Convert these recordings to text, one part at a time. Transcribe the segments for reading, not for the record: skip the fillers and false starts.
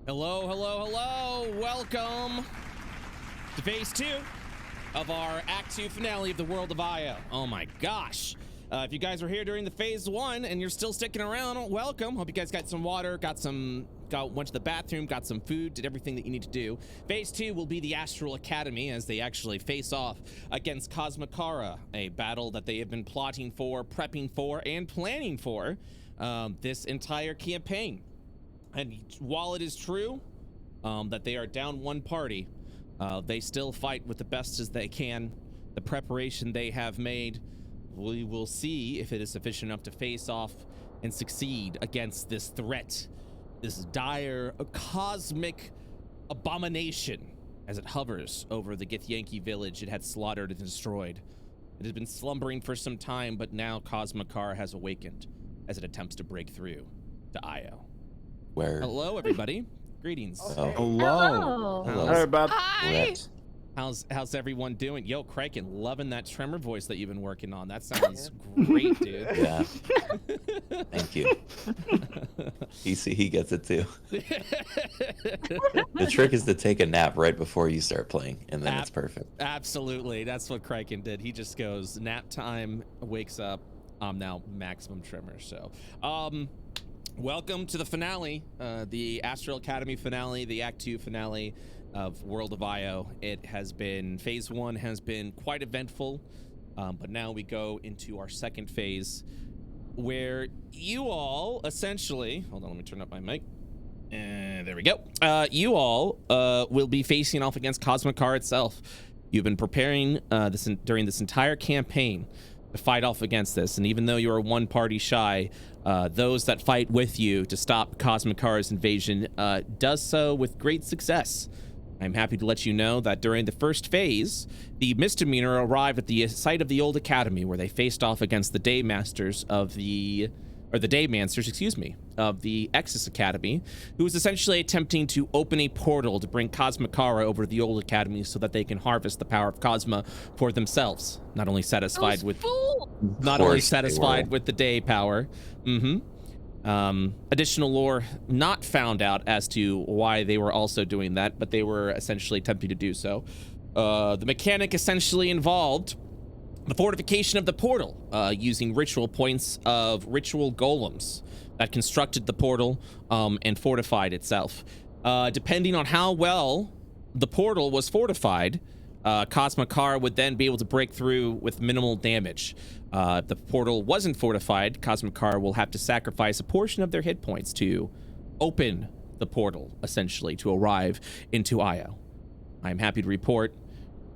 Hello, hello, hello. Welcome to phase 2 of our Act 2 finale of the World of Io. Oh my gosh. If you guys were here during the phase 1 and you're still sticking around, welcome. Hope you guys got some water, went to the bathroom, got some food, did everything that you need to do. Phase 2 will be the Astral Academy as they actually face off against Kaasma Khara, a battle that they have been plotting for, prepping for, and planning for this entire campaign. And while it is true that they are down one party, they still fight with the best as they can. The preparation they have made, we will see if it is sufficient enough to face off and succeed against this threat, this dire cosmic abomination as it hovers over the Githyanki village it had slaughtered and destroyed. It has been slumbering for some time, but now Kaasma Khara has awakened as it attempts to break through to Io. Where? Hello, everybody. Greetings. Oh. Hello. Hello. Hey, bud. Hi. How's everyone doing? Yo, Criken, loving that tremor voice that you've been working on. That sounds great, dude. Yeah. Thank you. He gets it too. The trick is to take a nap right before you start playing, and then it's perfect. Absolutely. That's what Criken did. He just goes, nap time, wakes up. I'm now maximum tremor. So, welcome to the finale, the Astral Academy finale, the Act 2 finale of World of Io. It has been, phase 1 has been quite eventful, but now we go into our second phase where you all essentially, hold on, let me turn up my mic. There we go. You all will be facing off against Kaasma Khara itself. You've been preparing during this entire campaign to fight off against this, and even though you are one party shy, those that fight with you to stop Kaasma Khara's invasion does so with great success. I'm happy to let you know that during the first phase, the misdemeanor arrived at the site of the old academy where they faced off against the Daymasters of the Daymancers, of the Exus Academy, who was essentially attempting to open a portal to bring Kaasma Khara over to the old academy so that they can harvest the power of Kaasma for themselves. Not only satisfied with the day power. Additional lore not found out as to why they were also doing that, but they were essentially attempting to do so. The mechanic essentially involved the fortification of the portal, using ritual points of ritual golems that constructed the portal and fortified itself. Depending on how well the portal was fortified, Kaasma Khara would then be able to break through with minimal damage. If the portal wasn't fortified, Kaasma Khara will have to sacrifice a portion of their hit points to open the portal, essentially, to arrive into Io. I'm happy to report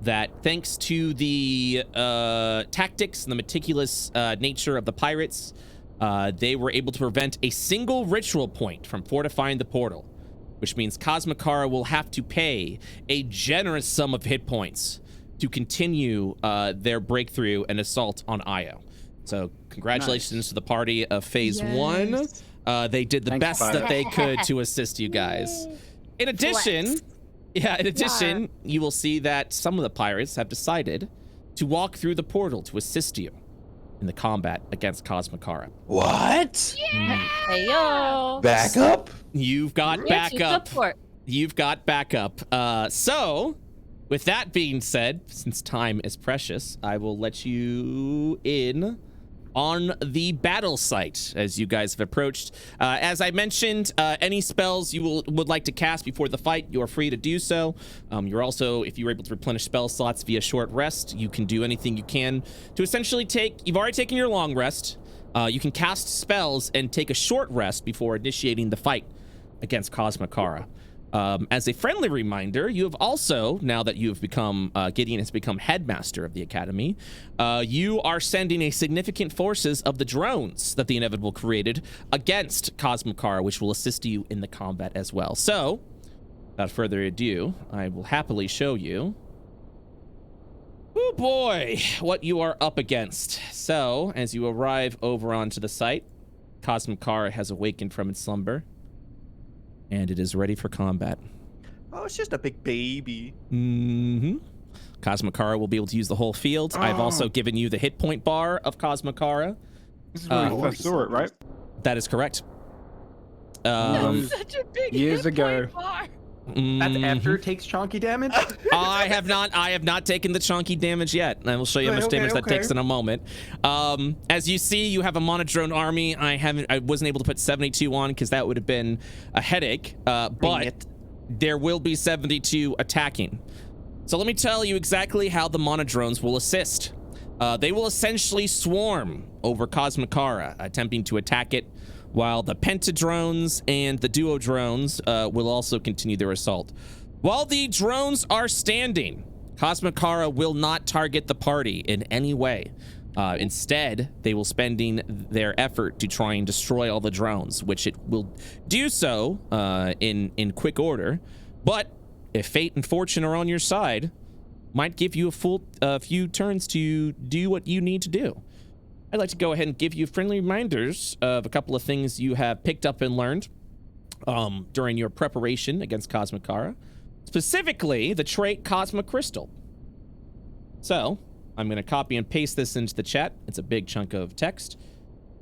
that thanks to the tactics and the meticulous nature of the pirates, they were able to prevent a single ritual point from fortifying the portal, which means Kaasma Khara will have to pay a generous sum of hit points to continue their breakthrough and assault on Io. So congratulations to the party of phase 1. They did the best that they could to assist you guys. In addition, you will see that some of the pirates have decided to walk through the portal to assist you in the combat against Kaasma Khara. What? Hey yo. Backup? You've got backup. You've got backup. So, with that being said, since time is precious, I will let you in on the battle site as you guys have approached. As I mentioned, any spells you would like to cast before the fight, you are free to do so. You're also, if you're able to replenish spell slots via short rest, you can do anything you can to essentially you've already taken your long rest. You can cast spells and take a short rest before initiating the fight against Kaasma Khara. As a friendly reminder, you have also, now that you have become, Gideon has become headmaster of the academy, you are sending a significant forces of the drones that the Inevitable created against Kaasma Khara, which will assist you in the combat as well. So, without further ado, I will happily show you, oh boy, what you are up against. So, as you arrive over onto the site, Kaasma Khara has awakened from its slumber, and it is ready for combat. Oh, it's just a big baby. Kaasma Khara will be able to use the whole field. I've also given you the hit point bar of Kaasma Khara. This is where we first saw it, right? That is correct. Such a big Years hit ago. point bar. That's after Mhm. it takes chunky damage? I have not taken the chunky damage yet. I will show you how much Okay, damage that okay. takes in a moment. As you see, you have a monodrone army. I wasn't able to put 72 on because that would have been a headache. But there will be 72 attacking. So let me tell you exactly how the monodrones will assist. They will essentially swarm over Kaasma Khara, attempting to attack it, while the pentadrones and the duodrones will also continue their assault. While the drones are standing, Kaasma Khara will not target the party in any way. Instead, they will spending their effort to try and destroy all the drones, which it will do so in quick order. But if fate and fortune are on your side, might give you a few turns to do what you need to do. I'd like to go ahead and give you friendly reminders of a couple of things you have picked up and learned during your preparation against Kaasma Khara, specifically the trait Kaasma Crystal. So I'm going to copy and paste this into the chat. It's a big chunk of text.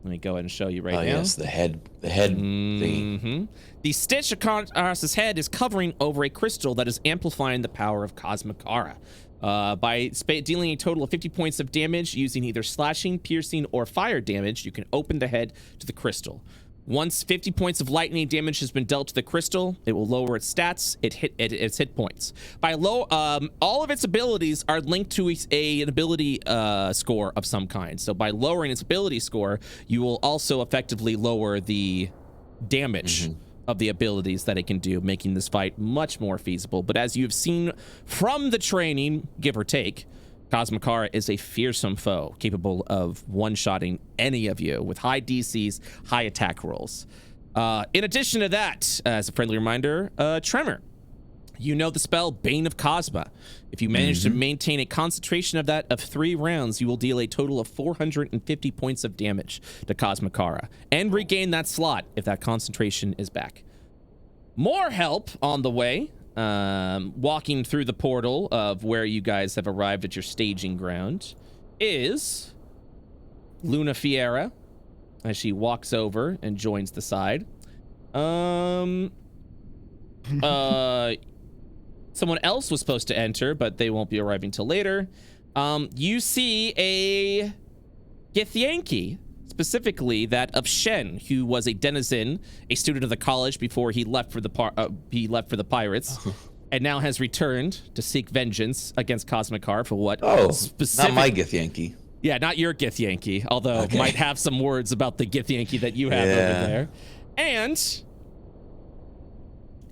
Let me go ahead and show you right now. Oh yes, the head thingy. The stitch of Khara's head is covering over a crystal that is amplifying the power of Kaasma Khara. By dealing a total of 50 points of damage using either slashing, piercing, or fire damage, you can open the head to the crystal. Once 50 points of lightning damage has been dealt to the crystal, it will lower its stats, its hit points. All of its abilities are linked to an ability score of some kind. So by lowering its ability score, you will also effectively lower the damage of the abilities that it can do, making this fight much more feasible. But as you've seen from the training, give or take, Kaasma Khara is a fearsome foe, capable of one-shotting any of you with high DCs, high attack rolls. In addition to that, as a friendly reminder, Tremor. You know the spell Bane of Kaasma. If you manage to maintain a concentration of that of 3 rounds, you will deal a total of 450 points of damage to Kaasma Khara and regain that slot if that concentration is back. More help on the way. Walking through the portal of where you guys have arrived at your staging ground is Luna Fiera, as she walks over and joins the side. Someone else was supposed to enter, but they won't be arriving till later. You see a Githyanki, specifically that of Shen, who was a denizen, a student of the college before he left for the pirates, and now has returned to seek vengeance against Kaasma Khara for what? Not my Githyanki. Yeah, not your Githyanki, although might have some words about the Githyanki that you have over there. And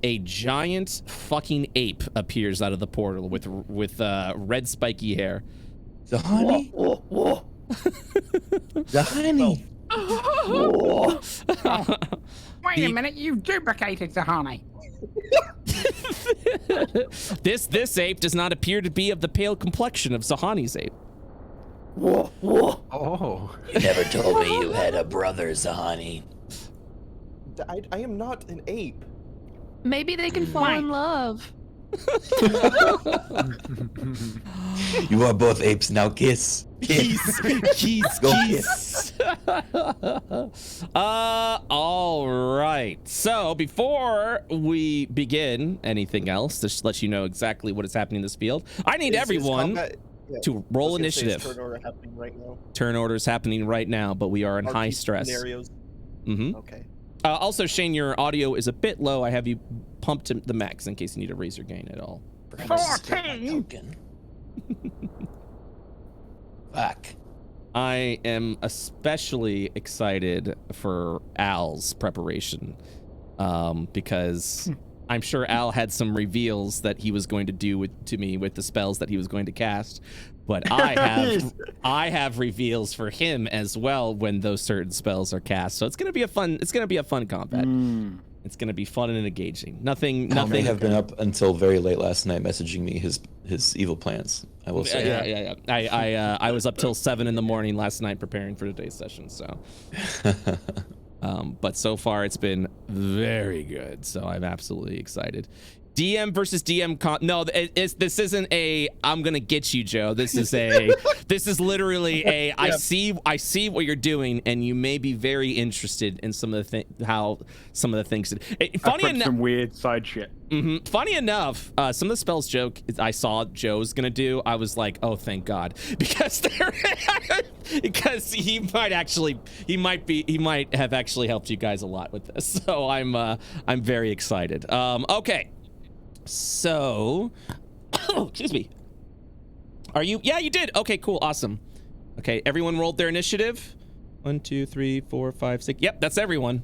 a giant fucking ape appears out of the portal with red spiky hair. Zahani? Zahani. Wait a minute, you duplicated Zahani. This ape does not appear to be of the pale complexion of Zahani's ape. Oh. You never told me you had a brother, Zahani. I am not an ape. Maybe they can fall in love. You are both apes now. Kiss. Kiss. Go kiss. All right. So before we begin anything else, just to let you know exactly what is happening in this field, I need everyone to roll initiative. Turn order happening right now. Turn order is happening right now, but we are in high stress. Scenarios. Mm-hmm. Okay. Also, Shane, your audio is a bit low. I have you pumped to the max in case you need to raise your gain at all. 14. Fuck. I am especially excited for Al's preparation because I'm sure Al had some reveals that he was going to do to me with the spells that he was going to cast, but I have reveals for him as well when those certain spells are cast. So it's gonna be a fun combat. It's gonna be fun and engaging. Nothing. Al may have been up until very late last night messaging me his evil plans. I will say. Yeah. I was up till 7 in the morning last night preparing for today's session. So. But so far it's been very good, so I'm absolutely excited. DM versus DM no, this isn't a I'm gonna get you, Joe. This is literally a I see what you're doing, and you may be very interested in some of the things. Funny enough, some weird side shit. Funny enough, some of the spells I saw Joe's gonna do, I was like, oh, thank God, because he might have actually helped you guys a lot with this. So I'm very excited. Okay. So, excuse me. Are you? Yeah, you did. Okay, cool, awesome. Okay, everyone rolled their initiative. 1, 2, 3, 4, 5, 6. Yep, that's everyone.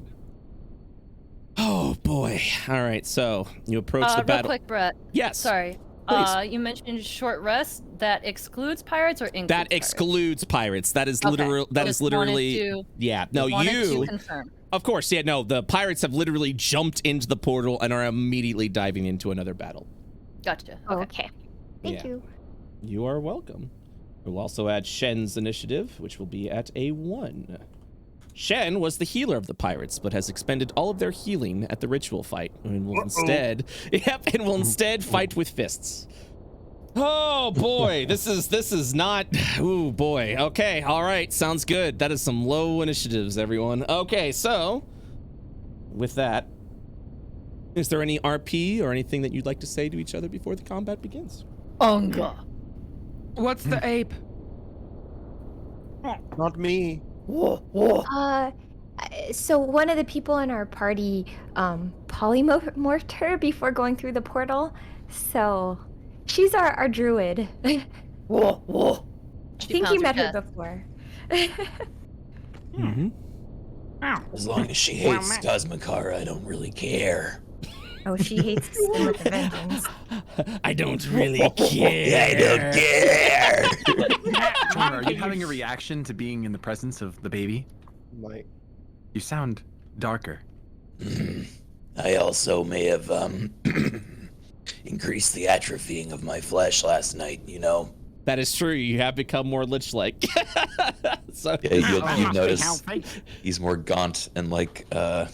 Oh boy. All right, so you approach the battle. Real quick, Brett. Yes. Sorry. Please. You mentioned short rest. That excludes pirates or includes That excludes pirates. That is literal. Okay. That is literally. Yeah. No, you. Of course, yeah, no, the pirates have literally jumped into the portal and are immediately diving into another battle. Gotcha. Okay. Thank you. You are welcome. We'll also add Shen's initiative, which will be at a 1. Shen was the healer of the pirates, but has expended all of their healing at the ritual fight, and will instead fight with fists. Oh boy, this is not. Ooh boy. Okay, all right, sounds good. That is some low initiatives, everyone. Okay, so with that, is there any RP or anything that you'd like to say to each other before the combat begins? Unga. What's the ape? Not me. So one of the people in our party polymorphed her before going through the portal. So she's our druid. I think you met her before. As long as she hates Kaasma Khara, I don't really care. Oh, she hates them with a vengeance. I don't really care. I don't care. Are you having a reaction to being in the presence of the baby? Might. You sound darker. I also may have increased the atrophying of my flesh last night, you know? That is true. You have become more lich-like. So Yeah, you'll notice he's more gaunt and like, kind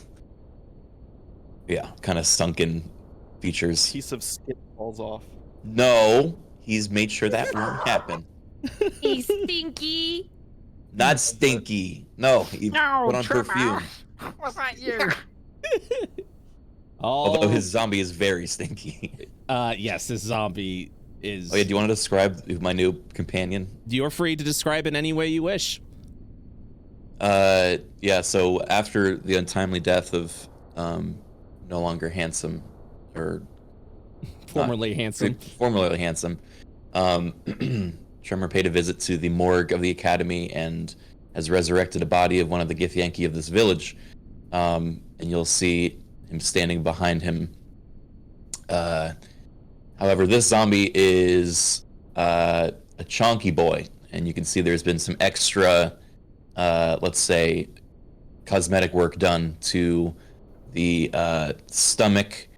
of sunken features. Piece of skin falls off. No, he's made sure that won't happen. He's stinky. Not stinky. No, he put on perfume. Was that you? Although his zombie is very stinky. Yes, this zombie is. Oh yeah, do you want to describe my new companion? You're free to describe in any way you wish. Yeah, so after the untimely death of no longer handsome, or formerly handsome, Tremor paid a visit to the morgue of the academy and has resurrected a body of one of the Githyanki of this village. And you'll see him standing behind him. However, this zombie is a chonky boy, and you can see there's been some extra, let's say, cosmetic work done to the stomach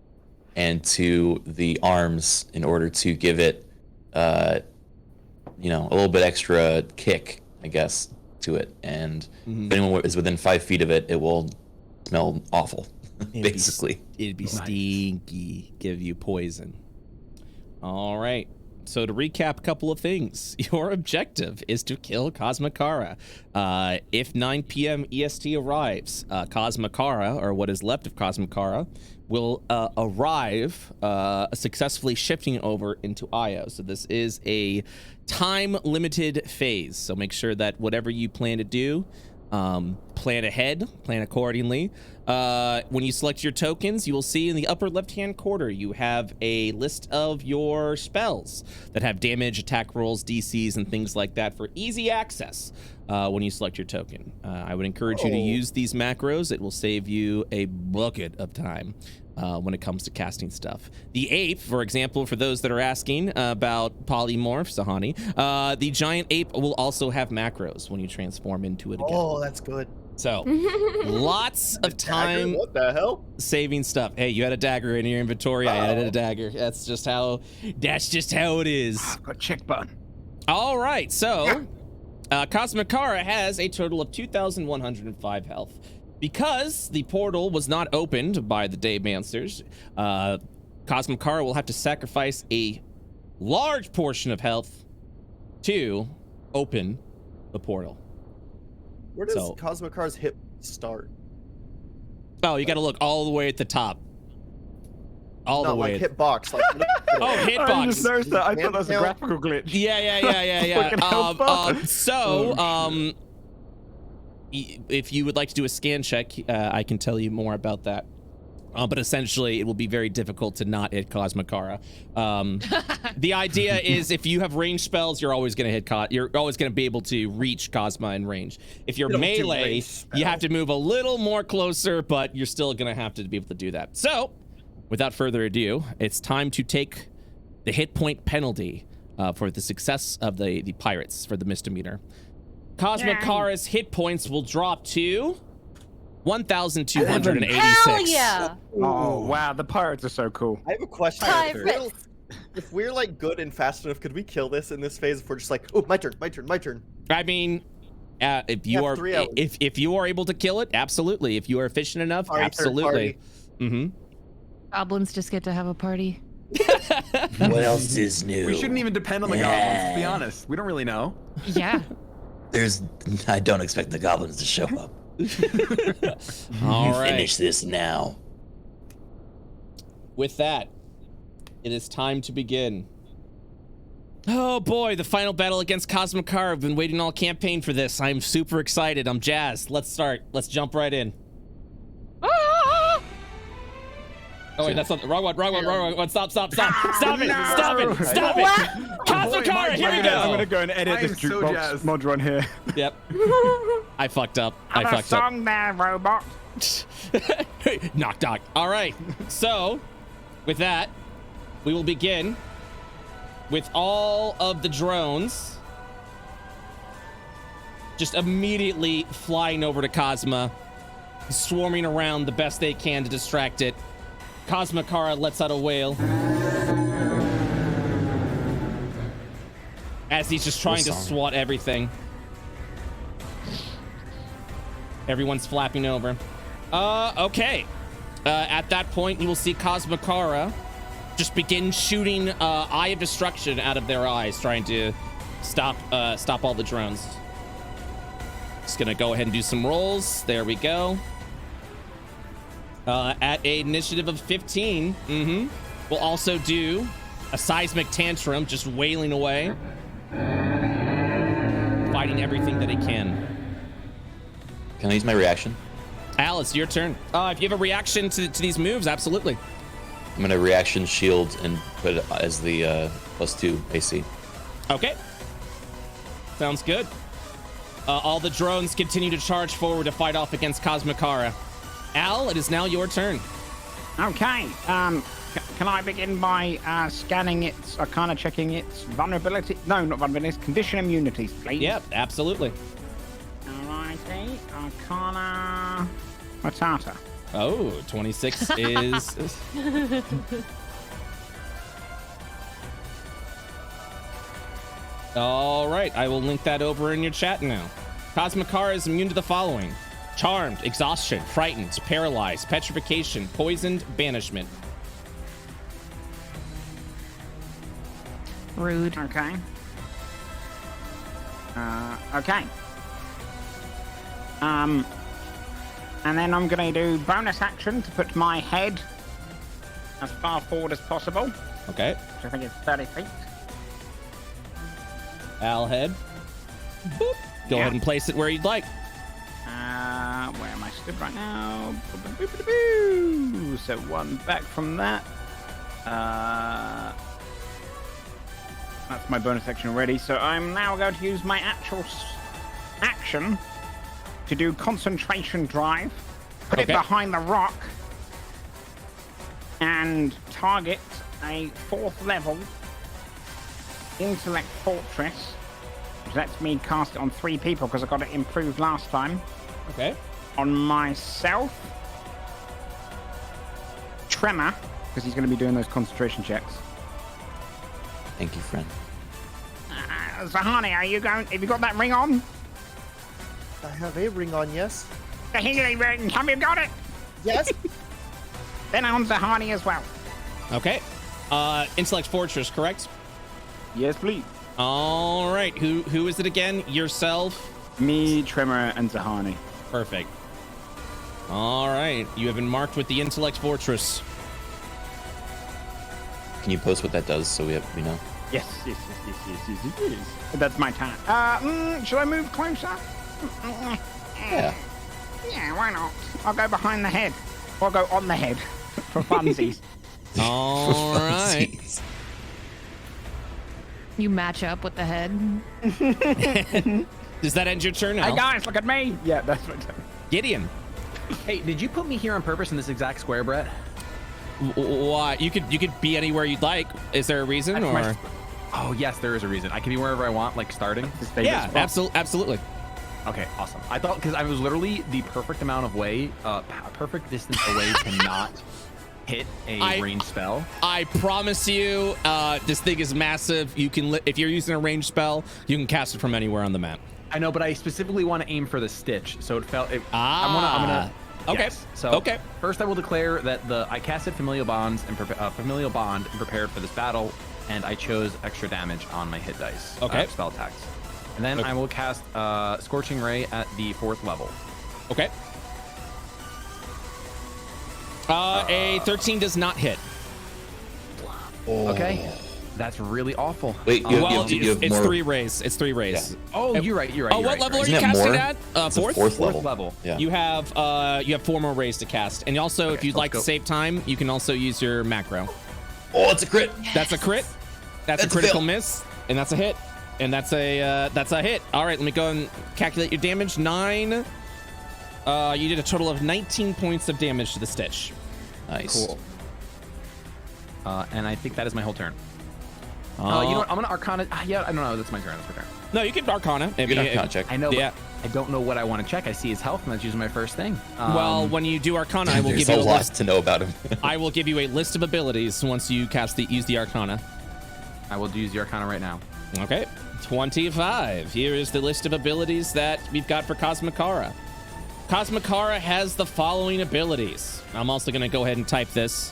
and to the arms in order to give it, a little bit extra kick, I guess, to it. And if anyone is within 5 feet of it, it will smell awful, basically. It'd be stinky, give you poison. All right. So to recap a couple of things, your objective is to kill Kaasma Khara. If 9 p.m. EST arrives, Kaasma Khara, or what is left of Kaasma Khara, will arrive successfully shifting over into Io. So this is a time-limited phase. So make sure that whatever you plan to do, plan ahead, plan accordingly. When you select your tokens, you will see in the upper left-hand corner, you have a list of your spells that have damage, attack rolls, DCs, and things like that for easy access when you select your token. I would encourage you to use these macros. It will save you a bucket of time when it comes to casting stuff. The ape, for example, for those that are asking about polymorph, Sahani, the giant ape will also have macros when you transform into it again. Oh, that's good. So, lots of time what the hell? saving stuff. Hey, you had a dagger in your inventory. I added a dagger. That's just how it is. I've got check button. All right, so Kaasma Khara has a total of 2,105 health. Because the portal was not opened by the Daymancers, Kaasma Khara will have to sacrifice a large portion of health to open the portal. Where does Kaasma Khara's hit start? Oh, you got to look all the way at the top. All the way. Like hitbox. Like, oh, hitbox. I just noticed that. I thought that was a graphical glitch. Yeah. If you would like to do a scan check, I can tell you more about that. But essentially, it will be very difficult to not hit Kaasma Khara. The idea is, if you have range spells, you're always going to hit. You're always going to be able to reach Kaasma in range. If you're melee, you have to move a little more closer, but you're still going to have to be able to do that. So, without further ado, it's time to take the hit point penalty for the success of the pirates for the misdemeanor. Kaasma Khara's hit points will drop to 1,286. Hell yeah! Oh wow, the pirates are so cool. I have a question. Pirates. If we're like good and fast enough, could we kill this in this phase? If we're just like, oh, my turn. I mean, if you are able to kill it, absolutely. If you are efficient enough, absolutely. Goblins just get to have a party. What else is new? We shouldn't even depend on the goblins, to be honest. We don't really know. Yeah. I don't expect the goblins to show up. All right. Finish this now. With that, it is time to begin. Oh boy, the final battle against Kaasma Khara. I've been waiting all campaign for this. I'm super excited. I'm jazzed. Let's start. Let's jump right in. Oh wait, that's not the wrong one. Stop it. Stop it. Kaasma Khara, here we go. I'm gonna go and edit this jukebox mod run here. Yep. I fucked up. Song there, robot. Knock. All right. So, with that, we will begin with all of the drones just immediately flying over to Kaasma, swarming around the best they can to distract it. Kaasma Khara lets out a wail as he's just trying to swat everything. Everyone's flapping over. Okay. At that point, you will see Kaasma Khara just begin shooting Eye of Destruction out of their eyes, trying to stop all the drones. Just gonna go ahead and do some rolls. There we go. At an initiative of 15, we'll also do a seismic tantrum, just wailing away, fighting everything that it can. Can I use my reaction? Al, it's your turn. If you have a reaction to these moves, absolutely. I'm gonna reaction shield and put it as the +2 AC. Okay. Sounds good. All the drones continue to charge forward to fight off against Kaasma Khara. Al, it is now your turn. Okay. Can I begin by scanning its, kind of checking its vulnerability? No, not vulnerabilities. Condition immunities, please. Yep, absolutely. Alrighty. Arcana Matata. Oh, 26 is... All right, I will link that over in your chat now. Kaasma Khara is immune to the following: charmed, exhaustion, frightened, paralyzed, petrification, poisoned, banishment. Rude. Okay. Okay. And then I'm gonna do bonus action to put my head as far forward as possible. Okay. Which I think is 30 feet. Al head. Boop. Go ahead and place it where you'd like. Where am I stood right now? So one back from that. That's my bonus action already. So I'm now going to use my actual action to do concentration drive. Put it behind the rock and target a 4th level intellect fortress, which lets me cast it on 3 people because I got it improved last time. Okay. On myself, Tremor, because he's going to be doing those concentration checks. Thank you, friend. Zahani, have you got that ring on? I have a ring on, yes. The healing ring. Have you got it? Yes. Then on Zahani as well. Okay. Intellect Fortress, correct? Yes, please. All right. Who is it again? Yourself? Me, Tremor, and Zahani. Perfect. All right. You have been marked with the Intellect Fortress. Can you post what that does so we know? Yes. That's my time. Should I move closer? Yeah. Yeah, why not? I'll go behind the head. Or I'll go on the head for funsies. All right. You match up with the head. Does that end your turn now? Hey guys, look at me. Yeah, that's my turn. Gideon. Hey, did you put me here on purpose in this exact square, Brett? Why? You could be anywhere you'd like. Is there a reason, or? Oh yes, there is a reason. I can be wherever I want, like starting. Yeah, absolutely. Okay, awesome. I thought because I was literally the perfect amount of perfect distance away to not hit a ranged spell. I promise you, this thing is massive. You can, if you're using a ranged spell, you can cast it from anywhere on the map. I know, but I specifically want to aim for the stitch, so it felt. I'm gonna. Okay. Yes. So okay. First, I will declare that I casted Familial Bond and prepared for this battle, and I chose extra damage on my hit dice. Okay. Spell attacks, and then I will cast Scorching Ray at the 4th level. Okay. A 13 does not hit. Okay. That's really awful. Wait, you have it's more... 3 rays. It's 3 rays. Yeah. Oh, you're right. Oh, what level are you Isn't it casting more? at? It's a 4th? Fourth level. Yeah. You have 4 more rays to cast, and also if you'd like to save time, you can also use your macro. Oh, it's a crit. That's a crit. That's a critical miss, and that's a hit, and that's a hit. All right, let me go and calculate your damage. 9. You did a total of 19 points of damage to the stitch. Nice. Cool. And I think that is my whole turn. You know what? I'm gonna Arcana. Yeah, I don't know. That's my turn. That's my turn. No, you can Arcana. You can Arcana check. I know. Yeah. But I don't know what I want to check. I see his health, and that's usually my first thing. Well, when you do Arcana, I will give you a lot to know about him. I will give you a list of abilities once you use the Arcana. I will use the Arcana right now. Okay. 25. Here is the list of abilities that we've got for Kaasma Khara. Kaasma Khara has the following abilities. I'm also going to go ahead and type this.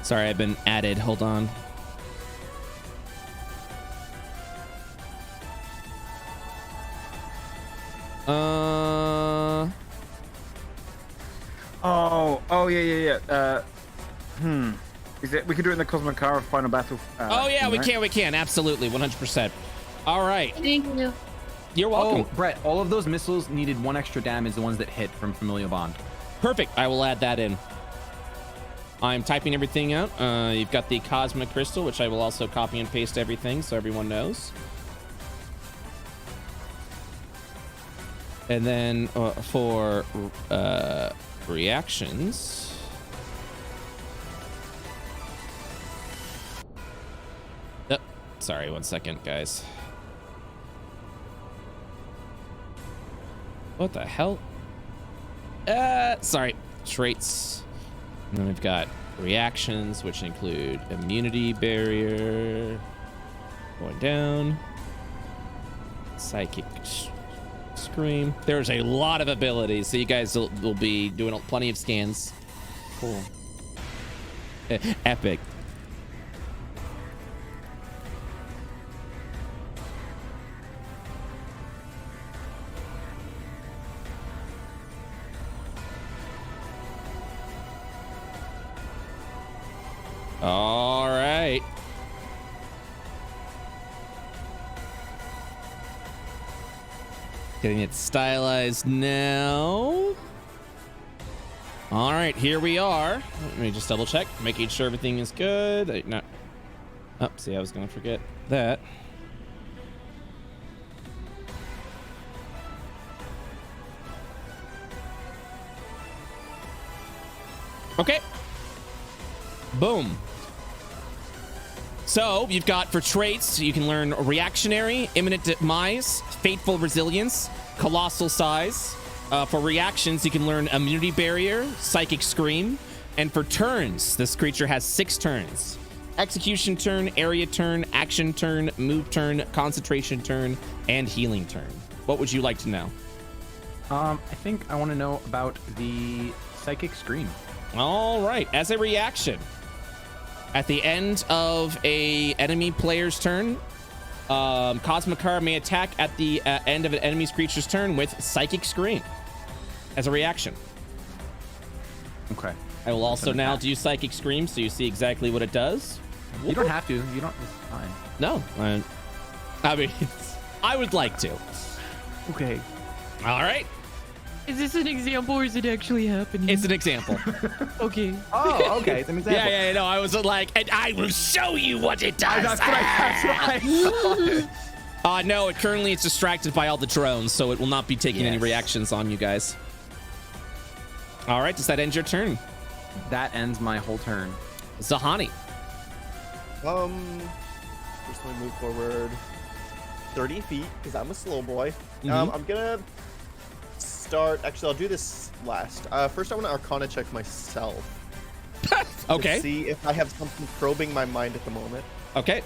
Sorry, I've been added. Hold on. Oh, yeah. Is it? We could do it in the Kaasma Khara final battle. Oh yeah, we can. Absolutely, 100%. All right. Thank you. You're welcome. Oh, Brett, all of those missiles needed 1 extra damage, the ones that hit from Familial Bond. Perfect. I will add that in. I'm typing everything out. You've got the Cosmic Crystal, which I will also copy and paste everything so everyone knows. And then for reactions. Oh, sorry, 1 second, guys. What the hell? Sorry. Traits. And then we've got reactions, which include immunity barrier. Going down. Psychic scream. There's a lot of abilities, so you guys will be doing plenty of scans. Cool. Epic. All right. Getting it stylized now. All right, here we are. Let me just double check, making sure everything is good. No. Oh, see, I was going to forget that. Okay. Boom. So you've got for traits, you can learn reactionary, imminent demise, fateful resilience, colossal size. For reactions, you can learn immunity barrier, psychic scream. And for turns, this creature has 6 turns. Execution turn, area turn, action turn, move turn, concentration turn, and healing turn. What would you like to know? I think I want to know about the psychic scream. All right. As a reaction, at the end of a enemy player's turn, Kaasma Khara may attack at the end of an enemy's creature's turn with Psychic Scream as a reaction. Okay. I will also now do Psychic Scream so you see exactly what it does. You don't have to. You don't. It's fine. No. I mean, I would like to. Okay. All right. Is this an example or is it actually happening? It's an example. Okay. Oh, okay. It's an example. Yeah, no, I was like, and I will show you what it does. That's right. No, currently it's distracted by all the drones, so it will not be taking any reactions on you guys. All right, does that end your turn? That ends my whole turn. Zahani. First I move forward 30 feet, because I'm a slow boy. Mhm. I'm gonna start, actually I'll do this last. First I want to Arcana check myself. Okay. To see if I have something probing my mind at the moment. Okay.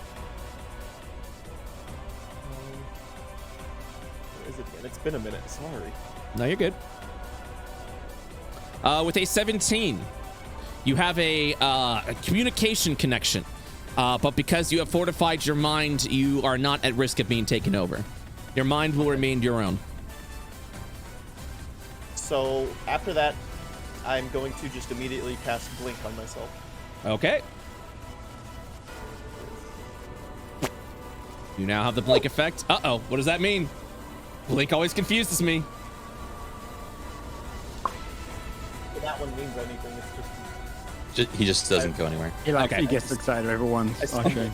Where is it again? It's been a minute, sorry. No, you're good. With a 17, you have a communication connection. But because you have fortified your mind, you are not at risk of being taken over. Your mind will remain your own. So after that, I'm going to just immediately cast Blink on myself. Okay. You now have the blink effect. Uh-oh, what does that mean? Blink always confuses me. If that one means anything, it's just... He just doesn't go anywhere. He gets excited over one. Okay.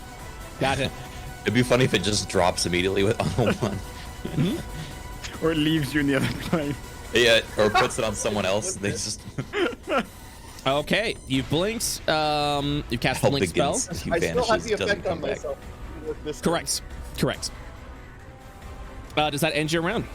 Got it. It'd be funny if it just drops immediately on the one. Or it leaves you in the other plane. Yeah, or puts it on someone else. They just Okay, you've blinked. You've cast the blink spell. He I still have vanishes, the doesn't effect come on back. myself. This Correct. Correct. Does that end your round?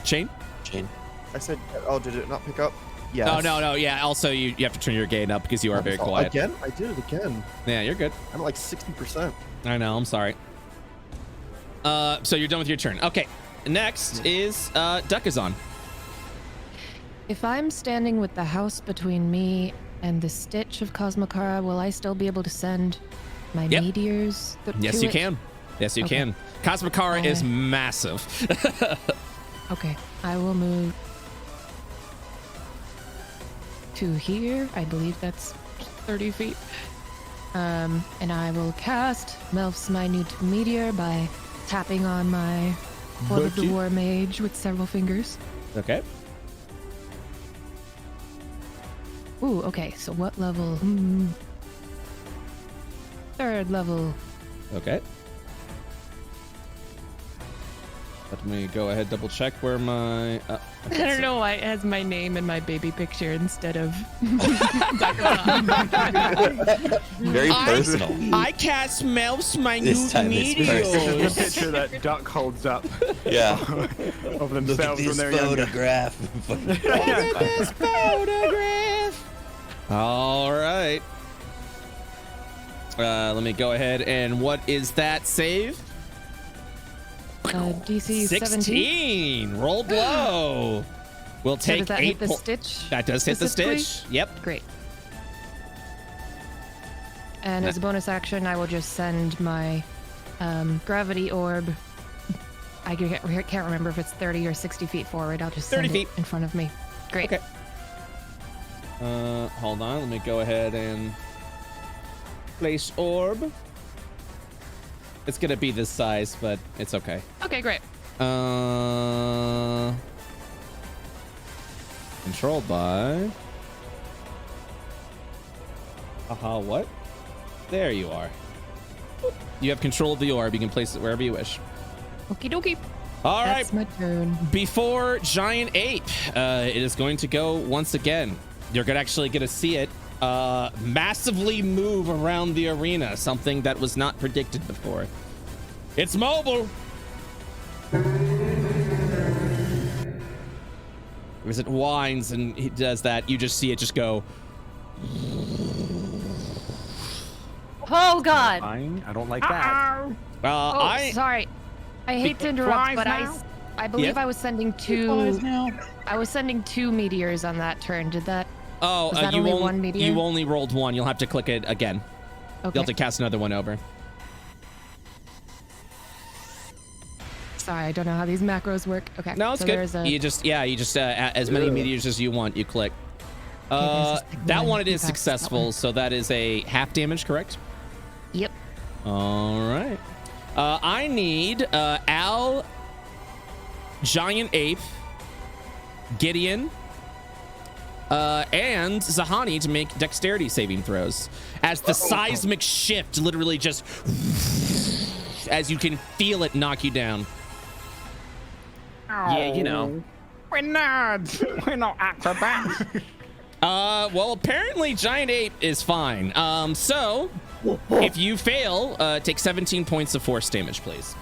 Shane? Chain. I said, oh, did it not pick up? Yes. Oh, no. Yeah, also you have to turn your gain up because you are very Oh, quiet. Again? I did it again. Yeah, you're good. I'm at like 60%. I know, I'm sorry. So you're done with your turn. Okay, next is Duckazon. If I'm standing with the house between me and the stitch of Kaasma Khara, will I still be able to send my Yep. meteors? Yes, to you it? can. Yes, you Okay. can. Kaasma Khara is massive. Okay, I will move to here. I believe that's 30 feet. And I will cast Melf's Minute Meteor by tapping on my Blood of the Bucky. War Mage with several fingers. Okay. Ooh, okay, so what level? Third level. Okay. Let me go ahead, double check where my... I don't know why it has my name and my baby picture instead of Very personal. I cast Melf's Minute This time it's Meteor. The picture that Duck holds up Yeah. of themselves when they're younger. Look at this photograph. All right. Let me go ahead and what is that save? DC 17. 16. Rolled low. We'll So take does that 8 hit the stitch? That does hit the specifically? stitch. Yep. Great. And as a bonus action, I will just send my gravity orb. I can't remember if it's 30 or 60 feet forward. I'll just 30 send feet. it in front of me. Great. Okay. Hold on. Let me go ahead and place orb. It's gonna be this size, but it's okay. Okay, great. Controlled by. Aha, what? There you are. You have control of the orb. You can place it wherever you wish. Okie dokie. All right. That's my turn. Before Giant Ape, it is going to go once again. You're gonna actually get to see it massively move around the arena, something that was not predicted before. It's mobile. As it whines and he does that, you just see it just go. Oh God! I don't like that. Sorry. I hate to interrupt, but I believe I was sending two. I was sending 2 meteors on that turn. Did that? Oh, was that you only only one meteor? you only rolled one. You'll have to click it again. Okay. You'll have to cast another one over. Sorry, I don't know how these macros work. Okay. No, it's so good. there's a- You just as many meteors as you want. You click. there's this That one. one it is Okay, that successful. one. So that is a half damage, correct? Yep. All right. I need Al, Giant Ape, Gideon, and Zahani to make dexterity saving throws as the seismic shift literally just as you can feel it knock you down. Yeah, you know. We're nerds. We're not acrobats. Well, apparently Giant Ape is fine. So if you fail, take 17 points of force damage, please.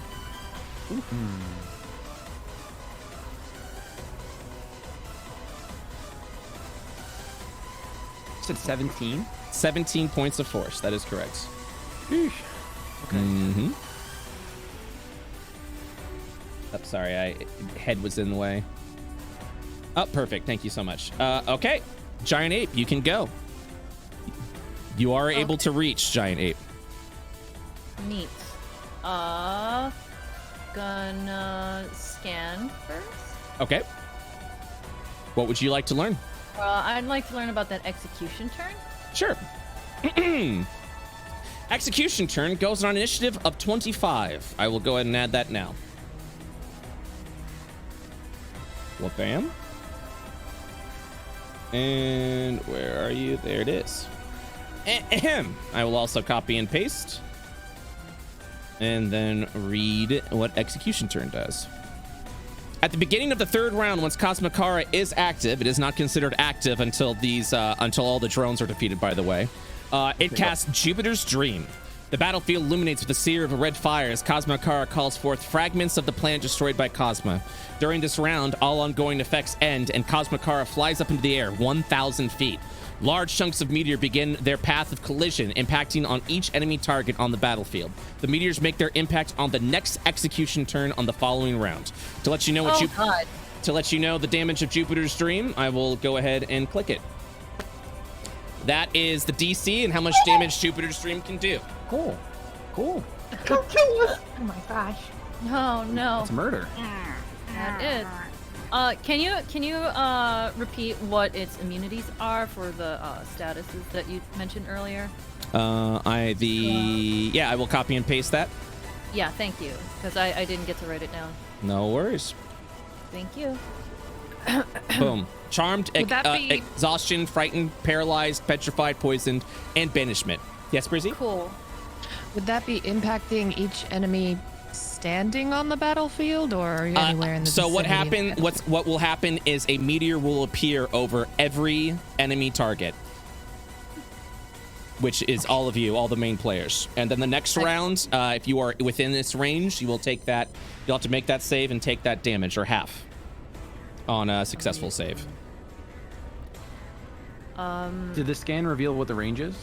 You said 17? 17 points of force. That is correct. Okay. Mm-hmm. Oh, sorry, head was in the way. Oh, perfect. Thank you so much. Okay, Giant Ape, you can go. You are able to reach Giant Ape. Neat. Gonna scan first. Okay. What would you like to learn? I'd like to learn about that execution turn. Sure. Execution turn goes on initiative of 25. I will go ahead and add that now. Well, bam. And where are you? There it is. Ahem. I will also copy and paste. And then read what execution turn does. At the beginning of the third round, once Kaasma Khara is active, it is not considered active until all the drones are defeated, by the way. It casts Jupiter's Dream. The battlefield illuminates with a sear of red fire as Kaasma Khara calls forth fragments of the planet destroyed by Kaasma. During this round, all ongoing effects end, and Kaasma Khara flies up into the air 1,000 feet. Large chunks of meteor begin their path of collision, impacting on each enemy target on the battlefield. The meteors make their impact on the next execution turn on the following round. To let you know to let you know the damage of Jupiter's Dream, I will go ahead and click it. That is the DC and how much damage Jupiter's Dream can do. Cool. Oh my gosh. Oh no. It's murder. That is. Can you repeat what its immunities are for the statuses that you mentioned earlier? I will copy and paste that. Yeah, thank you, because I didn't get to write it down. No worries. Thank you. Boom. Charmed, Would that be- exhaustion, frightened, paralyzed, petrified, poisoned, and banishment. Yes, Brizzy? Cool. Would that be impacting each enemy standing on the battlefield or anywhere in the So vicinity? what will happen is a meteor will appear over every enemy target, which is all of you, all the main players. And then the next round, if you are within this range, you will take that. You'll have to make that save and take that damage, or half, on a successful save. Did the scan reveal what the range is?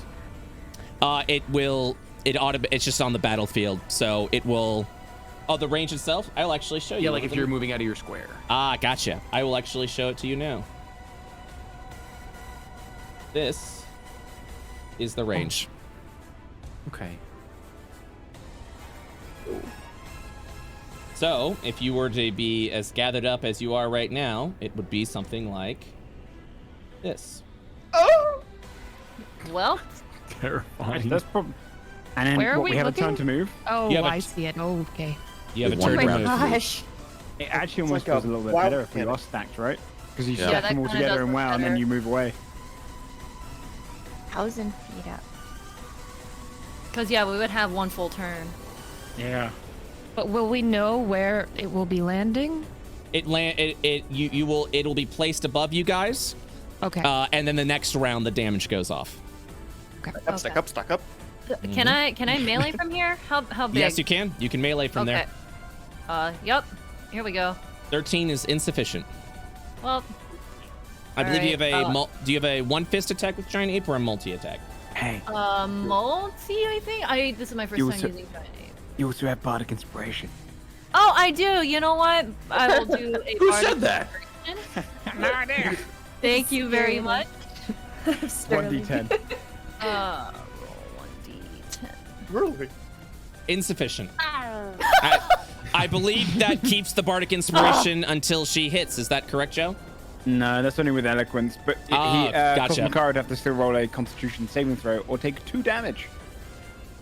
It's just on the battlefield, so it will. Oh, the range itself? I'll actually show you. Yeah, like if you're moving out of your square. Ah, gotcha. I will actually show it to you now. This is the range. Okay. So, if you were to be as gathered up as you are right now, it would be something like this. Well, Terrifying. That's and then Where are we we have looking? a turn to move. Oh, You have a I t- see it. Oh, okay. You have a With one turn Oh my round. gosh. It actually almost like feels a a little bit WoW better if we mechanic. are stacked, right? Because you Yeah. stack that them all kinda together does in look WoW and then better. you move away. 1,000 feet up. because yeah, we would have one full turn. Yeah. But will we know where it will be landing? It'll be placed above you guys, Okay. and then the next round the damage goes off. Stack up. Can I melee from here? How big? Yes, you can. You can melee from Okay. there. Yep. Here we go. 13 is insufficient. Well, I believe you have Alright, do you have a one fist attack with Giant Ape or a multi attack? Hey. multi, I think. This is my first You time said- using Giant Ape. You also have bardic inspiration. Oh, I do. You know what? I will do a Who bardic said that? inspiration. No idea. Thank you very much. 1d10. Roll 1d10. Really? Insufficient. I believe that keeps the bardic inspiration until she hits. Is that correct, Joe? No, that's only with eloquence. But gotcha. Kaasma Khara would have to still roll a Constitution saving throw or take 2 damage.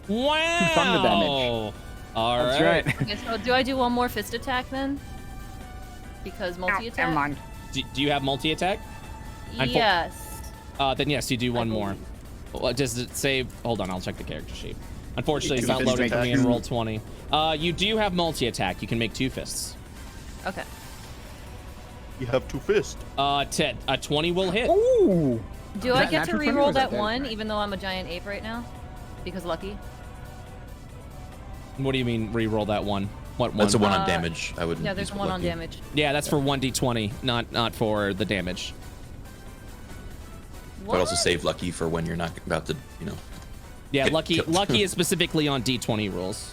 Wow. thunder damage. All That's right. right. Okay, so do I do one more fist attack then? Because multi-attack? Never mind. Do you have multi-attack? Yes. Then yes, you do one more. believe. Well, does it say? Hold on, I'll check the character sheet. Unfortunately, it's You not can loading fist for me attack. in roll 20. You do have multi-attack. You can make 2 fists. Okay. You have 2 fists. Ted, a 20 will hit. Ooh. Do Is I that get to natural 20 or re-roll is that that one, dead? even though I'm a giant ape right now? Because lucky? What do you mean re-roll that one? What one? That's a 1 on damage. I wouldn't. Yeah, there's use a 1 on lucky. damage. Yeah, that's for 1d20, not for the damage. But also save lucky for when you're not about to, Yeah, Get lucky killed. lucky is specifically on d20 rules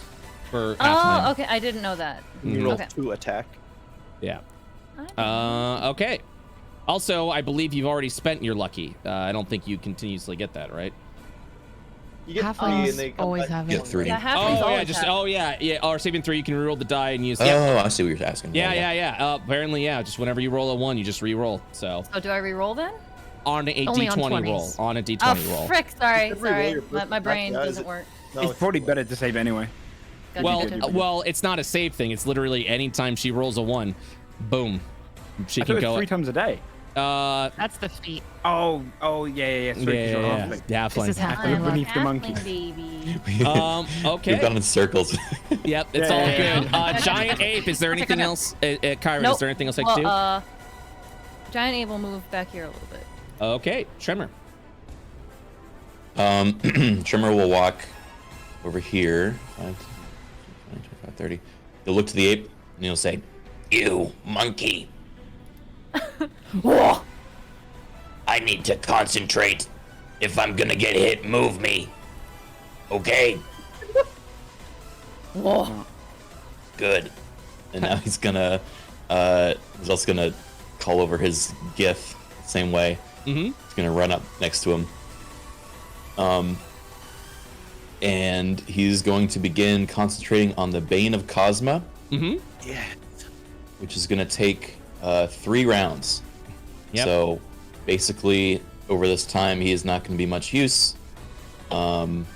for Oh, halfling. okay. I didn't know that. You roll Okay. 2 attack. Yeah. I- Okay. Also, I believe you've already spent your lucky. I don't think you continuously get that, right? You get 3 Halflings and they come always back have to it. Get 3. Yeah, halflings Oh yeah, always just have. yeah. Or saving 3, you can reroll the die and use. Oh, Yeah, I see what you're asking. yeah. Apparently, yeah. Just whenever you roll a 1, you just re-roll. So Oh, do I re-roll then? on a Only on d20 roll, 20s. on a Oh, d20 roll. frick. Sorry. You can re-roll Sorry. your My first brain attack, yeah, doesn't work. No, It's probably better to save anyway. Gotcha, Well, gotcha. well, it's not a save thing. It's literally anytime she rolls a 1, boom, she I thought can it was go. 3 times a day. That's the feat. Oh, yeah. Sorry, 'cause you're halfling. Halfling. This is halfling. Live beneath the Halfling monkey. baby. Okay. We've gone in circles. Yep, it's Yeah, all yeah, good. Giant ape. Is there anything else? Kyron, Nope. is there anything else I Well, can do? Giant ape will move back here a little bit. Okay, Tremor. Trimmer will walk over here. 5, 25, 30. He'll look to the ape and he'll say, "You monkey. I need to concentrate. If I'm gonna get hit, move me. Okay? Whoa. Good." And now he's also gonna call over his gif the same way. Mm-hmm. He's gonna run up next to him. And he's going to begin concentrating on the Bane of Kaasma, Mm-hmm. Yeah. which is gonna take 3 rounds. Yep. So basically, over this time, he is not going to be much use. Can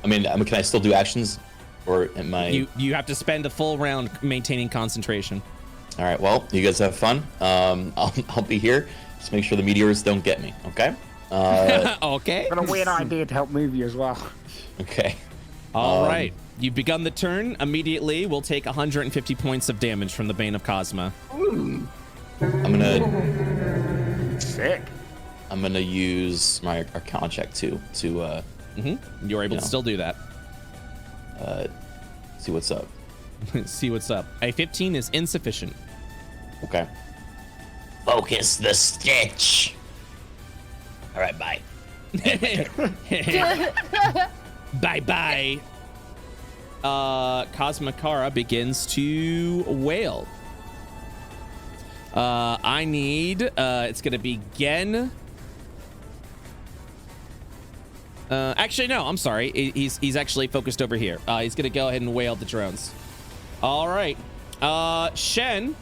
I still do actions, or am I? You have to spend a full round maintaining concentration. All right. Well, you guys have fun. I'll be here. Just make sure the meteors don't get me. Okay. Okay. Got a weird idea to help move you as well. Okay. All right. You've begun the turn. Immediately, we'll take 150 points of damage from the Bane of Kaasma. I'm gonna Sick. use my Arcana check too to You're able Yeah. to still do that. see what's up. See what's up. A 15 is insufficient. Okay. Focus the stitch. All right. Bye. Bye-bye. Kaasma Khara begins to wail. I need, it's gonna be Gen. Actually, no, I'm sorry. He's actually focused over here. He's gonna go ahead and wail at the drones. All right. Shen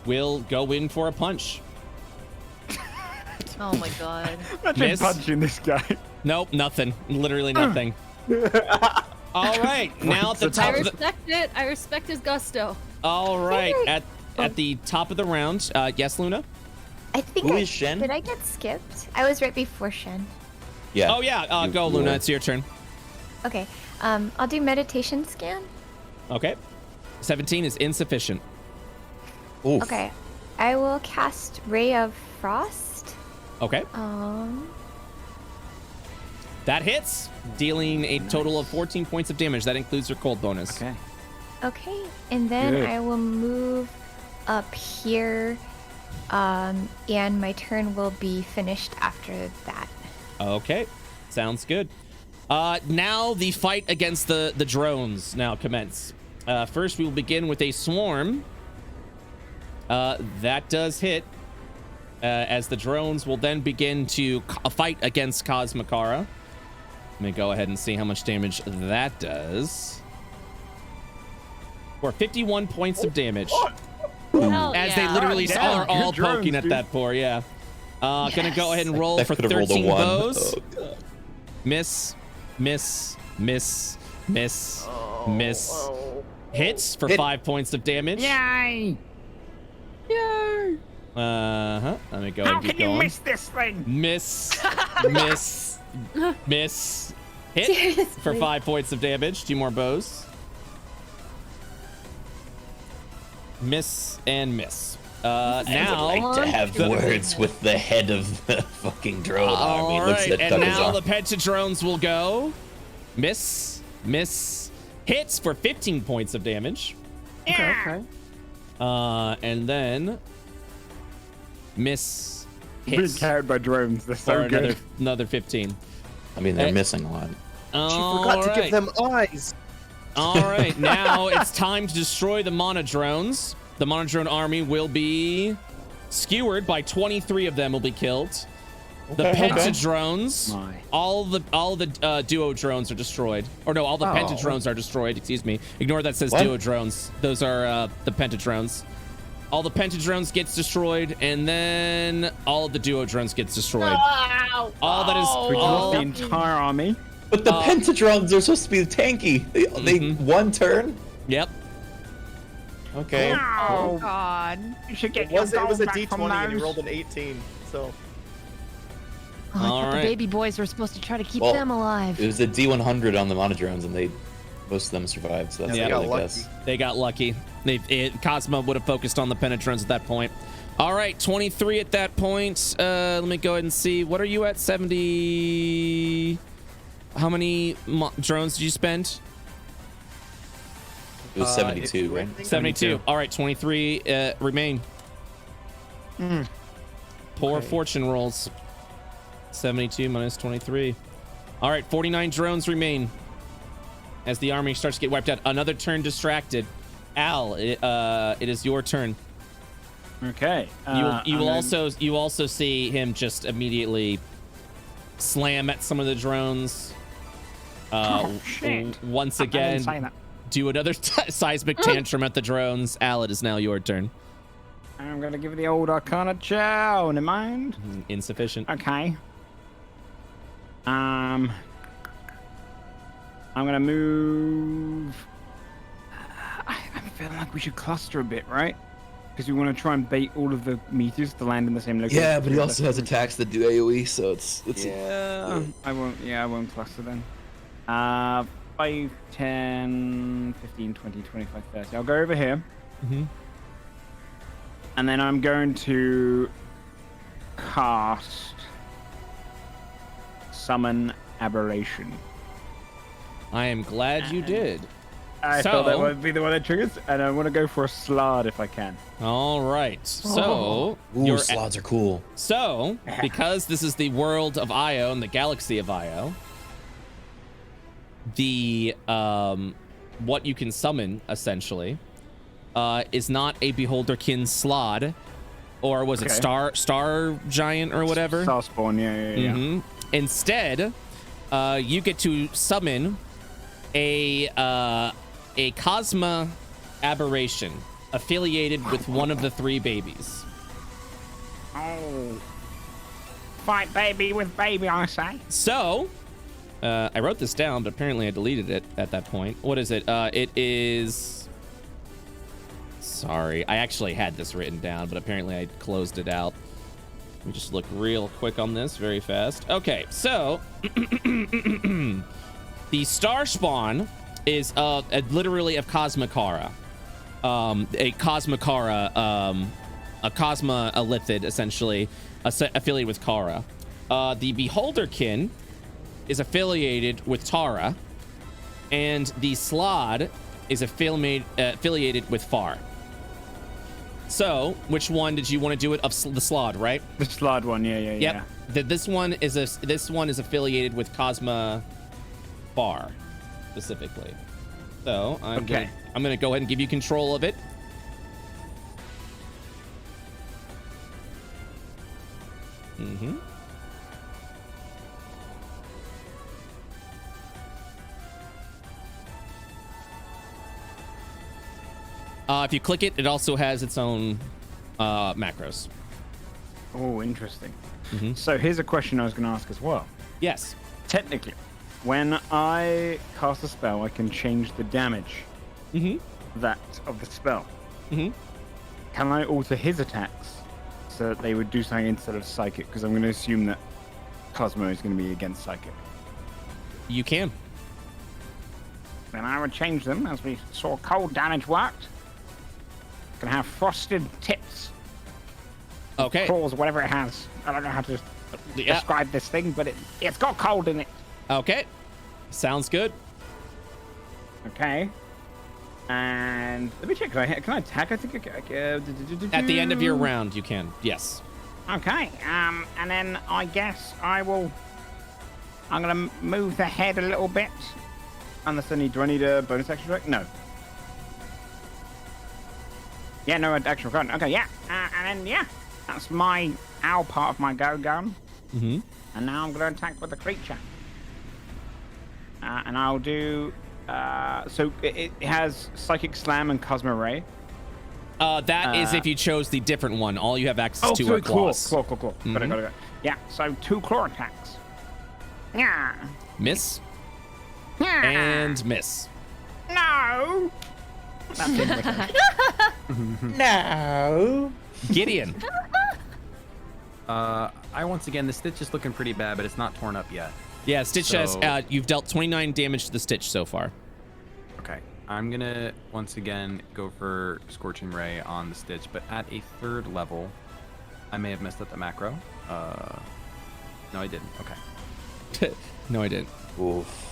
will go in for a punch. Oh my god. Imagine Miss. punching this guy. Nope, nothing. Literally nothing. All right, now at the I top of the... respect it. I respect his gusto. All right, Hey. at the top of the round, yes, Luna? I think Who is Shen? Did I get skipped? I was right before Shen. Yeah. Oh, yeah, You- go, you Luna. will. It's your turn. Okay. I'll do meditation scan. Okay. 17 is insufficient. Oof. Okay. I will cast Ray of Frost. Okay. That hits, dealing a total of 14 points of damage. That includes your cold bonus. Okay. Okay. And then Good. I will move up here. And my turn will be finished after that. Okay. Sounds good. Now the fight against the drones now commence. First, we will begin with a swarm. That does hit. As the drones will then begin to fight against Kaasma Khara. Let me go ahead and see how much damage that does. For 51 points of damage. Hell As yeah. they literally Damn, are all good drones, poking at dude. that poor, yeah. Gonna go ahead and roll That for could've rolled a 13 one. bows. Oh, God. Miss, miss, miss, miss, miss. Hits for Hit. 5 points of damage. Yay! Let me go How and keep can you going. miss this thing? Miss, miss, miss. Hit for Seriously. 5 points of damage. 2 more bows. Miss and miss. Now, I would like to have words with the head of the fucking drone army. all Looks right, at and now the Tucker's pentadrones will go. Miss, miss, hits for 15 points of damage. Okay. And then miss Being hits carried by drones, they're so for good. another 15. I mean, they're Hey. missing a lot. She forgot to give them eyes. All right, now it's time to destroy the monodrones. The monodrone army will be skewered by 23 of them will be killed. The Okay, okay. pentadrones, My. all the duo drones are destroyed. Or no, all the pentadrones are destroyed. Excuse me. Ignore that says What? duo drones. Those are the pentadrones. All the pentadrones gets destroyed, and then all of the duo drones gets destroyed. All that is We all. lost the entire army. But the pentadrones are supposed to be tanky. They one turn. Yep. Okay. Oh, God. you should get It was your a gold back from D20 and he those. rolled an 18. So Oh, I All thought right. the baby boys were supposed to try to keep Well, them alive. It was a D100 on the monodrones, and most of them survived. So that's Yeah, good, got I lucky. guess. They got lucky. Kaasma would have focused on the penetrantes at that point. All right, 23 at that point. Let me go ahead and see. What are you at? 70. How many drones did you spend? It was 72, right? 72. All right, 23 remain. Poor fortune rolls. 72 minus 23. All right, 49 drones remain. As the army starts to get wiped out. Another turn distracted. Al, it is your turn. Okay. You will also see him just immediately slam at some of the drones. Shit. Once I didn't say again, that. do another seismic tantrum at the drones. Al, it is now your turn. I'm gonna give the old Arcana chow in mind. Insufficient. Okay. I'm gonna move. I'm feeling like we should cluster a bit, right? Because we want to try and bait all of the meteors to land in the same location. Yeah, but he also has attacks that do AoE, so it's Yeah, I won't. Yeah, I won't cluster then. 5, 10, 15, 20, 25, 30. I'll go over here. Mhm. And then I'm going to cast Summon Aberration. I am glad you did. I thought that would be the one that triggers, and I want to go for a Slard if I can. All right. So Ooh, you're slots are cool. So, because this is the world of Io and the galaxy of Io, the what you can summon essentially is not a Beholderkin Slod, or was it Okay. Star Giant or whatever? Starspawn, yeah. Mhm. Instead, you get to summon a Kaasma aberration affiliated with one of the 3 babies. Oh. Fight baby with baby, I say. So, I wrote this down, but apparently I deleted it at that point. What is it? It is... Sorry, I actually had this written down, but apparently I closed it out. Let me just look real quick on this very fast. Okay, so... the Star Spawn is literally of Kaasma Khara. A Kaasma Khara, a Kaasma Elithid, essentially, affiliated with Khara. The Beholderkin is affiliated with Tara, and the Slod is affiliated with Far. So, which one did you want to do it of the Slod, right? The Slard one, yeah. Yep. This one is affiliated with Kaasma far, specifically. So I'm Okay. gonna go ahead and give you control of it. Mm-hmm. If you click it, it also has its own macros. Oh, interesting. Mhm. So here's a question I was going to ask as well. Yes. Technically, when I cast a spell, I can change the damage Mm-hmm. of the spell. Mm-hmm. Can I alter his attacks so that they would do something instead of psychic? Because I'm going to assume that Cosmo is going to be against psychic. You can. Then I would change them as we saw cold damage worked. Can have frosted tips, Okay. claws, whatever it has. I don't know how to Yeah. describe this thing, but it's got cold in it. Okay. Sounds good. Okay. And let me check. Can I attack? I think I can. At the end of your round, you can. Yes. Okay. And then I guess I'm gonna move the head a little bit. Unless do I need a bonus action strike? No. Yeah, no action required. Okay, yeah. And then, yeah. That's my owl part of my go gun. Mm-hmm. And now I'm going to attack with the creature. And I'll do... so it has Psychic Slam and Cosmo Ray. That is if you chose the different one. All you have access to are claws. Claw. Got it. Yeah, so 2 claw attacks. Yeah. Miss Yeah. and miss. No! That's it. No. Gideon. I once again, the stitch is looking pretty bad, but it's not torn up yet. Yeah, Stitch So- has. You've dealt 29 damage to the Stitch so far. Okay, I'm gonna once again go for Scorching Ray on the stitch, but at a 3rd level, I may have messed up the macro. No, I didn't. Okay. No, I didn't. Oof.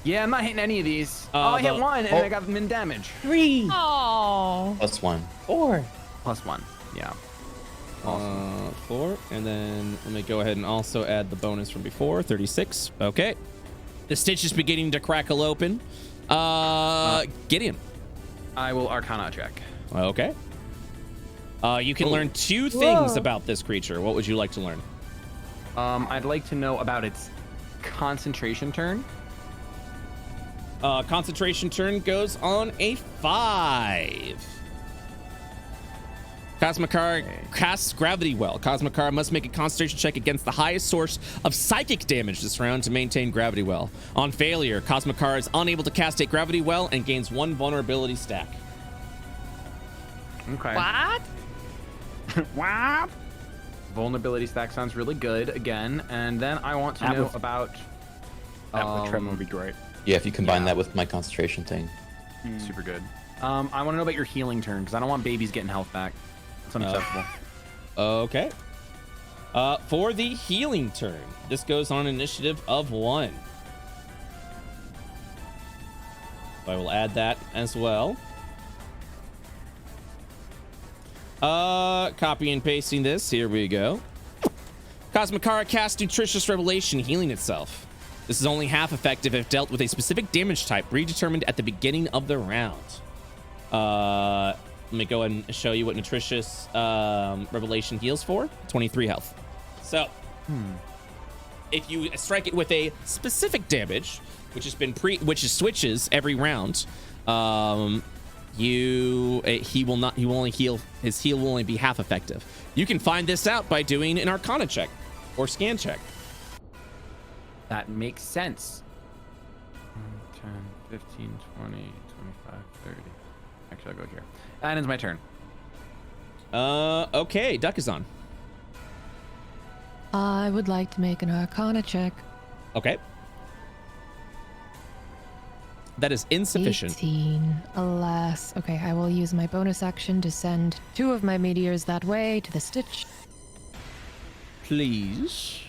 Yeah, I'm not hitting any of these. I the- hit 1 and I got min damage. 3 Oh. plus 1. 4 plus 1. Yeah. 4, and then let me go ahead and also add the bonus from before, 36. Okay. The Stitch is beginning to crackle open. Gideon. I will Arcana check. Okay. You can learn 2 things about this creature. What would you like to learn? I'd like to know about its concentration turn. Concentration turn goes on a 5. Kaasma Khara casts Gravity Well. Kaasma Khara must make a concentration check against the highest source of psychic damage this round to maintain Gravity Well. On failure, Kaasma Khara is unable to cast a Gravity Well and gains 1 vulnerability stack. Okay. What? What? Vulnerability stack sounds really good again. And then I want to know about... That with Tremor would be great. Yeah, if you combine that with my concentration thing. Super good. I want to know about your healing turn, because I don't want babies getting health back. It's unacceptable. Okay. For the healing turn, this goes on initiative of 1. I will add that as well. Copy and pasting this. Here we go. Kaasma Khara casts Nutritious Revelation, healing itself. This is only half effective if dealt with a specific damage type predetermined at the beginning of the round. Let me go ahead and show you what Nutritious Revelation heals for. 23 health. So, if you strike it with a specific damage, which switches every round, he will only heal. His heal will only be half effective. You can find this out by doing an Arcana check or Scan check. That makes sense. 10, 15, 20, 25, 30. Actually, I'll go here. That ends my turn. Okay, Duck is on. I would like to make an Arcana check. Okay. That is insufficient. 18. Alas. Okay, I will use my bonus action to send 2 of my meteors that way to the Stitch. Please.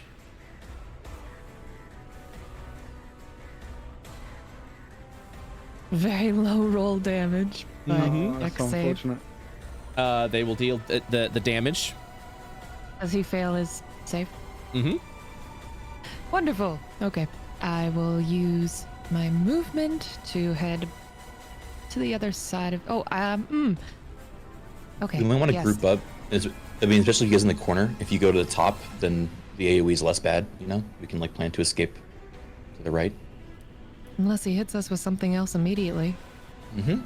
Very low roll damage, but That's dex save. unfortunate. They will deal the damage. Does he fail his save? Mm-hmm. Wonderful. Okay. I will use my movement to head to the other side of. Okay. You might want to yes. group up. Especially if you guys in the corner. If you go to the top, then the AoE is less bad. You know, we can like plan to escape to the right. Unless he hits us with something else immediately. Mm-hmm.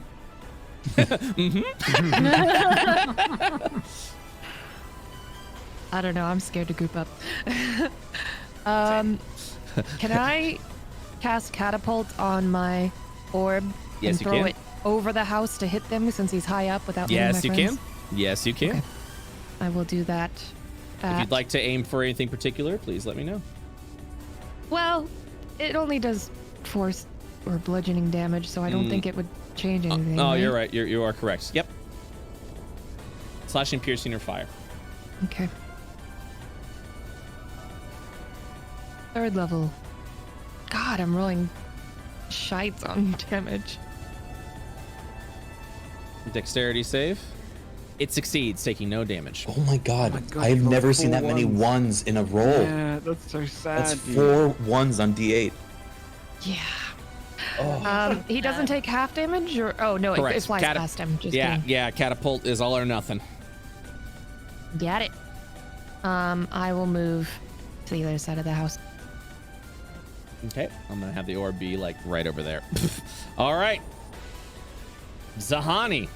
I don't know. I'm scared to group up. Can I cast catapult on my orb Yes, and you throw can. it over the house to hit them since he's high up without Yes, leaving you my can. friends? Yes, you can. Okay. I will do that. If you'd like to aim for anything particular, please let me know. Well, it only does force or bludgeoning damage, so I don't think it would change anything. Oh, right? you're right. You are correct. Yep. Slashing, piercing, or fire. Okay. 3rd level. God, I'm rolling shites on damage. Dexterity save. It succeeds, taking no damage. Oh my god! my God, I've you rolled never seen 4 that many ones. ones in a roll. Yeah, that's so sad. That's dude. 4 ones on D8. Yeah. Oh. He doesn't take half damage, or no, Correct. it flies past him. Just kidding. Yeah. Catapult is all or nothing. Got it. I will move to the other side of the house. Okay, I'm gonna have the orb be like right over there. All right, Zahani.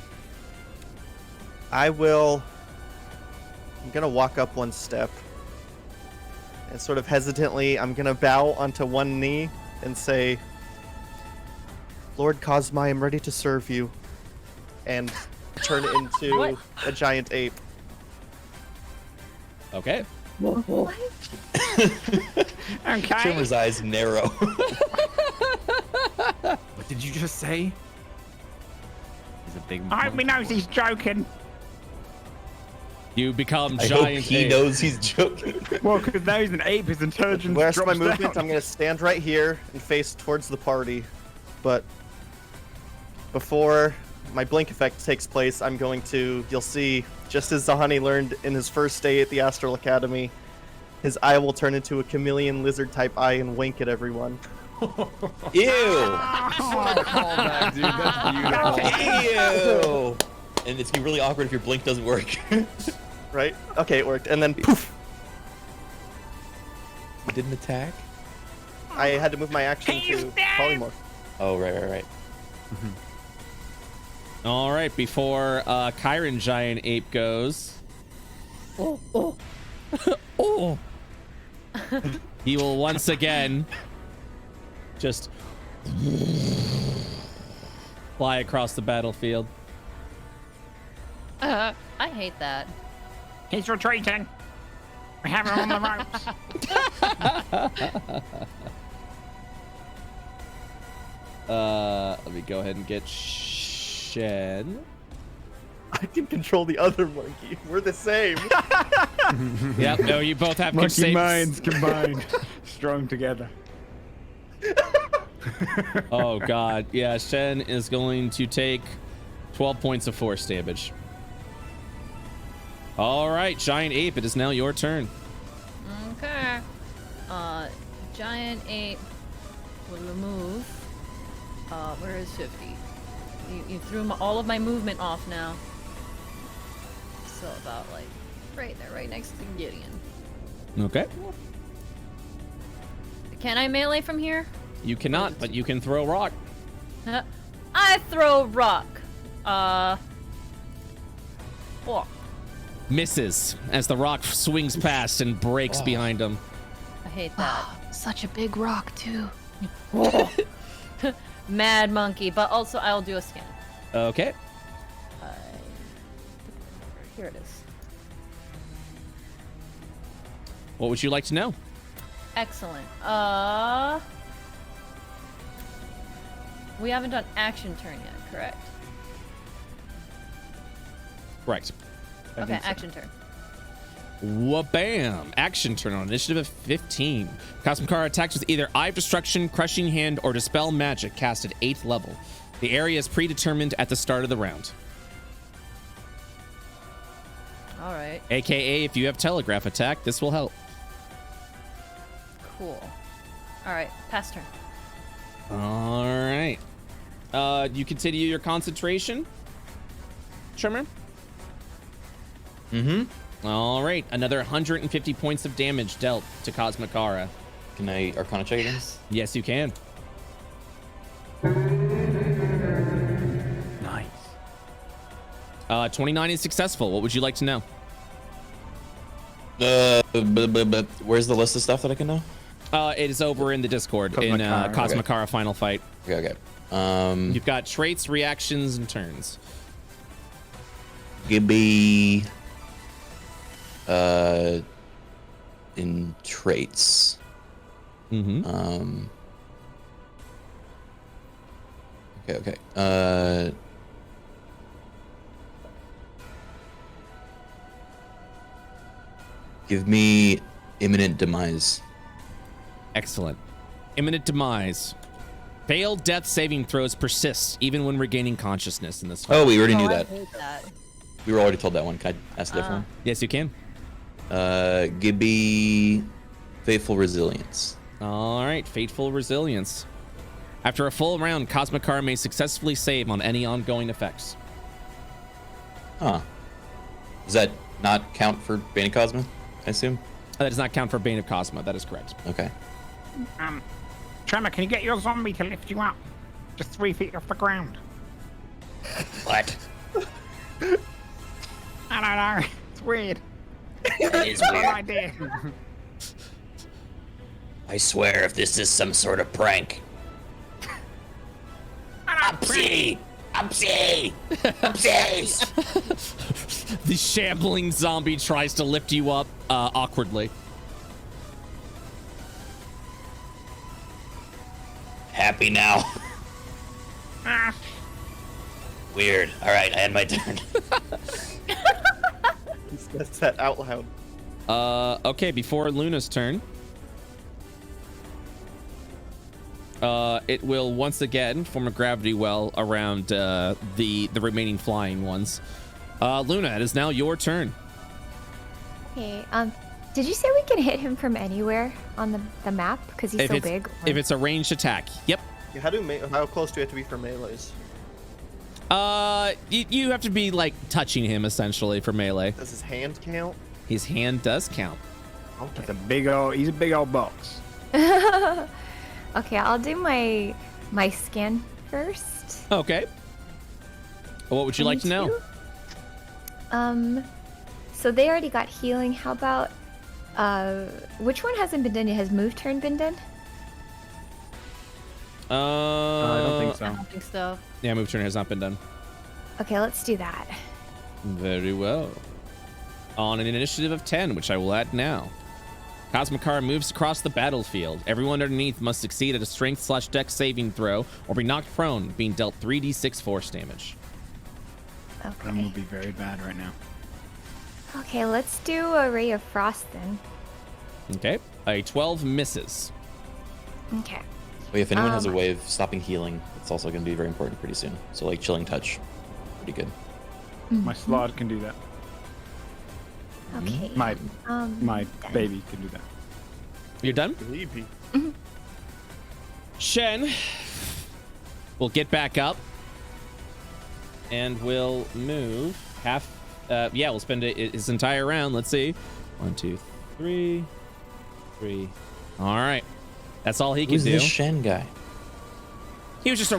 I'm gonna walk up 1 step. And sort of hesitantly, I'm gonna bow onto 1 knee and say, Lord Kaasma, I am ready to serve you. And turn into What? a giant ape. Okay. Okay. Trimmer's eyes narrow. What did you just say? He's a big. I hope he knows he's joking. You become I giant. hope he ape. knows he's joking. Well, because now he's an ape, his intelligence Where's my drops movement? down. I'm gonna stand right here and face towards the party. But before my blink effect takes place, I'm going to, you'll see, just as Zahani learned in his first day at the Astral Academy, his eye will turn into a chameleon lizard type eye and wink at everyone. Ew! Callback, dude. That's beautiful. Ew! And it's gonna be really awkward if your blink doesn't work. Right? Okay, it worked. And then poof! You didn't attack? I had to move my action He's to dead! polymorph. Oh, right. All right, before Chiron giant ape goes. Oh. He will once again just fly across the battlefield. I hate that. He's retreating. We have him on the ropes. Let me go ahead and get Shen. I can control the other monkey. We're the same. Yep, no, you both have Monkey same- minds combined, strong together. Oh god, yeah, Shen is going to take 12 points of force damage. All right, giant ape, it is now your turn. Okay. Giant ape will move. Where is 50? You threw all of my movement off now. So about like right there, right next to Gideon. Okay. Can I melee from here? You cannot, but you can throw rock. I throw rock. Oh. Misses as the rock swings past and breaks behind him. I hate that. Such a big rock, too. Mad monkey, but also I'll do a scan. Okay. Here it is. What would you like to know? Excellent. We haven't done action turn yet, correct? Right. Okay, action turn. Wha-bam! Action turn on initiative of 15. Kaasma Khara attacks with either Eye of Destruction, Crushing Hand, or Dispel Magic cast at 8th level. The area is predetermined at the start of the round. All right, AKA, if you have Telegraph Attack, this will help. cool. All right, pass turn. All right. You continue your concentration, Trimmer? Mm-hmm. All right. Another 150 points of damage dealt to Kaasma Khara. Can I Arcana check again? Yes, you can. Nice. 29 is successful. What would you like to know? Where's the list of stuff that I can know? It is over in the Discord Kaasma in Khara, Kaasma okay. Khara Final Fight. Okay. You've got traits, reactions, and turns. Give me in traits. Mm-hmm. Okay. Give me imminent demise. Excellent. Imminent demise. Failed death saving throws persist even when regaining consciousness in this fight. Oh, we already knew I that. hate that. We were already told that one. Can I ask a different Yes, you can. one? Give me faithful resilience. All right, Fateful Resilience. After a full round, Kaasma Khara may successfully save on any ongoing effects. Huh. Does that not count for Bane of Cosma, I assume? That does not count for Bane of Cosma. That is correct. Okay. Tremor, can you get your zombie to lift you up? Just 3 feet off the ground. What? I don't know. It's weird. It is Good weird. idea. I swear if this is some sort of prank. Upsie! Upsie! Upsies! The shambling zombie tries to lift you up awkwardly. Happy now. Ah, Weird. Alright, I had my turn. That's that out loud. Okay, before Luna's turn, it will once again form a gravity well around the remaining flying ones. Luna, it is now your turn. Okay. Did you say we can hit him from anywhere on the map because he's so big? If it's a ranged attack, yep. Yeah, how close do you have to be for melees? You have to be like touching him essentially for melee. Does his hand count? His hand does count. He's a big old box. Okay, I'll do my scan first. Okay. What would you like to know? So they already got healing. How about which one hasn't been done yet? Has move turn been done? I don't think I so. don't think so. Yeah, move turn has not been done. Okay, let's do that. Very well. On an initiative of 10, which I will add now. Kaasma Khara moves across the battlefield. Everyone underneath must succeed at a strength/dex saving throw or be knocked prone, being dealt 3d6 force damage. I'm Okay. gonna be very bad right now. Okay, let's do a ray of frost then. Okay. A 12 misses. Okay. Wait, if anyone has a way of stopping healing, it's also going to be very important pretty soon. So, like, chilling touch. Pretty good. My slot can do that. Okay. My done. baby can do that. You're done? Sleepy. Shen will get back up and will move half. Yeah, we'll spend his entire round. Let's see. 1, 2, 3. All right. That's all he can Who's do. this Shen guy? He was just a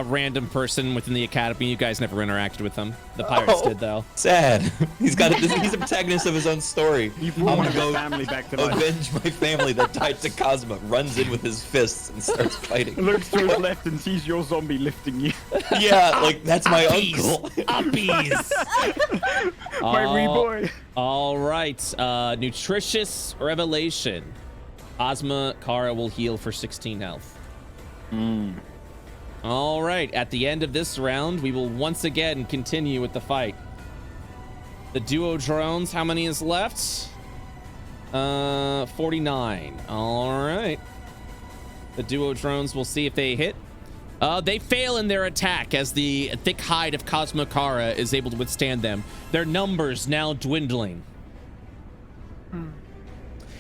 random person within the academy. You guys never interacted with him. The pirates did, though. Sad. He's a protagonist of his own story. You I'm brought gonna my go family back to life. avenge my family that died to Cosma. Runs in with his fists and starts fighting. Looks to his left and sees your zombie lifting you. Yeah, like that's my uncle. Uppies. My wee boy. All right. Nutritious revelation. Kaasma Khara will heal for 16 health. All right. At the end of this round, we will once again continue with the fight. The duo drones, how many is left? 49. All right. The duo drones, we'll see if they hit. They fail in their attack as the thick hide of Kaasma Khara is able to withstand them. Their numbers now dwindling.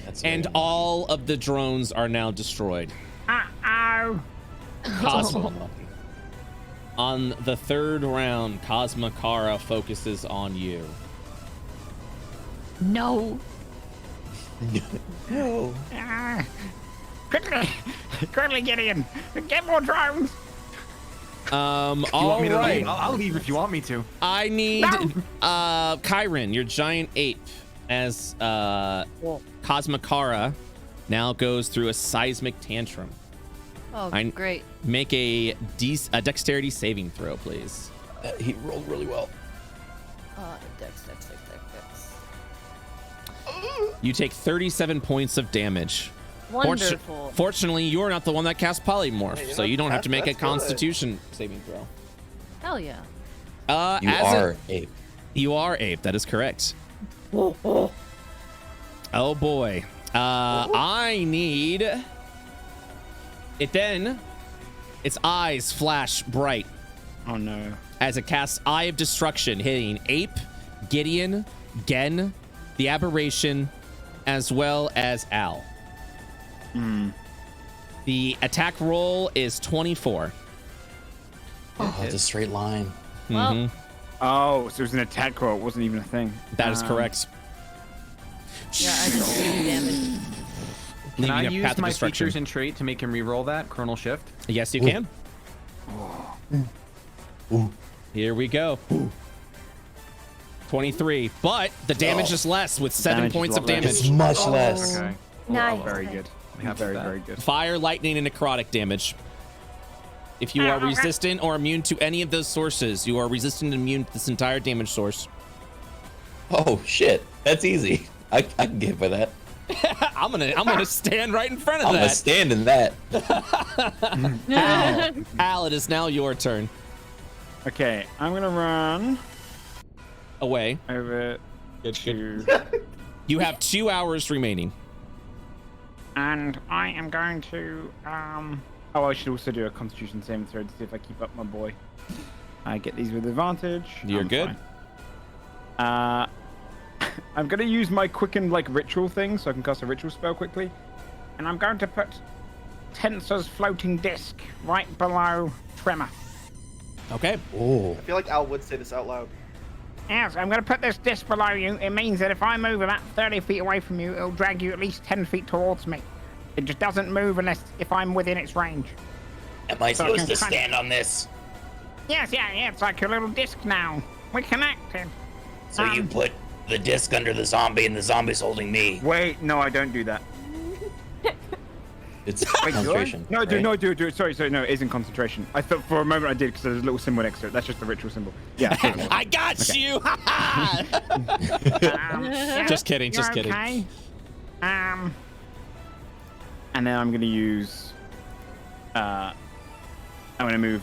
That's and very all of the drones are now destroyed. Uh-oh. Kaasma. On the third round, Kaasma Khara focuses on you. No. No. Quickly, quickly, Gideon. Get more drones. All Want me to right. leave? I'll leave if you want me to. I need Kyron, your giant ape, as Kaasma Khara now goes through a seismic tantrum. Oh, great. Make a dexterity saving throw, please. He rolled really well. Dex. You take 37 points of damage. Wonderful. Fortunately, you're not the one that cast polymorph, Hey, so you don't have to make a that's good. Constitution saving throw. Hell yeah. You are ape. You are ape. That is correct. Oh boy. I need it. Then its eyes flash bright Oh no. as it casts Eye of Destruction, hitting Ape, Gideon, Gen, the Aberration, as well as Al. The attack roll is 24. Oh, it's a straight line. Well, Oh, so it was an attack roll. It wasn't even a thing. That is correct. yeah, I didn't see any damage. Can Leaving I a use path of my destruction. features and trait to make him reroll that Colonel Shift? Yes, you can. Here we go. 23, but the damage is less with 7 Damage is points a of lot less. damage. It's much less. Okay. Nice. Very good. Very good. Fire, lightning, and necrotic damage. If you are resistant or immune to any of those sources, you are resistant and immune to this entire damage source. Oh shit, that's easy. I can get by that. I'm gonna stand right in front of I'm gonna that. stand in that. Al, it is now your turn. Okay, I'm gonna run Away. over to, You have 2 hours remaining. and I am going to Oh, I should also do a Constitution saving throw to see if I keep up my boy. I get these with advantage. You're I'm good. fine. I'm gonna use my quicken like ritual thing so I can cast a ritual spell quickly, and I'm going to put Tensor's floating disc right below Tremor. Okay. Oh. I feel like Al would say this out loud. Yes, I'm going to put this disc below you. It means that if I move about 30 feet away from you, it'll drag you at least 10 feet towards me. It just doesn't move unless if I'm within its range. Am I So supposed I to can stand on this? Yes, yeah, it's like a little disc now. We're connected. So you put the disc under the zombie and the zombie's holding me. Wait, no, I don't do that. It's Wait, do I? concentration. No, right? do it. Sorry, no, it isn't concentration. I thought for a moment I did because there's a little symbol next to it. That's just the ritual symbol. Yeah. I got you. Just kidding. Just You're kidding. okay. And then I'm gonna use. I'm gonna move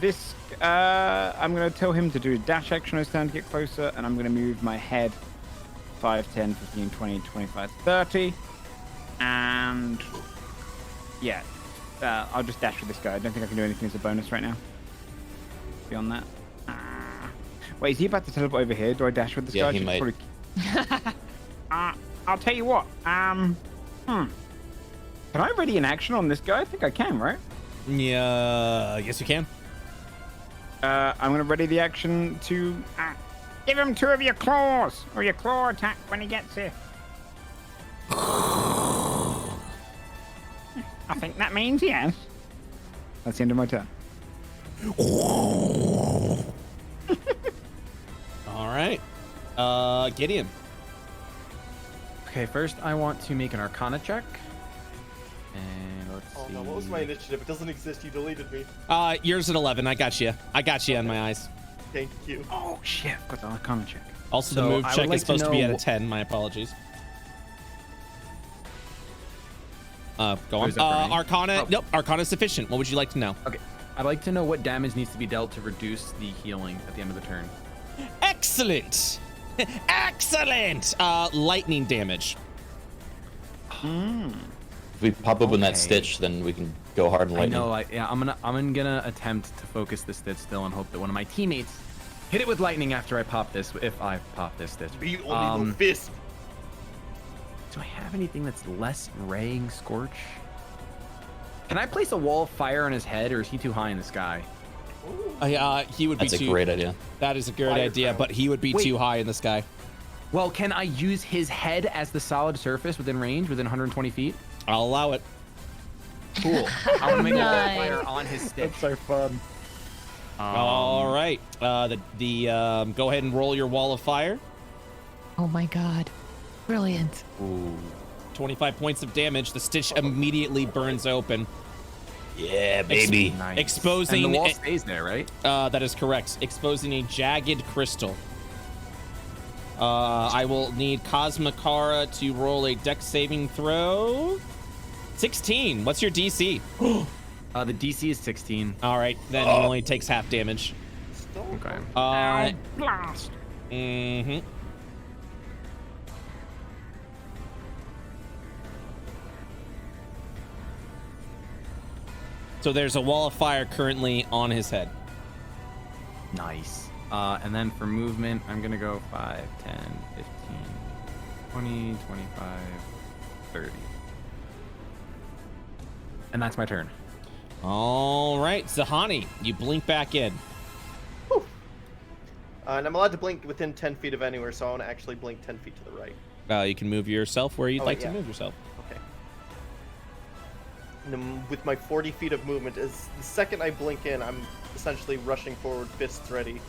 this. I'm gonna tell him to do a dash action as time to get closer, and I'm gonna move my head 5, 10, 15, 20, 25, 30, and yeah, I'll just dash with this guy. I don't think I can do anything as a bonus right now. Beyond that. Wait, is he about to teleport over here? Do I dash with this Yeah, guy? he Should might. probably- I'll tell you what. Can I ready an action on this guy? I think I can, right? Yeah. Yes, you can. I'm gonna ready the action to give him 2 of your claws, or your claw attack when he gets here. I think that means yes. That's the end of my turn. All right. Gideon. Okay, first I want to make an Arcana check. And let's Oh see. no, what was my initiative? It doesn't exist. You deleted me. Yours at 11. I got you. I got you on my eyes. Thank you. Oh shit! Got the Arcana check. Also, So the move I would check like is to supposed to be at a know- 10. My apologies. Go on. is that for me? Arcana. Oh. Nope. Arcana is sufficient. What would you like to know? Okay, I'd like to know what damage needs to be dealt to reduce the healing at the end of the turn. Excellent. Excellent. Lightning damage. If we pop open that Okay. stitch, then we can go hard and I lightning. know. I'm gonna attempt to focus the stitch still and hope that one of my teammates hit it with lightning after I pop this. If I pop this stitch. You only move fist. Do I have anything that's less raying Scorch? Can I place a wall of fire on his head, or is he too high in the sky? He would be That's too. a great idea. That is a good Fire idea, crown. but he would be Wait. too high in the sky. Well, can I use his head as the solid surface within range, within 120 feet? I'll allow it. Cool. I want to make a wall of Nice. fire on his stick. so fun. All right. Go ahead and roll your wall of fire. Oh my god. Brilliant. Ooh. 25 points of damage. The stitch immediately burns open, Yeah, baby. Nice. exposing. And the wall a- stays there, right? that is correct. Exposing a jagged crystal. I will need Kaasma Khara to roll a dex saving throw. 16. What's your DC? The DC is 16. All right, then he only takes half damage. Okay. Blast. Mm-hmm. So there's a wall of fire currently on his head. Nice. And then for movement, I'm going to go 5, 10, 15, 20, 25, 30. And that's my turn. All right, Zahani, you blink back in. And I'm allowed to blink within 10 feet of anywhere, so I want to actually blink 10 feet to the right. You can move yourself where you'd Oh, like yeah. to move yourself. Okay. And then with my 40 feet of movement, is the second I blink in, I'm essentially rushing forward, fists ready.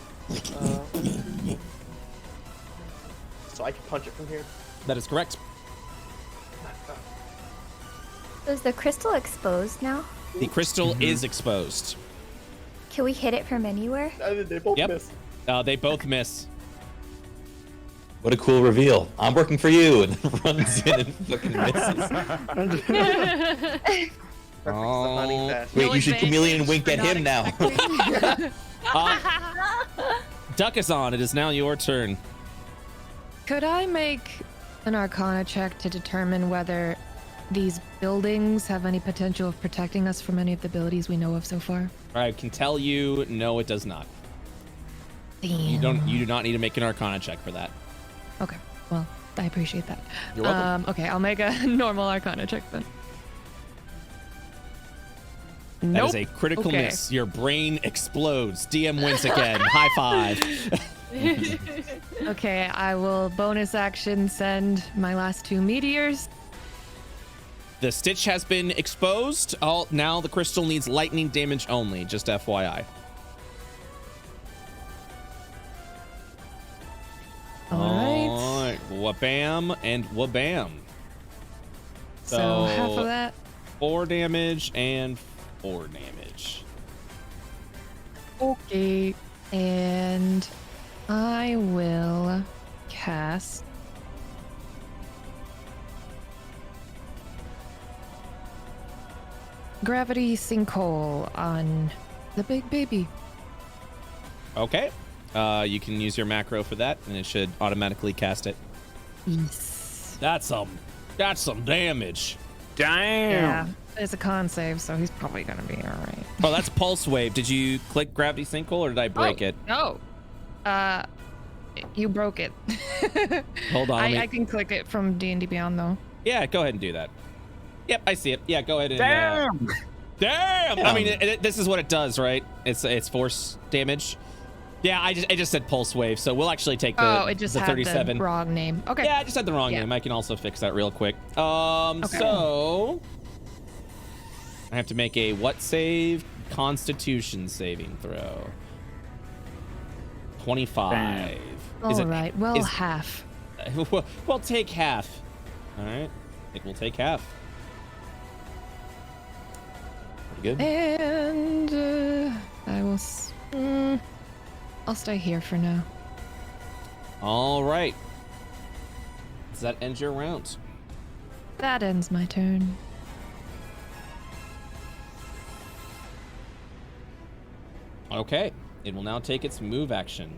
So I can punch it from here. That is correct. So is the crystal exposed now? The crystal is exposed. Can we hit it from anywhere? They both Yep. miss. They both miss. What a cool reveal. I'm working for you. And then runs in and fucking misses. Reference the honey Oh. fashion. Wait, you should chameleon wink at him now. Duckazon, it is now your turn. Could I make an Arcana check to determine whether these buildings have any potential of protecting us from any of the abilities we know of so far? I can tell you, no, it does not. Damn. You do not need to make an Arcana check for that. Okay. Well, I appreciate that. You're welcome. Okay, I'll make a normal Arcana check then. That Nope. is a critical Okay. miss. Your brain explodes. DM wins again. High five. Okay, I will bonus action send my last 2 meteors. The stitch has been exposed. Now the crystal needs lightning damage only, just FYI. All right. Wabam and wabam. So half of that. 4 damage and 4 damage. Okay. And I will cast Gravity Sinkhole on the big baby. Okay. You can use your macro for that, and it should automatically cast it. Yes. That's some damage. Damn. Yeah. It's a con save, so he's probably gonna be all right. Oh, that's Pulse Wave. Did you click Gravity Sinkhole, or did I break it? No. You broke it. Hold on. let me- I can click it from D&D Beyond though. Yeah, go ahead and do that. Yep, I see it. Yeah, go ahead and. Damn. Damn! I mean, this is what it does, right? It's force damage. Yeah, I just said Pulse Wave, so we'll actually take the, it just the had 37. the wrong name. Okay. Yeah, I just had the wrong Yeah. name. I can also fix that real quick. So I have to make a what save? Constitution saving throw. 25. All right. Well, is- half. We'll take half. All right. It will take half. Pretty good. And I will. I'll stay here for now. All right. Does that end your round? That ends my turn. Okay. It will now take its move action.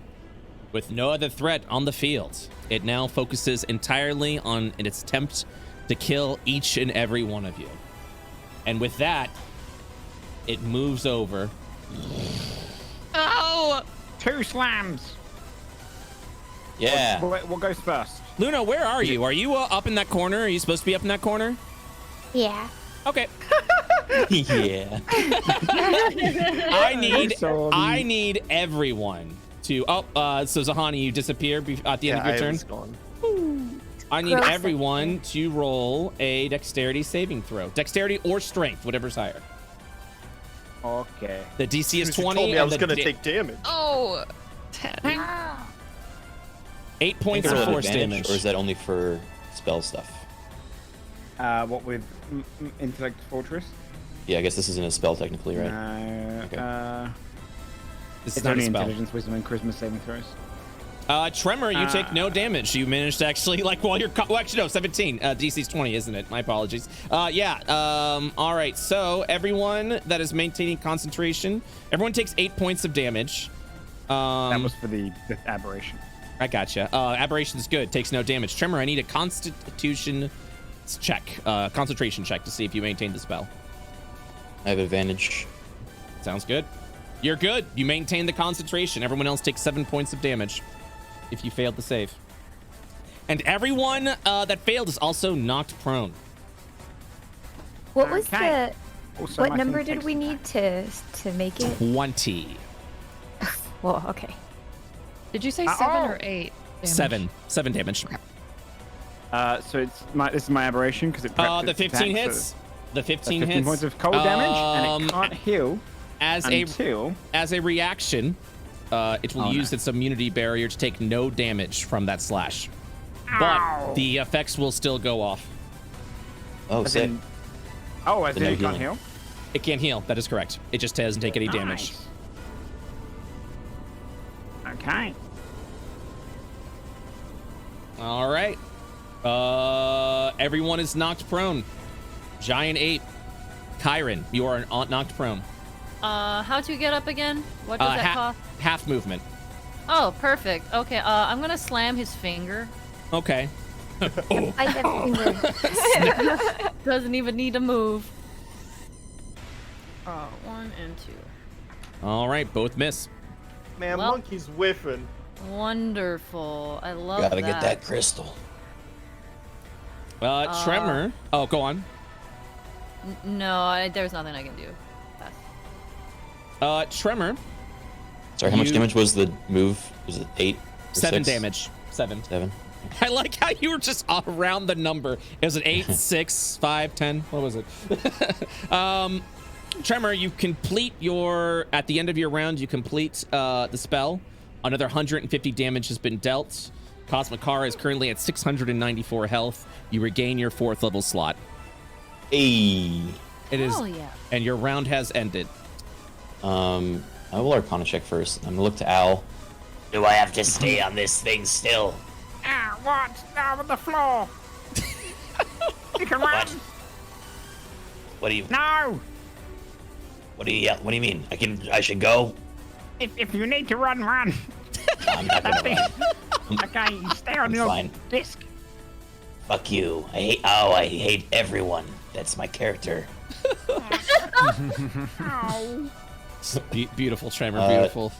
With no other threat on the field, it now focuses entirely on its attempt to kill each and every one of you. And with that, it moves over. Oh! 2 slams. Yeah. What goes first? Luna, where are you? Are you up in that corner? Are you supposed to be up in that corner? Yeah. Okay. Yeah. I need everyone to. So Zahani, you disappear at the end of your turn. Gone. I need Gross. everyone to roll a dexterity saving throw. Dexterity or strength, whatever's higher. Okay. The DC is As soon as 20. you told me I and was the gonna take damage. Oh, 10. 8 points Is of there an force advantage, damage. or is that only for spell stuff? What with Intellect Fortress? Yeah, I guess this isn't a spell technically, right? No. Okay. This is It's not a only spell. Intelligence, Wisdom, and Charisma saving throws. Tremor, you take no damage. You managed to actually, while you're... Well, actually, no, 17. DC's 20, isn't it? My apologies. Yeah. All right. So everyone that is maintaining concentration, everyone takes 8 points of damage. That was for the aberration. I gotcha. Aberration's good. Takes no damage. Tremor, I need a constitution check, concentration check to see if you maintain the spell. I have advantage. Sounds good. You're good. You maintain the concentration. Everyone else takes 7 points of damage if you failed the save. And everyone that failed is also knocked prone. What was Okay. the? Also, What I number can did take we need to make it? 20. Well, okay. Did you say 7 or 8? Damage? 7 damage. So this is my aberration because it. preps The its 15 attack, hits. so The 15 that's 15 hits. points of cold damage, and it can't heal as until. a reaction, it will use its immunity barrier to take no damage from that slash. But the effects will still go off. Oh, sick. As in no it can't healing. heal. It can't heal. That is correct. It just doesn't take any damage. Nice. Okay. All right. Everyone is knocked prone. Giant ape. Kyron, you are knocked prone. How to get up again? What does that cost? Half movement. Oh, perfect. Okay, I'm gonna slam his finger. Okay. I have finger. Doesn't even need to move. 1 and 2. All right, both miss. Man, Well- monkey's whiffing. Wonderful. I love Gotta that. get that crystal. Tremor. Oh, go on. No, there's nothing I can do. Pass. Tremor. Sorry, how much You- damage was the move? Was it 8? Or 7 6? damage. 7. 7. I like how you were just around the number. Is it 8, 6, 5, 10? What was it? Tremor, you complete at the end of your round, you complete the spell. Another 150 damage has been dealt. Kaasma Khara is currently at 694 health. You regain your 4th level slot. Hey. It is, Oh yeah. and your round has ended. I will Arcana check first. I'm gonna look to Al. Do I have to stay on this thing still? What? Down on the floor. You can run. What do you? No. What do you? What do you mean? I should go? If you need to run, run. I'm not gonna run. Okay, you stay on I'm your fine. disc. Fuck you. I hate everyone. That's my character. Ow. Beautiful, Tremor. Beautiful.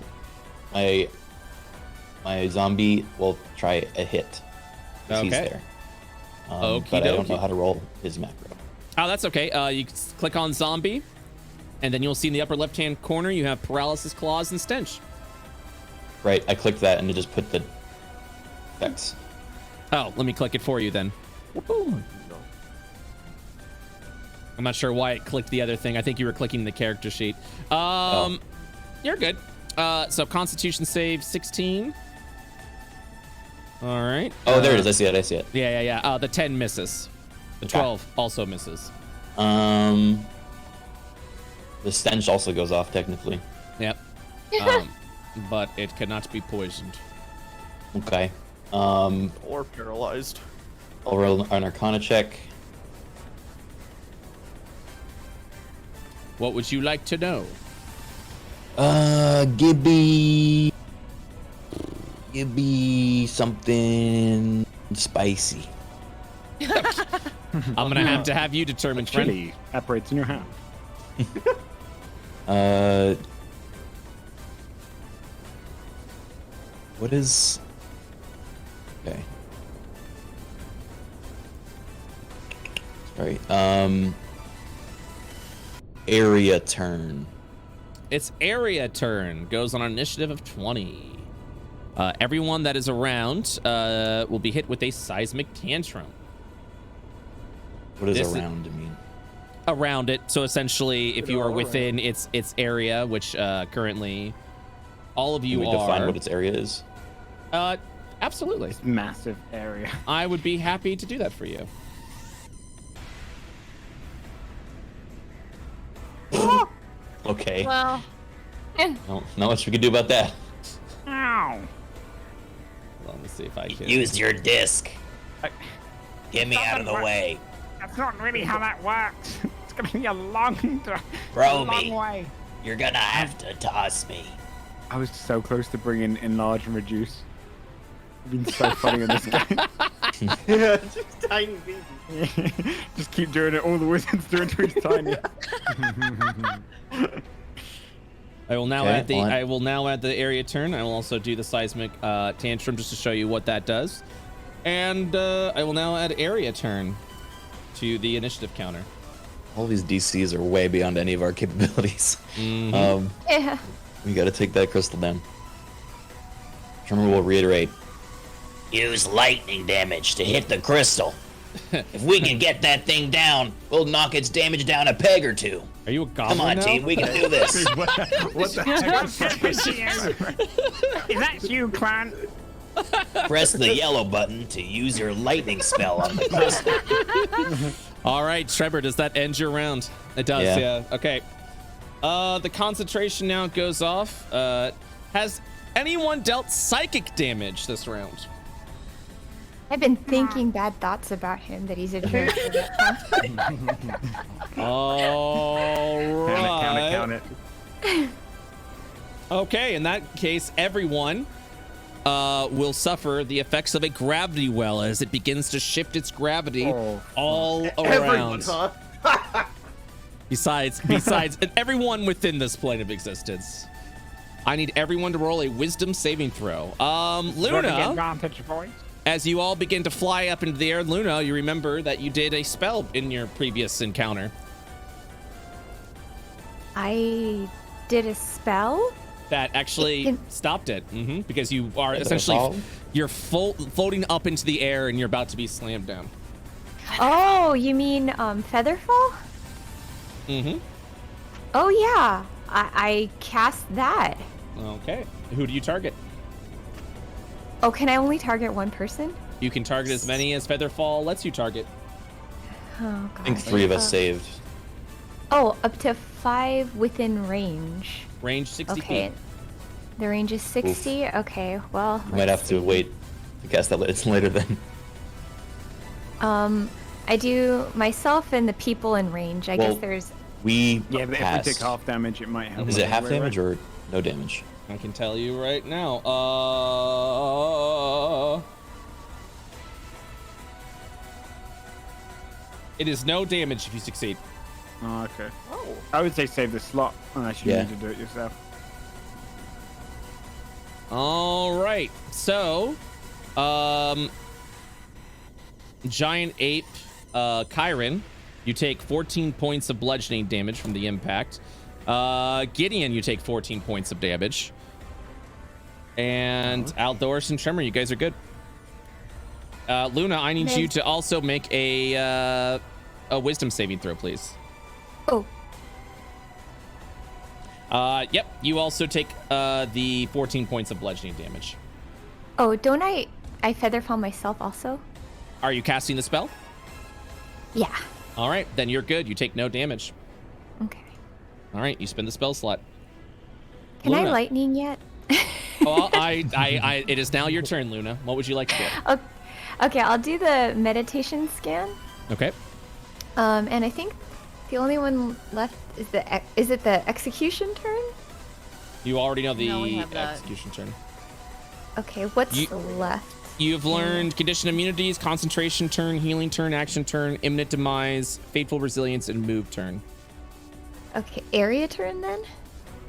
My zombie will try a hit. 'Cause he's Okay. there. Okie But I don't dokie. know how to roll his macro. Oh, that's okay. You click on zombie, and then you'll see in the upper left-hand corner you have paralysis, claws, and stench. Right, I clicked that and it just put the effects. Oh, let me click it for you then. I'm not sure why it clicked the other thing. I think you were clicking the character sheet. You're good. So Constitution save 16. All right. Oh, there it is. I see it. Yeah. The 10 misses. The 12 also misses. The stench also goes off technically. Yep. But it cannot be poisoned. Okay. Or paralyzed. I'll roll an Arcana check. What would you like to know? Give me something spicy. I'm gonna have you determine, friend. Chili operates in your hand. What is? Okay. All right. Area turn. Its area turn goes on an initiative of 20. Everyone that is around will be hit with a seismic tantrum. What does This around mean? Around it, so essentially, if you are all within its area, which currently all of you Can we define are. what its area is? Absolutely. Massive area. I would be happy to do that for you. Okay. Well, No, not much we can do about that. Ow. Hold on, let's see if I can. Use your disc. I- Get me out of the way. That's not really how that works. It's gonna be a long Throw long me. way. You're gonna have to toss me. I was so close to bringing enlarge and reduce. It's been so funny in this game. Yeah, just tiny baby. Just keep doing it. All the wizards do it to each tiny. I will now Okay, add the on. I will now add the area turn. I will also do the seismic tantrum just to show you what that does. And I will now add area turn to the initiative counter. All these DCs are way beyond any of our capabilities. Yeah. We got to take that crystal down. Tremor will reiterate. Use lightning damage to hit the crystal. If we can get that thing down, we'll knock its damage down a peg or two. Are you a goblin Come on, now? team, we can do this. What the heck? Is that you, clan? Press the yellow button to use your lightning spell on the crystal. All right, Trevor, does that end your round? It does, Yeah. yeah. Okay. The concentration now goes off. Has anyone dealt psychic damage this round? I've been thinking bad thoughts about him that he's a jerk. for that. All right. Count it. Okay, in that case, everyone will suffer the effects of a gravity well as it begins to shift its gravity all Everyone, around. huh? Besides everyone within this plane of existence. I need everyone to roll a wisdom saving throw. Luna, Advantage points. as you all begin to fly up into the air, Luna, you remember that you did a spell in your previous encounter. I did a spell? That actually It- stopped it, because you are Featherfall? essentially you're floating up into the air and you're about to be slammed down. Oh, you mean Featherfall? Oh yeah, I cast that. Okay. Who do you target? Oh, can I only target one person? You can target as many as Featherfall lets you target. Oh I think god. 3 of us saved. Oh, up to 5 within range. Range 60 Okay. feet. The range is 60. Okay, well. You might have to wait to cast that later then. I do myself and the people in range. I Well, guess there's. We Yeah, but if passed. we take half damage, it might help. Is it half Wait, damage or no damage? I can tell you right now. It is no damage if you succeed. Oh, okay. I would say save the slot unless you Yeah. need to do it yourself. All right. So, giant ape, Kyron, you take 14 points of bludgeoning damage from the impact. Gideon, you take 14 points of damage. And Aldorus and Tremor, you guys are good. Luna, I need you to also make a wisdom saving throw, please. Oh, Yep, you also take the 14 points of bludgeoning damage. oh, don't I Featherfall myself also? Are you casting the spell? Yeah. All right, then you're good. You take no damage. Okay. All right, you spend the spell slot. Can I Luna. lightning yet? Well, it is now your turn, Luna. What would you like to do? Okay, I'll do the meditation scan. Okay. And I think the only one left is it the execution turn? You already know the No, we have that. execution turn. Okay, what's You- left? You've learned condition immunities, concentration turn, healing turn, action turn, imminent demise, fateful resilience, and move turn. Okay, area turn then?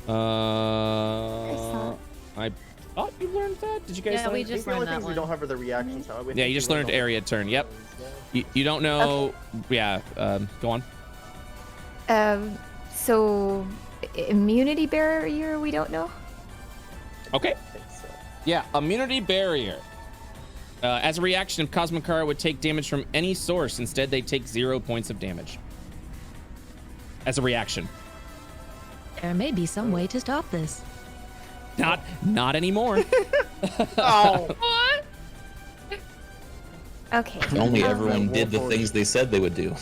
I saw- I Oh, you learned that? Did you guys Yeah, learn? we I think just the only learned that things we one. don't have are the reactions. How Yeah, you just learned area turn. Yep. You don't know. Yeah. Go on. So immunity barrier, we don't know. Okay. Yeah, immunity barrier. As a reaction, if Kaasma Khara would take damage from any source, instead they take 0 points of damage. As a reaction. There may be some way to stop this. Not anymore. Oh. What? Okay. If only everyone did the things they said they would do.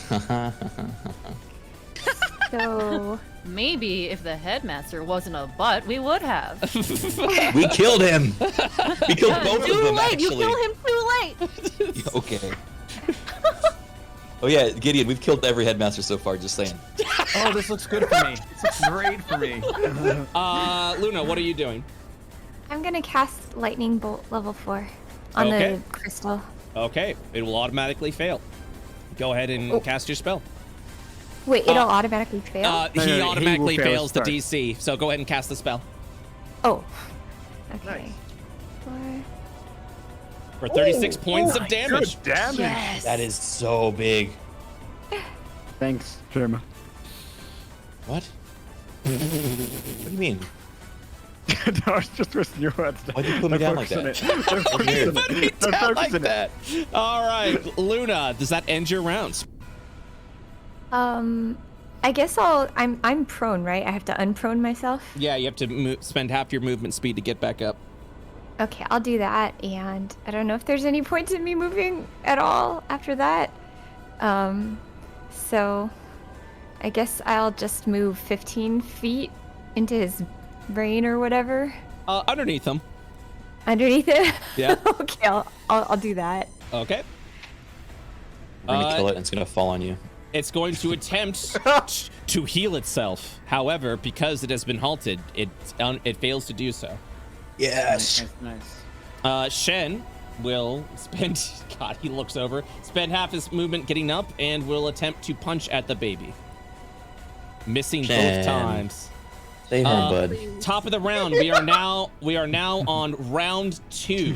So Maybe if the headmaster wasn't a butt, we would have. We killed him. We killed both Too of them, late. actually. You killed him too late. Okay. Oh yeah, Gideon, we've killed every headmaster so far, just saying. Oh, this looks good for me. This looks great for me. Luna, what are you doing? I'm gonna cast lightning bolt level 4 on Okay. the crystal. Okay, it will automatically fail. Go ahead and cast your spell. Wait, it'll automatically fail? No, He he will automatically fail fails the first. DC, so go ahead and cast the spell. Oh. Okay. Nice. 4. For 36 points of damage. Good damage. Yes. That is so big. Thanks, Jim. What? What do you mean? No, I was just twisting your words. Why'd you put me down like focus that? on it. Don't focus Weird. on it. Don't Down focus like on it. that. All right, Luna, does that end your rounds? I guess I'm prone, right? I have to unprone myself. Yeah, you have to spend half your movement speed to get back up. Okay, I'll do that, and I don't know if there's any point in me moving at all after that. So I guess I'll just move 15 feet into his brain or whatever. Underneath them. Underneath it? Yeah. Okay, I'll do that. Okay. We're gonna kill it and it's gonna fall on you. It's going to attempt to heal itself. However, because it has been halted, it fails to do so. Yes. Nice. Shen will spend, God, he looks over, spend half his movement getting up and will attempt to punch at the baby. Missing Shen. both times. Stay home, bud. Top of the round, we are now on round 2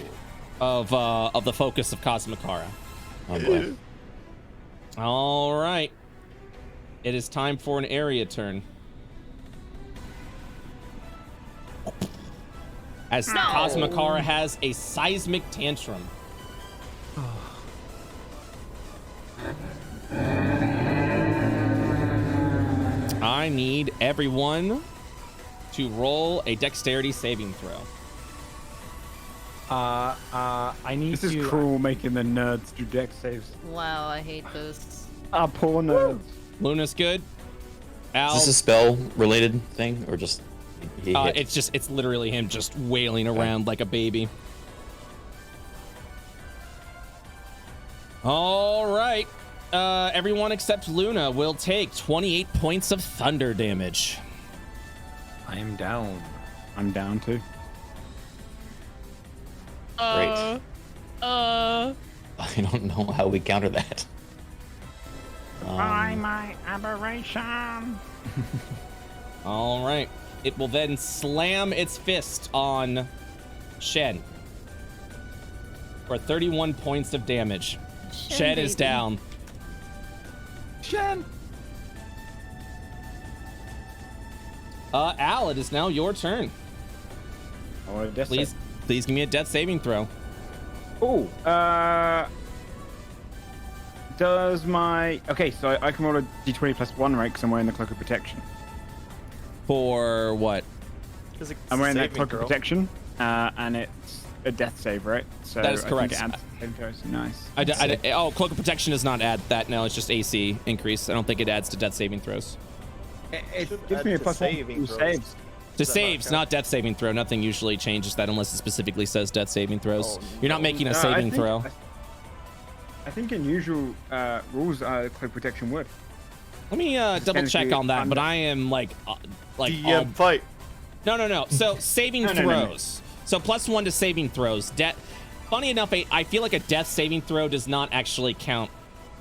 of the focus of Kaasma Khara. Oh boy. All right. It is time for an area turn. As Kaasma Khara has a seismic tantrum. I need everyone to roll a dexterity saving throw. I need This to. is cruel, making the nerds do dex saves. Wow, I hate this. Ah, poor nerds. Luna's good. Al, Is this a spell related thing or just he hit? it's literally him just wailing around like a baby. All right. Everyone except Luna will take 28 points of thunder damage. I am down. I'm down too. Great. I don't know how we counter that. My aberration. All right. It will then slam its fist on Shen for 31 points of damage. Shen is baby. down. Shen. Al, it is now your turn. Oh, a death Please give me a death saving throw. Oh, does my... Okay, so I can roll a d20 plus 1, right? Because I'm wearing the Cloak of Protection. For what? I'm wearing that Cloak of Protection, and it's a death save, right? So That is correct. I think it adds saving throws. Nice. Oh, Cloak of Protection does not add that. No, it's just AC increase. I don't think it adds to death saving throws. It Should gives add me a to plus 1 saving to throws. saves. To Does that not saves, count? not death saving throw. Nothing usually changes that unless it specifically says death saving throws. Oh, You're not making a No, saving throw. I think in usual rules, Cloak Protection would. Let me double check technically on that, but under- I am like DM fight. No. So saving No. throws. So +1 to saving throws. Funny enough, I feel like a death saving throw does not actually count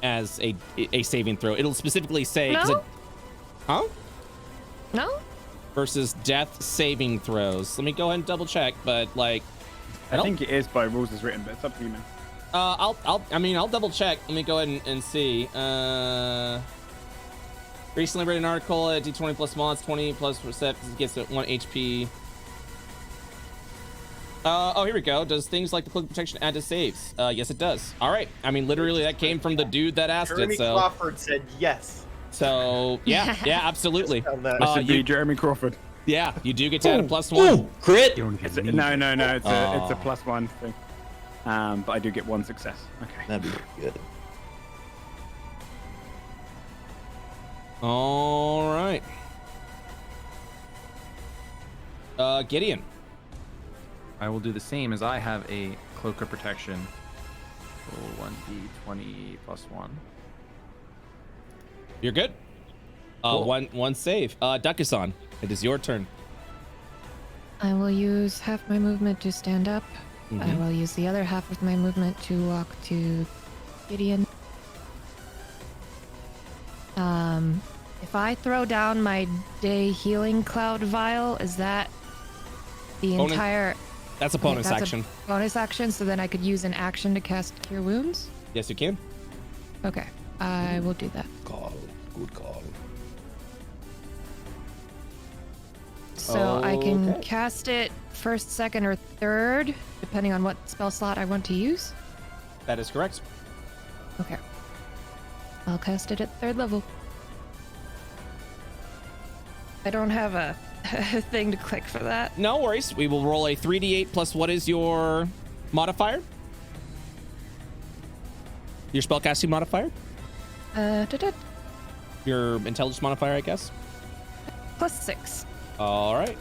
as a saving throw. It'll specifically say. 'cause No? Huh? No? versus death saving throws. Let me go ahead and double check, but like, I think it is by rules as written, but it's up to you, man. I'll double check. Let me go ahead and see. Recently read an article at D20 plus mods, 20 plus percent gets 1 HP. Oh, here we go. Does things like the cloak protection add to saves? Yes, it does. All right. I mean, literally, that came from the dude that asked Jeremy it. So, Crawford said yes. So yeah, absolutely. That should be Jeremy Crawford. Yeah, you do get to add a +1. Ooh, crit. No, it's a +1 thing. But I do get 1 success. Okay. That'd be good. All right. Gideon. I will do the same as I have a cloak of protection. So 1d20 + 1. You're good. Cool. One save. Duckason, it is your turn. I will use half my movement to stand up. I Mhm. will use the other half of my movement to walk to Gideon. If I throw down my day healing cloud vial, is that the Bonus- entire That's a bonus that's a action. bonus action? So then I could use an action to cast Cure Wounds? Yes, you can. Okay, I will do that. Call. Good call. So I can Okay. cast it first, second, or third, depending on what spell slot I want to use. That is correct. Okay. I'll cast it at 3rd level. I don't have a thing to click for that. No worries. We will roll a 3d8 plus what is your modifier? Your spellcasting modifier? Your intelligence modifier, I guess. +6. All right.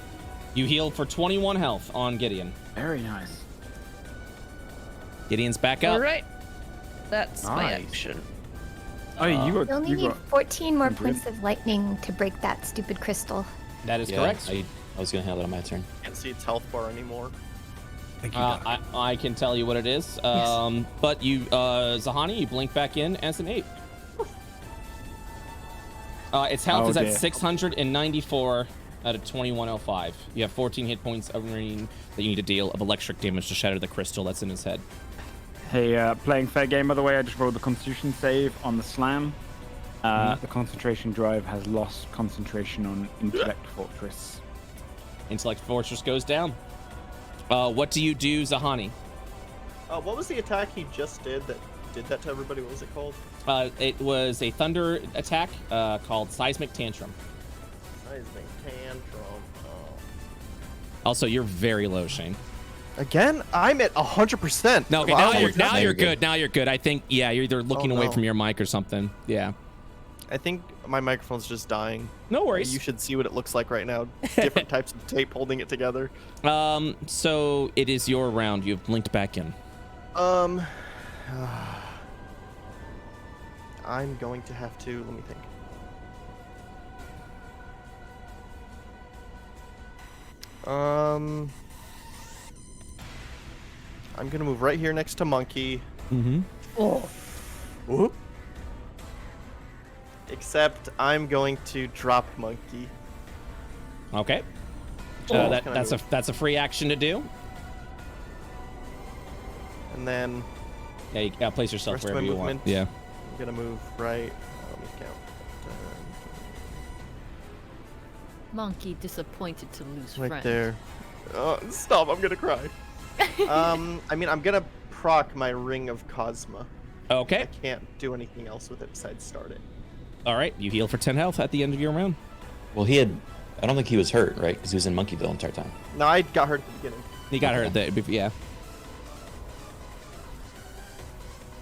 You heal for 21 health on Gideon. Very nice. Gideon's back up. All right. That's my Nice. action. Oh, you You got. only You need got. 14 more Good. points of lightning to break that stupid crystal. That is Yeah, correct. I was gonna have that on my turn. Can't see its health bar anymore. Thank you, Doc. I can tell you what it is. But you, Zahani, you blink back in as an 8. Its health Oh, is at dear. 694 out of 2105. You have 14 hit points of remaining that you need to deal of electric damage to shatter the crystal that's in his head. Hey, playing fair game, by the way, I just rolled the Constitution save on the slam. The concentration drive has lost concentration on Intellect Fortress. Intellect Fortress goes down. What do you do, Zahani? What was the attack he just did that to everybody? What was it called? It was a thunder attack called Seismic Tantrum. Seismic Tantrum. Also, you're very low, Shane. Again, I'm at 100%. No, okay, Wow. now you're Now you're good. good. Now you're good. I think, yeah, you're either looking Oh, away no. from your mic or something. Yeah. I think my microphone's just dying. No worries. You should see what it looks like right now. Different types of tape holding it together. So it is your round. You've blinked back in. I'm going to have to, let me think. I'm gonna move right here next to Monkey. Mm-hmm. Whoop. Except I'm going to drop Monkey. Okay. Oh. That's a free action to do. And then Yeah, you gotta place yourself Rest of wherever my you want. movement. Yeah. I'm gonna move right. Let me count. Monkey disappointed to lose Right friend. there. Oh, stop! I'm gonna cry. I mean, I'm gonna proc my Ring of Kaasma. Okay. I can't do anything else with it besides start it. All right. You heal for 10 health at the end of your round. Well, I don't think he was hurt, right? Because he was in Monkeyville the entire time. No, I got hurt at the beginning. You got her at the yeah.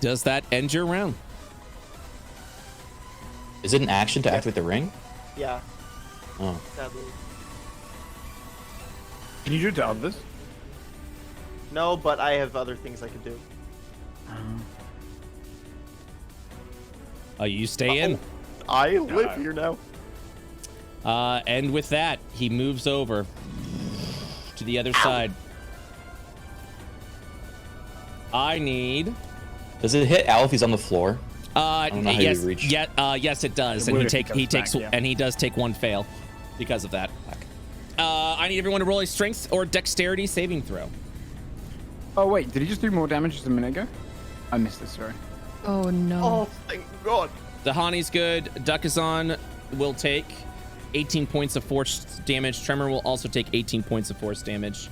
Does that end your round? Is it an action to Yeah. activate the ring? Yeah, Oh. sadly. Can you do it to others? No, but I have other things I could do. You stay in. I live here now. And with that, he moves over to the other side. I need. Does it hit Al if he's on the floor? don't know how yes, you reach. yes, it does, It and would if he he comes takes, back, yeah. and he does take one fail because of that. I need everyone to roll a strength or dexterity saving throw. Oh wait, did he just do more damage just a minute ago? I missed this. Sorry. Oh no. Oh, thank God. Dahani's good. Duckazon will take 18 points of force damage. Tremor will also take 18 points of force damage.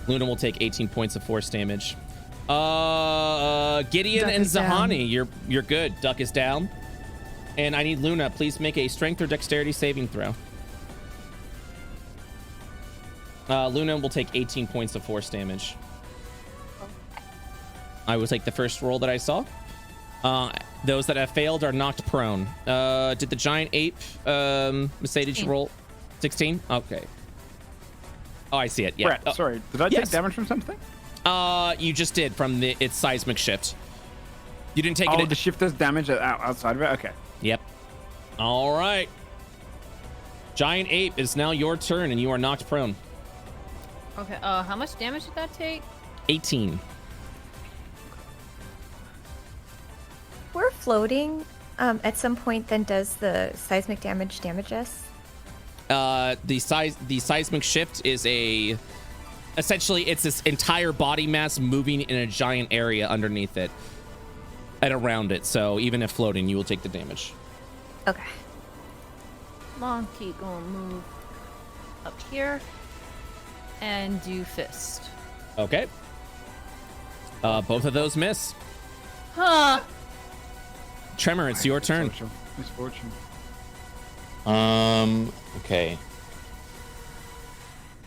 Luna will take 18 points of force damage. Gideon Duck and is down. Zahani, you're good. Duck is down. And I need Luna. Please make a strength or dexterity saving throw. Luna will take 18 points of force damage. I will take the first roll that I saw. Those that have failed are knocked prone. Did the giant ape, Masay, did you roll 16? Okay. Oh, I see it. Yeah. Brett, sorry, did I yes. take damage from something? You just did from its seismic shift. You didn't take Oh, it. the shift does damage outside of it? Okay. Yep. All right. Giant ape, it's now your turn, and you are knocked prone. Okay. How much damage did that take? 18. We're floating. At some point, then does the seismic damage us? The seismic shift is essentially it's this entire body mass moving in a giant area underneath it and around it. So even if floating, you will take the damage. Okay. Monkey gonna move up here and do fist. Okay. Both of those miss. Huh. Tremor, it's your turn. Misfortune. Okay.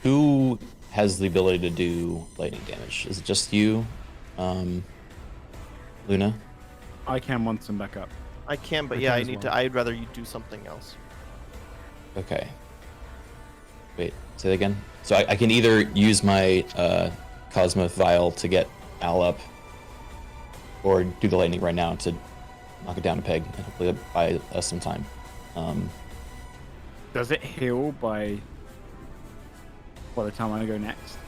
Who has the ability to do lightning damage? Is it just you, Luna? I can once I'm back up. I can, but I yeah, can I as need well. to. I'd rather you do something else. Okay. Wait, say that again. So I can either use my Kaasma vial to get Al up, or do the lightning right now to knock it down a peg, and hopefully buy us some time. Does it heal by the time I go next?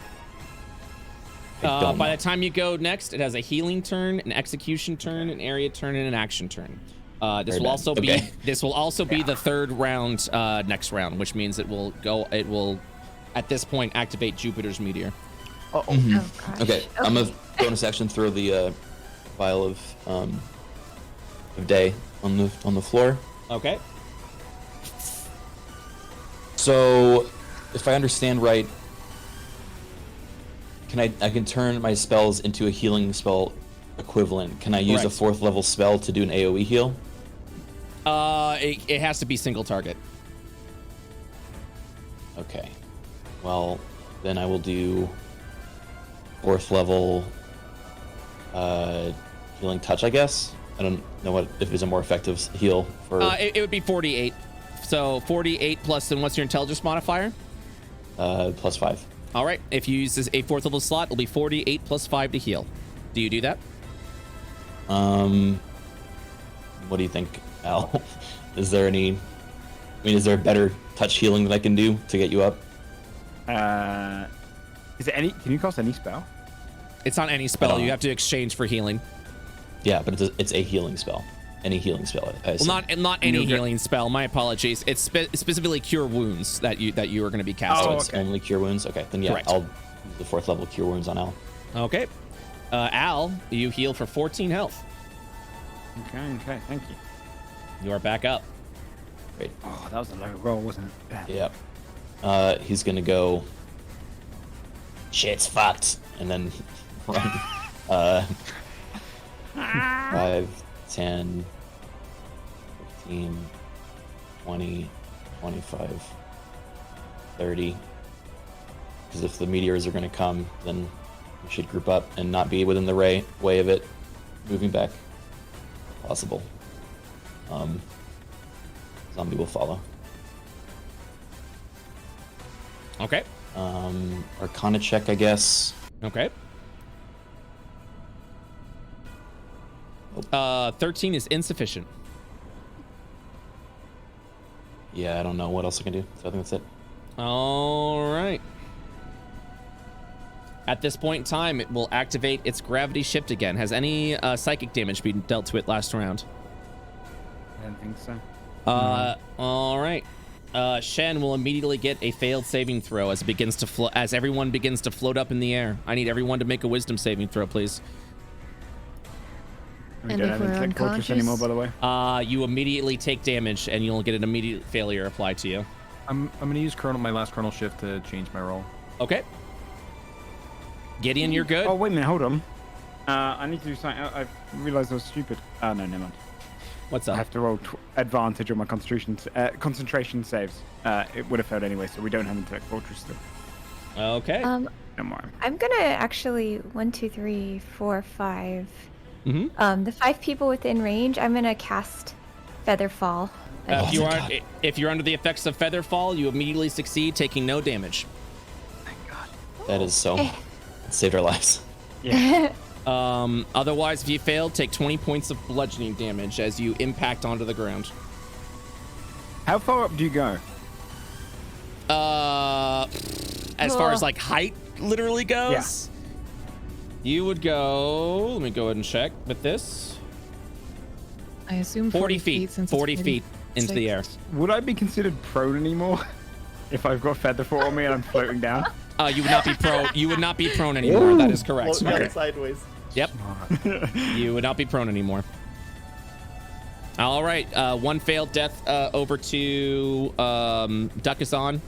I don't By know. the time you go next, it has a healing turn, an execution turn, an area turn, and an action turn. This Very will bad. also Okay. be the third round next round, which means it will at this point activate Jupiter's meteor. Uh-oh. Mhm. Oh gosh. Okay, I'm a bonus action throw the vial of day on the floor. Okay. So, if I understand right, I can turn my spells into a healing spell equivalent. Can I use Correct. a 4th level spell to do an AoE heal? It has to be single target. Okay. Well, then I will do 4th level healing touch, I guess. I don't know if it's a more effective heal for It would be 48. So 48 plus, then what's your intelligence modifier? +5. All right. If you use a 4th level slot, it'll be 48 plus 5 to heal. Do you do that? What do you think, Al? Is there a better touch healing that I can do to get you up? Is it any? Can you cast any spell? It's not any spell. You have to exchange for healing. Yeah, but it's a healing spell. Any healing spell. I Well, assume. not any You'll get- healing spell. My apologies. It's specifically cure wounds that you are going to be casting. So it's okay. only cure wounds? Okay, then yeah, Correct. I'll use the 4th level cure wounds on Al. Okay. Al, you heal for 14 health. Okay, thank you. You are back up. Great. Oh, that was a low roll, wasn't it? Yep. He's gonna go Shit's fucked. and then run 5, 10, 15, 20, 25, 30. Because if the meteors are gonna come, then we should group up and not be within the way of it moving back. Possible. Zombie will follow. Okay. Arcana check, I guess. Okay. 13 is insufficient. Yeah, I don't know what else I can do. So I think that's it. All right. At this point in time, it will activate its gravity shift again. Has any psychic damage been dealt to it last round? I don't think so. All right. Shen will immediately get a failed saving throw as it begins to as everyone begins to float up in the air. I need everyone to make a wisdom saving throw, please. We And don't if have we're Intellect Fortress anymore, by the way. You immediately take damage, and you'll get an immediate failure applied to you. I'm gonna use my last Chronal Shift to change my roll. Okay. Gideon, you're good. Oh, wait a minute, hold on. I need to do something. I've realized I was stupid. No, never mind. What's I up? have to roll advantage on my concentration saves. It would have failed anyway, so we don't have Intellect Fortress still. Okay. Don't worry. I'm gonna actually 1, 2, 3, 4, 5. Mm-hmm. The 5 people within range. I'm gonna cast Featherfall. If you're under the effects of Featherfall, you immediately succeed, taking no damage. Thank God. That is so. It saved our lives. Yeah. Otherwise, if you fail, take 20 points of bludgeoning damage as you impact onto the ground. How far up do you go? As far as like height literally goes, you would go. Let me go ahead and check with this. I assume 40 feet. Since 40 feet into the air. Would I be considered prone anymore if I've got Featherfall on me and I'm floating down? You would not be prone. You would not be prone anymore. That is correct. Float down sideways. Yep. You would not be prone anymore. All right. One failed death over to Duck is on.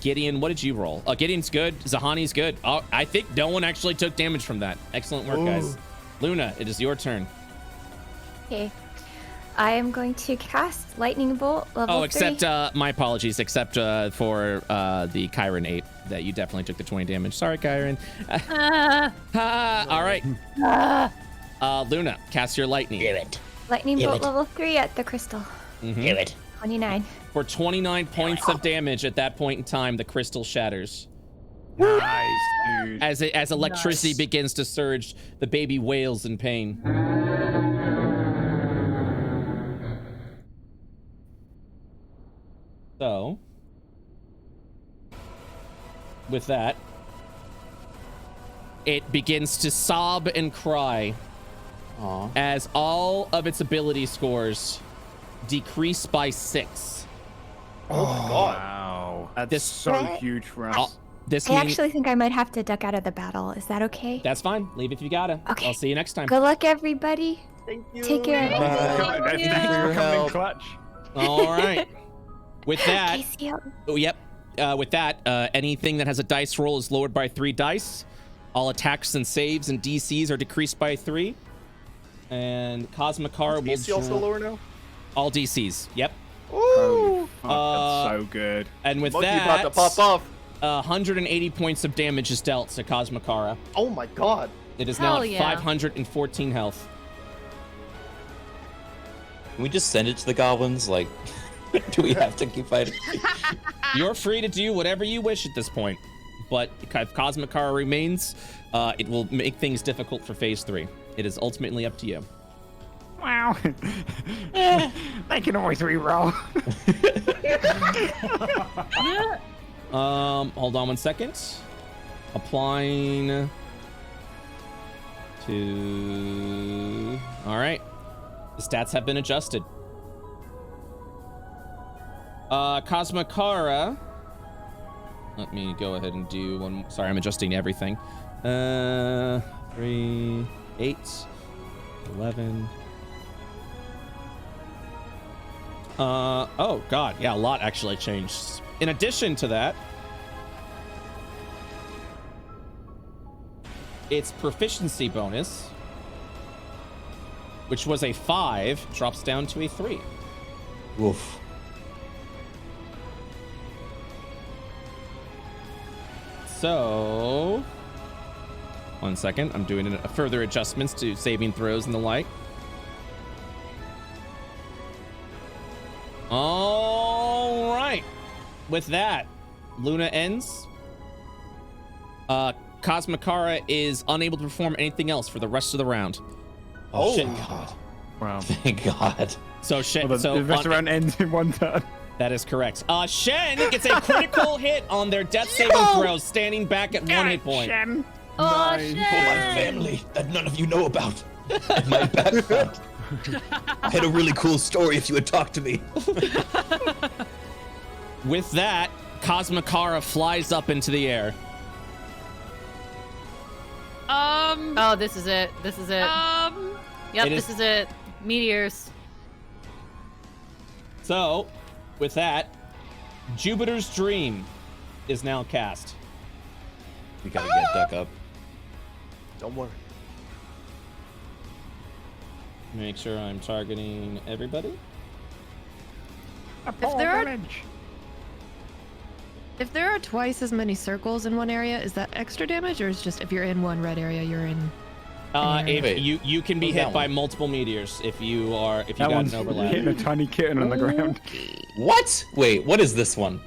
Gideon, what did you roll? Gideon's good. Zahani's good. I think no one actually took damage from that. Excellent work, guys. Luna, it is your turn. Okay. I am going to cast Lightning Bolt level 3. Except, my apologies, except for the Kyron 8, that you definitely took the 20 damage. Sorry, Kyron. All right. Luna, cast your lightning. Do it. Lightning Give Bolt it. level 3 at the crystal. Do it. 29. For 29 points of damage at that point in time, the crystal shatters. Nice, dude. As electricity begins to surge, the baby wails in pain. So, with that, it begins to sob and cry as all of its ability scores decrease by 6. Oh my god. Wow. That's This- so huge for us. This I means actually think I might have to duck out of the battle. Is that okay? that's fine. Leave if you gotta. Okay. I'll see you next time. Good luck, everybody. Thank you. Take care. Thanks for coming in clutch. All right. With that, Okay, see you. oh, yep. With that, anything that has a dice roll is lowered by 3 dice. All attacks and saves and DCs are decreased by 3. And Kaasma Khara will DC also lower now? all DCs. Yep. Ooh. That's so good. And with Monkey that, about to pop off. 180 points of damage is dealt to Kaasma Khara. Oh my god. It is Hell now at yeah. 514 health. Can we just send it to the goblins? Like, do we have to keep fighting? You're free to do whatever you wish at this point, but if Kaasma Khara remains, it will make things difficult for Phase 3. It is ultimately up to you. Wow. They can always re-roll. Hold on one second. Applying to... All right. The stats have been adjusted. Kaasma Khara. Let me go ahead and do one. Sorry, I'm adjusting everything. 3, 8, 11. Oh god, yeah, a lot actually changed. In addition to that, its proficiency bonus, which was a 5, drops down to a 3. Oof. So, one second, I'm doing further adjustments to saving throws and the like. All right. With that, Luna ends. Kaasma Khara is unable to perform anything else for the rest of the round. Oh, shit. God. Wow. Thank God. So Shen, Well, the rest of the round ends in one turn. that is correct. Shen gets a critical hit on their death saving throws, standing back at 1 hit point. Shem. Oh, Nice. shit. For my family that none of you know about. And my background. I had a really cool story if you had talked to me. With that, Kaasma Khara flies up into the air. Oh, this is it. This is it. Yep, It is- this is it. Meteors. So, with that, Jupiter's Dream is now cast. We gotta get Duck up. Don't worry. Make sure I'm targeting everybody. If there are twice as many circles in one area, is that extra damage, or is just if you're in one red area, you're in? If Wait, you can be who's hit that by one? multiple meteors if you got one's an overlap. hitting a tiny kitten on the ground. What? Wait, what is this one?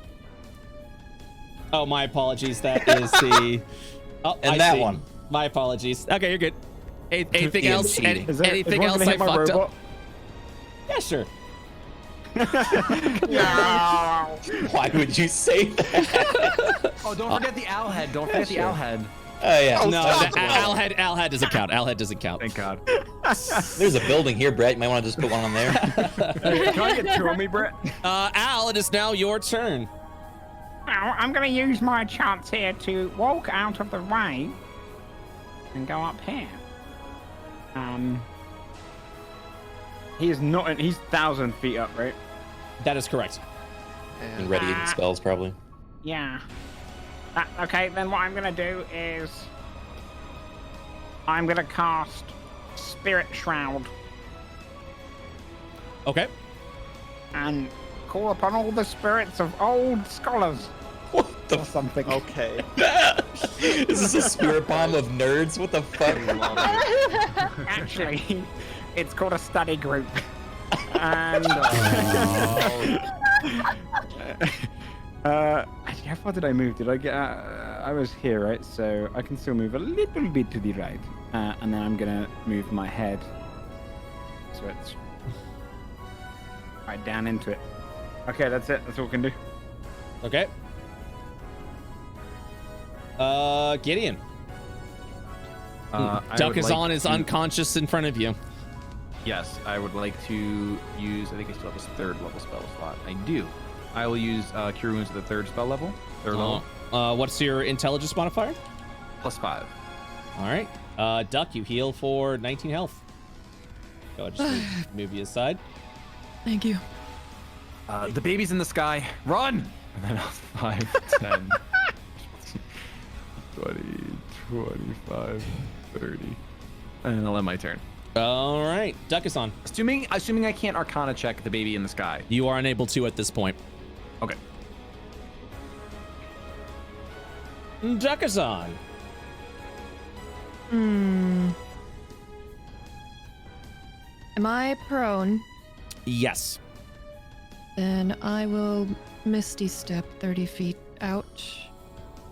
Oh, my apologies. That is the. Oh, And I that see. one. My apologies. Okay, you're good. Anything else? EMC. Is there, Anything is one else gonna I hit my fucked robot? up? Yeah, sure. Why would you say that? Oh, don't forget the owl head. Don't forget the owl head. Oh yeah. No, stop. the owl head doesn't count. Owl head doesn't count. Thank God. There's a building here, Brett. You might want to just put one on there. Can I get two on me, Brett? Al, it is now your turn. Well, I'm going to use my chance here to walk out of the way and go up here. He is not. He's 1,000 feet up, right? That is correct. And readying spells, probably. Yeah. Okay, then what I'm going to do is I'm going to cast Spirit Shroud Okay. and call upon all the spirits of old scholars What the or something. Okay. Is this a spirit bomb of nerds? What the fuck? Actually, it's called a study group. And Actually, how far did I move? Did I get? I was here, right? So I can still move a little bit to the right, and then I'm gonna move my head, so it's right down into it. Okay, that's it. That's all we can do. Okay. Gideon. I Duck would is like on is to- unconscious in front of you. Yes, I would like to use. I think I still have a third level spell slot. I do. I will use Cure Wounds at the third spell level. Third level. What's your intelligence modifier? +5. All right. Duck, you heal for 19 health. Go ahead, just move you aside. Thank you. The baby's in the sky. Run! And then 5, 10, 20, 25, 30. And I'll end my turn. All right. Duck is on. Assuming I can't Arcana check the baby in the sky. You are unable to at this point. Okay. Duck is on. Am I prone? Yes. Then I will Misty Step 30 feet out.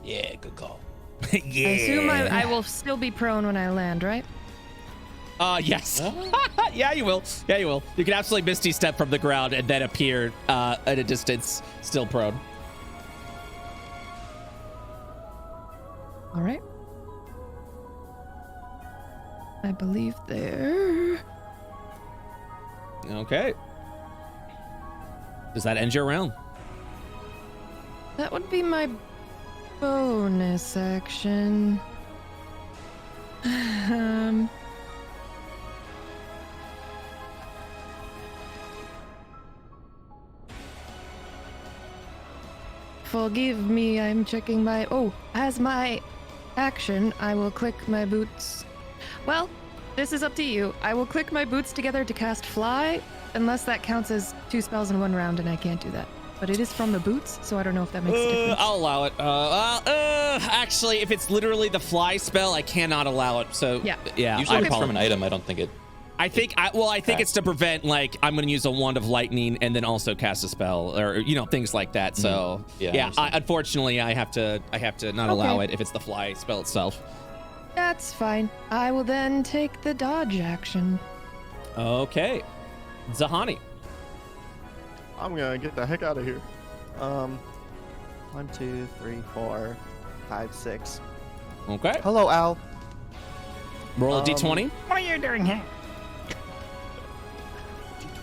Yeah, good call. Yeah. I assume I will still be prone when I land, right? Yes. Yeah, you will. Yeah, you will. You can absolutely Misty Step from the ground and then appear at a distance, still prone. All right. I believe there. Okay. Does that end your round? That would be my bonus action. Forgive me, I'm checking my... Oh, as my action, I will click my boots. Well, this is up to you. I will click my boots together to cast Fly, unless that counts as 2 spells in 1 round, and I can't do that. But it is from the boots, so I don't know if that makes a difference. I'll allow it. Actually, if it's literally the fly spell, I cannot allow it. So Yeah. Usually I if it's from apologize. an item, I don't think it. I think it's to prevent, like, I'm going to use a wand of lightning and then also cast a spell, or things like that. So Yeah, I yeah, understand. unfortunately, I have to not allow it if it's the fly spell itself. That's fine. I will then take the dodge action. Okay, Zahani. I'm gonna get the heck out of here. 1, 2, 3, 4, 5, 6. Okay, Hello, Al. roll a d20. What are you doing here?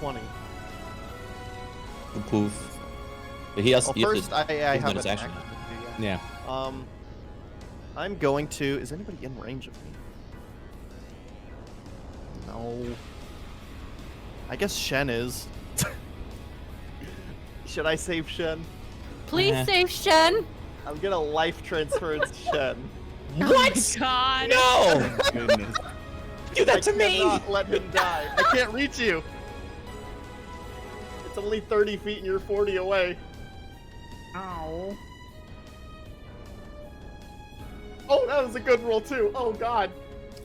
D20. The poof. But he has, Well, you have first to I give him have his an action. action to do, yeah. Yeah. I'm going to. Is anybody in range of me? No. I guess Shen is. Should I save Shen? Please save Shen. I'm gonna life transfer into Shen. What? God. No! Goodness. Do that to I me! cannot let him die. I can't reach you. It's only 30 feet and you're 40 away. Ow. Oh, that was a good roll too. Oh God.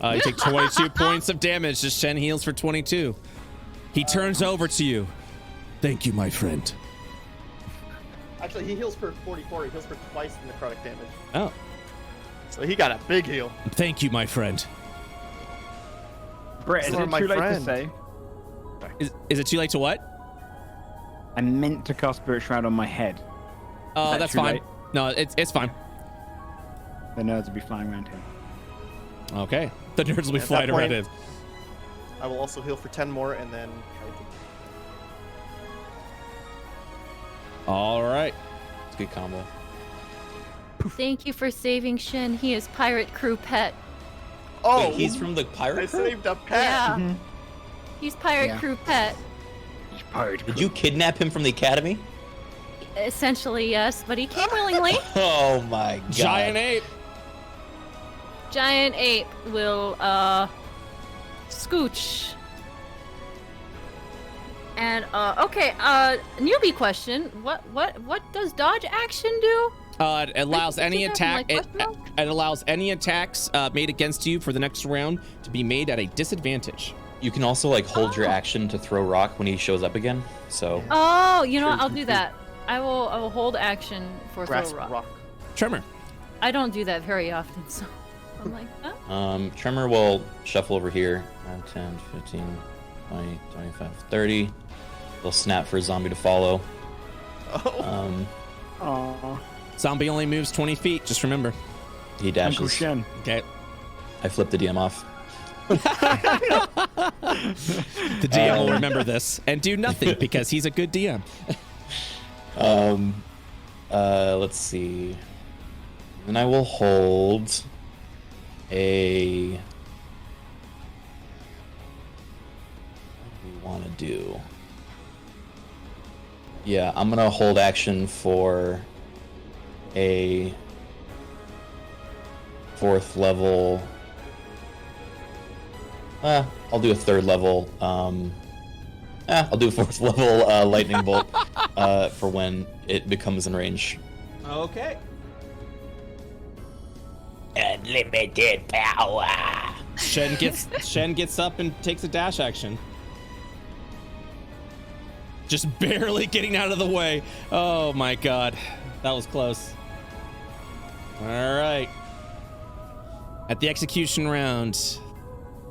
You take 22 points of damage as Shen heals for 22. He turns over to you. Thank you, my friend. Actually, he heals for 44. He heals for twice the necrotic damage. Oh, So he got a big heal. thank you, my friend. Brett, is You are it my too late to friend. say? Is it too late to what? I meant to cast Spirit Shroud on my head. Oh, that that's too fine. late? No, it's fine. The nerds will be flying around here. Okay. The nerds will be At that flying around point- it. I will also heal for 10 more and then Criken. All right. It's a good combo. Thank you for saving Shen. He is pirate crew pet. Oh, Wait, he's from the I pirate crew? saved a pet. Yeah. He's pirate Yeah. crew pet. He's pirate. Did you kidnap him from the academy? Essentially, yes, but he came willingly. Oh my god. Giant ape. Giant ape will scooch. And okay, newbie question. What does dodge action do? It allows Like, any you have, attack. like, It, question it allows any attacks made against you for the next round to be made at a disadvantage. You can also like hold your action to throw rock when he shows up again. So Oh, you know Sure, what? I'll you do can- that. I will hold action for Grasp throw rock. rock. Tremor. I don't do that very often, so I'm like, huh? Tremor will shuffle over here. 5, 10, 15, 20, 25, 30. He'll snap for a zombie to follow. Oh. Aww. Zombie only moves 20 feet. Just remember. He Uncle dashes. Shen. Okay. I flipped the DM off. The DM will remember this and do nothing because he's a good DM. Let's see. And I will hold a. What do we want to do? Yeah, I'm gonna hold action for a 4th level. I'll do a 3rd level. I'll do a 4th level lightning bolt for when it becomes in range. Okay. Unlimited power. Shen gets up and takes a dash action. Just barely getting out of the way. Oh my god. That was close. All right. At the execution round,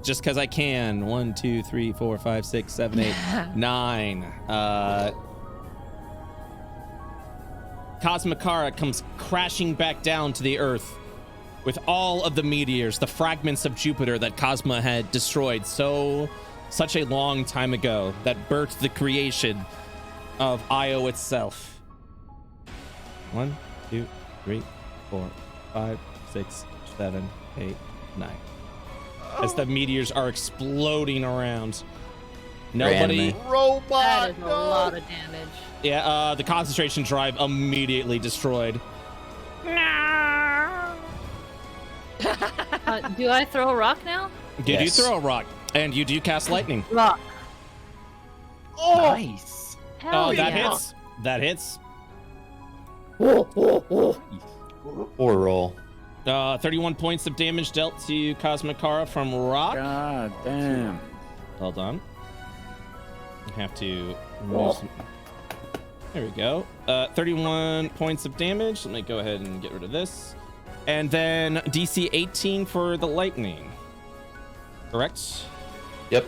just because I can. 1, 2, 3, 4, 5, 6, 7, 8, 9. Kaasma Khara comes crashing back down to the earth with all of the meteors, the fragments of Jupiter that Kaasma had destroyed such a long time ago that birthed the creation of Io itself. 1, 2, 3, 4, 5, 6, 7, 8, 9. As the meteors are exploding around. Nobody. Reanimate. Robot. That is a no! lot of damage. Yeah, the concentration drive immediately destroyed. No. Do I throw a rock now? You Yes. do throw a rock, and you do cast lightning. Rock. Nice. Hell Oh, that yeah. hits. That hits. Or roll. 31 points of damage dealt to Kaasma Khara from rock. God damn. Hold on. I have to remove some. There we go. 31 points of damage. Let me go ahead and get rid of this. And then DC 18 for the lightning. Correct? Yep.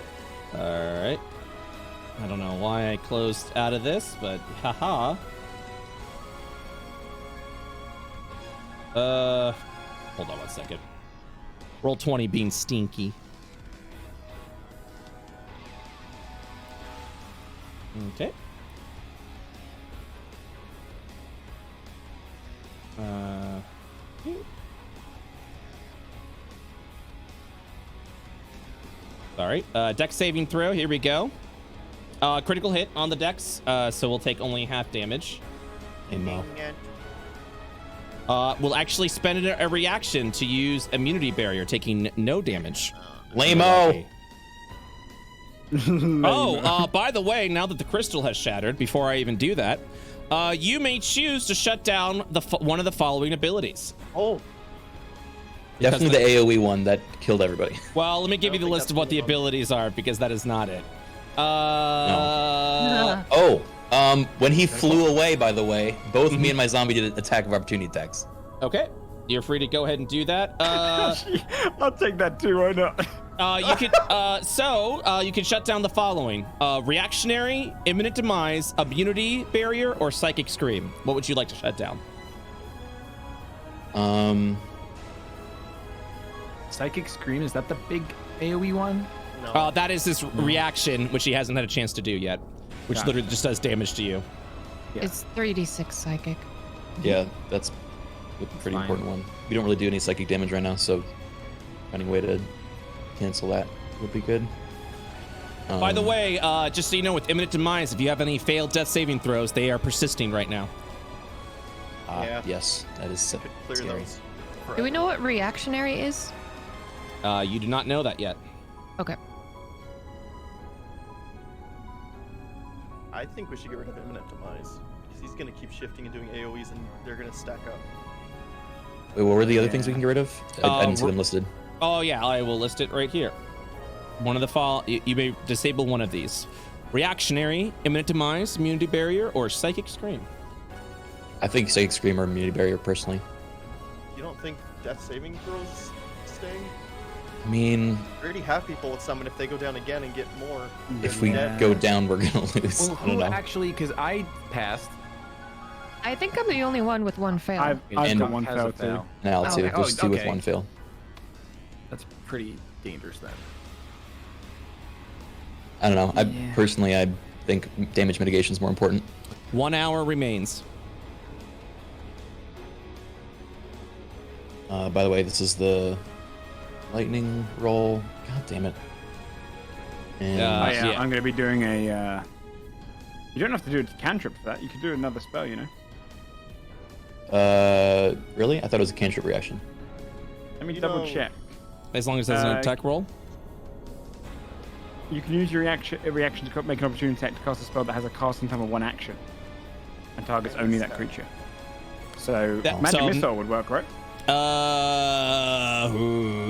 All right. I don't know why I closed out of this, but haha. Hold on one second. Roll 20 being stinky. Okay. Sorry. Dex saving throw. Here we go. Critical hit on the dex, so we'll take only half damage. Amo. We'll actually spend a reaction to use immunity barrier, taking no damage. Lame-o. By the way, now that the crystal has shattered, before I even do that, you may choose to shut down one of the following abilities. Oh, Definitely the AoE one that killed everybody. Well, let me give you the list of what the abilities are, because that is not it. When he flew away, by the way, both me and my zombie did attack of opportunity attacks. Okay, you're free to go ahead and do that. I'll take that too. Why not? You could you can shut down the following: reactionary, imminent demise, immunity barrier, or psychic scream. What would you like to shut down? Psychic Scream, is that the big AoE one? no. That is his reaction, which he hasn't had a chance to do yet, which Gotcha. literally just does damage to you. Yeah. It's 3d6 psychic. Yeah, that's a pretty Fine. important one. We don't really do any psychic damage right now, so finding a way to cancel that would be good. By the way, just so you know, with imminent demise, if you have any failed death saving throws, they are persisting right now. Yeah. Yes, that is Could clear scary. those. Do we know what reactionary is? You do not know that yet. Okay. I think we should get rid of imminent demise because he's gonna keep shifting and doing AoEs, and they're gonna stack up. Wait, what were the other things we can get rid of? I didn't see them listed. Oh yeah, I will list it right here. One of the you may disable one of these: reactionary, imminent demise, immunity barrier, or psychic scream. I think Psychic Scream or Immunity Barrier, personally. You don't think death saving throws stay? I mean, We already have people with summon. If they go down again and get more, if we Yeah. go down, we're gonna lose. Well, I don't who know. actually? Because I passed. I think I'm the only one with one fail. I've And- got one Has fail a too. fail. Now, Oh, too. okay. There's two with okay. one fail. That's pretty dangerous then. I don't know. I Yeah. personally, I think damage mitigation is more important. 1 hour remains. By the way, this is the lightning roll. God damn it. And Oh, yeah, Yeah. I'm going to be doing a. You don't have to do a cantrip for that. You could do another spell, you know. really? I thought it was a cantrip reaction. Let me You double know- check. As long as there's an attack roll. You can use your reaction to make an opportunity attack to cast a spell that has a casting time of 1 action and targets only that creature. So That- magic so- missile would work, right?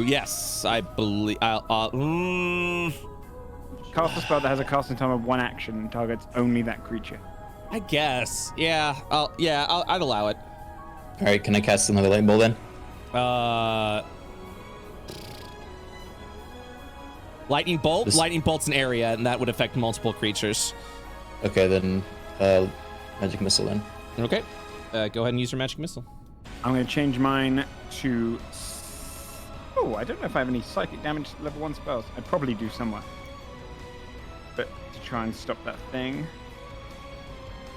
Yes, I believe. Cast a spell that has a casting time of 1 action and targets only that creature. I guess. Yeah. I'd allow it. All right, can I cast another lightning bolt then? Lightning bolt. This- Lightning bolt's an area, and that would affect multiple creatures. Okay, then magic missile then. Okay. Go ahead and use your magic missile. I'm going to change mine to. Oh, I don't know if I have any psychic damage level 1 spells. I probably do somewhere. But to try and stop that thing.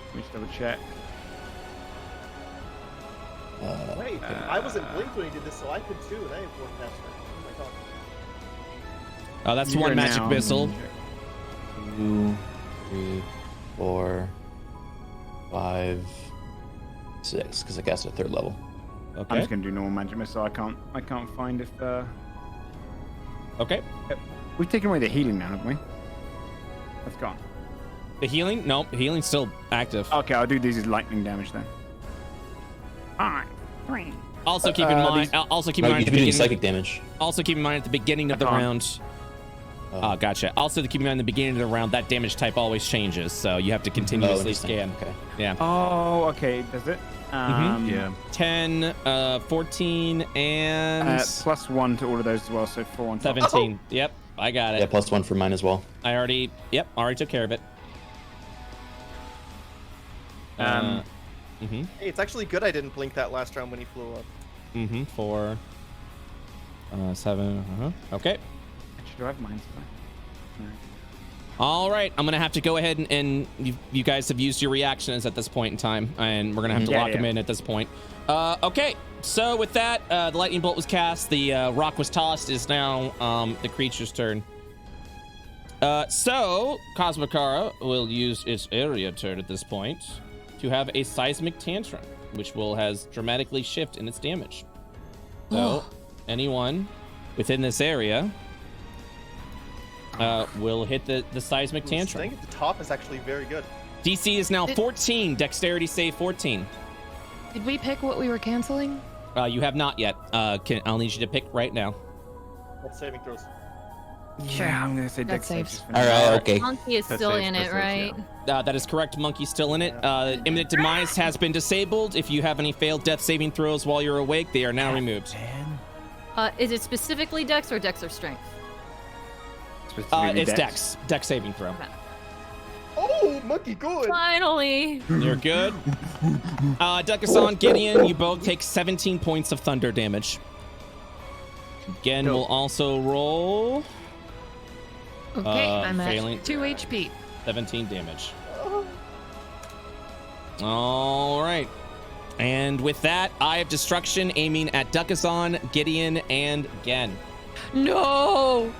Let me just double check. wait, I wasn't blinked when he did this, so I could too, and I have one caster. Oh my god. Oh, that's You one go magic now. missile. 2, 3, 4, 5, 6, because I cast it at 3rd level. I'm Okay. just going to do normal magic missile. I can't find if. Okay. We've taken away the healing now, haven't we? That's gone. The healing? Nope. Healing's still active. Okay, I'll do these as lightning damage then. 5, 3, Also keep in mind. Also keep in No, mind you at can the do beginning. psychic damage. Also keep in mind at the beginning of the can't. round. Oh, gotcha. Also to keep in mind at the beginning of the round, that damage type always changes, so you have to continuously interesting. scan. Okay. Yeah. Oh, okay. Does it? Yeah. 10, 14, and +1 to all of those as well, so 4 on top. 17. Yep, I got it. Yeah, +1 for mine as well. I already took care of it. Hey, it's actually good I didn't blink that last round when he flew up. 4, 7. Okay. Actually, do I have mine? No. All right, I'm gonna have to go ahead and you guys have used your reactions at this point in time, and we're gonna have to Yeah, lock them yeah. in at this point. Okay, so with that, the lightning bolt was cast, the rock was tossed. Is now the creature's turn. So Kaasma Khara will use its area turn at this point to have a seismic tantrum, which has dramatically shift in its damage. So anyone within this area will hit the seismic tantrum. Staying at the top is actually very good. DC is now 14. Dexterity save 14. Did we pick what we were canceling? You have not yet. I'll need you to pick right now. What's saving throws? Yeah, I'm gonna say That dex saves. saves. All right, okay. Monkey is That still saves, in that it, saves, right? That is correct. Monkey's still in it. Imminent demise has been disabled. If you have any failed death saving throws while you're awake, they are now removed. Is it specifically Dex or Dex or Strength? Specifically It's Dex. Dex saving throw. Oh, monkey, good. Finally. You're good. Duckason, Gideon, you both take 17 points of thunder damage. Gen will also roll Okay, I'm failing. at 2 HP. 17 damage. All right. And with that, Eye of Destruction aiming at Duckason, Gideon, and Gen. No!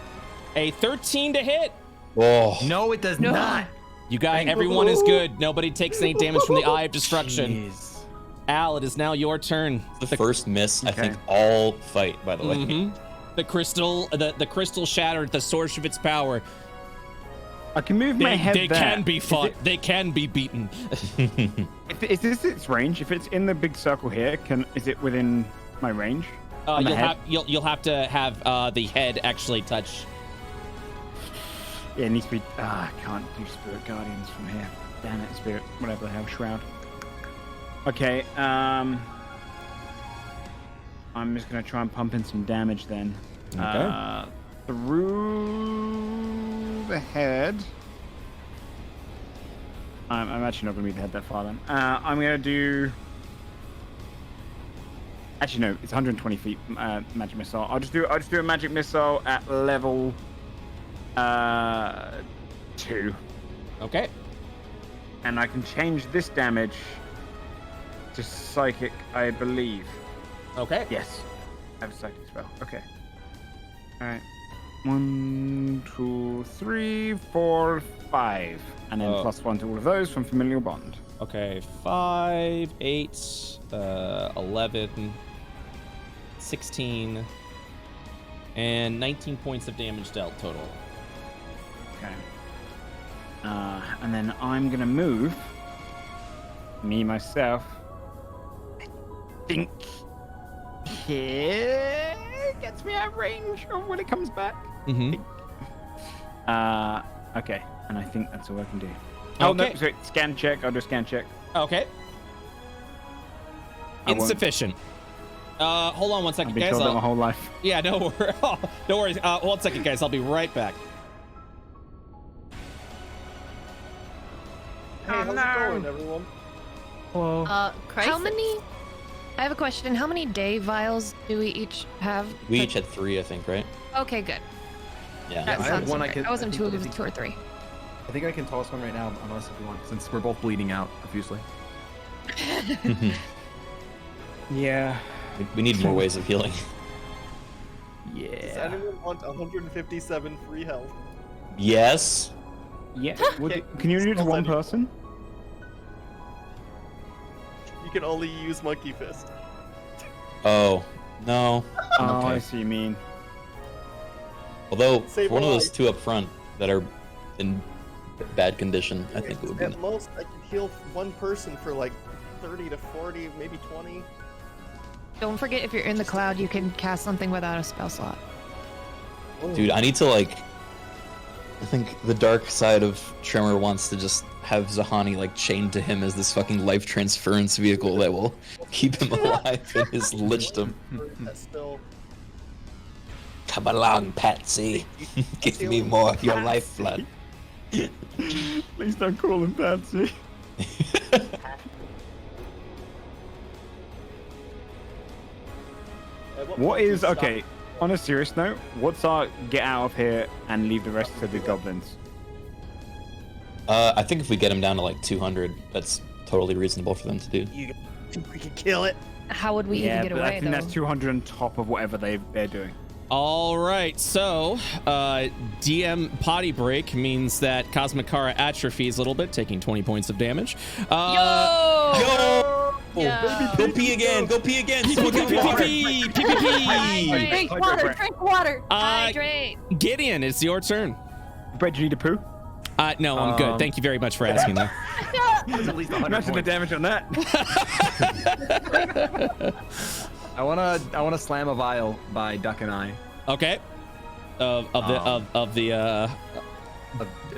A 13 to hit. Oh, No, it does not. You guys, everyone is good. Nobody takes any damage from the Eye of Destruction. Jeez. Al, it is now your turn. the first miss, I Okay. think, all fight, by the way. Mhm. The crystal shattered the source of its power. I can move my head They there. can be fought. They can be beaten. Is this its range? If it's in the big circle here, is it within my range? On the head? You'll have to have the head actually touch. Yeah, it needs to be. I can't do Spirit Guardians from here. Damn it, Spirit. Whatever the hell, Shroud. Okay, I'm just gonna try and pump in some damage then. Okay. Through the head. I'm actually not gonna move the head that far then. I'm gonna do. Actually, no, it's 120 feet magic missile. I'll just do a magic missile at level 2, Okay. and I can change this damage to psychic, I believe. Okay. Yes, I have a psychic spell. Okay. All right. 1, 2, 3, 4, 5, and then +1 to all of those from familial bond. Okay. 5, 8, 11, 16, and 19 points of damage dealt total. Okay. And then I'm gonna move myself. I think here gets me out of range of when it comes back. Mm-hmm. Okay, and I think that's all I can do. Oh no, Okay. sorry, scan check. I'll do a scan check. Okay. I won't. Insufficient. Hold on one I've second, been guys. told that my whole life. Yeah, no worries. Don't worry. 1 second, guys. I'll be right back. Hey, how's it going, everyone? Crisis. How many? I have a question. How many day vials do we each have? We each had 3, I think, right? Okay, good. Yeah. That I have sounds one right. I wasn't I sure if think- it was 2 or 3. I think I can toss one right now, unless if you want, since we're both bleeding out profusely. Yeah. We need more ways of healing. Does Yeah. anyone want 157 free health? Yes. Yeah. Can you do it to one person? You can only use Monkey Fist. Oh, no. Oh, Okay. I see what you mean. Although, Save for one of a those life. 2 up front that are in bad condition, I think it would be. At most, I can heal one person for like 30 to 40, maybe 20. Don't forget, if you're in the cloud, you can cast something without a spell slot. Dude, I need to, like... I think the dark side of Tremor wants to just have Zahani, like, chained to him as this fucking life transference vehicle that will keep him alive in his lichdom. That's still. Come along, Patsy. Give me more of your lifeblood. Please don't call him Patsy. What is okay? On a serious note, what's our get out of here and leave the rest to the goblins? I think if we get him down to like 200, that's totally reasonable for them to do. You think we can kill it? How would we even get but away, I think though? that's 200 on top of whatever they're doing. All right, so DM potty break means that Kaasma Khara atrophies a little bit, taking 20 points of damage. Yo! Yeah. Go pee again. Go pee again. Pee. Hydrate. Drink water. Drink water. Hydrate. Gideon, it's your turn. Brett, do you need to poo? No, I'm good. Thank you very much for asking, though. That's at least 100 Imagine the points. damage on that. I wanna slam a vial by Duck and I. Okay. Of the Of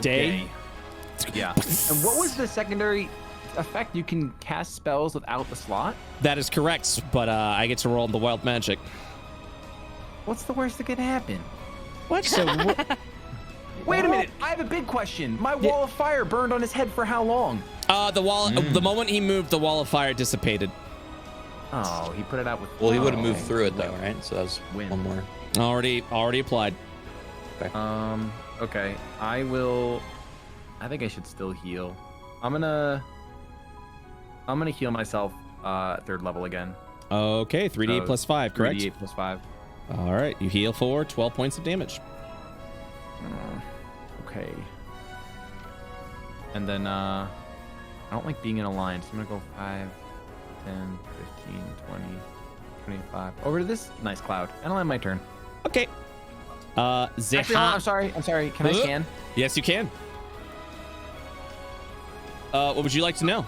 Day? Yeah. And what was the secondary effect? You can cast spells without the slot? that is correct, but I get to roll the wild magic. What's the worst that could happen? What? So Wait a minute. I have a big question. My wall of fire burned on his head for how long? the wall. The moment he moved, the wall of fire dissipated. Oh, he put it out with. Well, he would have moved okay. through it though, right? So that was Win. one more. Already applied. Okay. I think I should still heal. I'm gonna heal myself 3rd level again. Okay, 3d8 plus 5, correct? 3d8 plus 5. All right, you heal for 12 points of damage. Okay. And then I don't like being in a line, so I'm gonna go 5, 10, 15, 20, 25. Over to this nice cloud. And I'll end my turn. Okay. Actually, I'm sorry. Can I scan? Yes, you can. What would you like to know?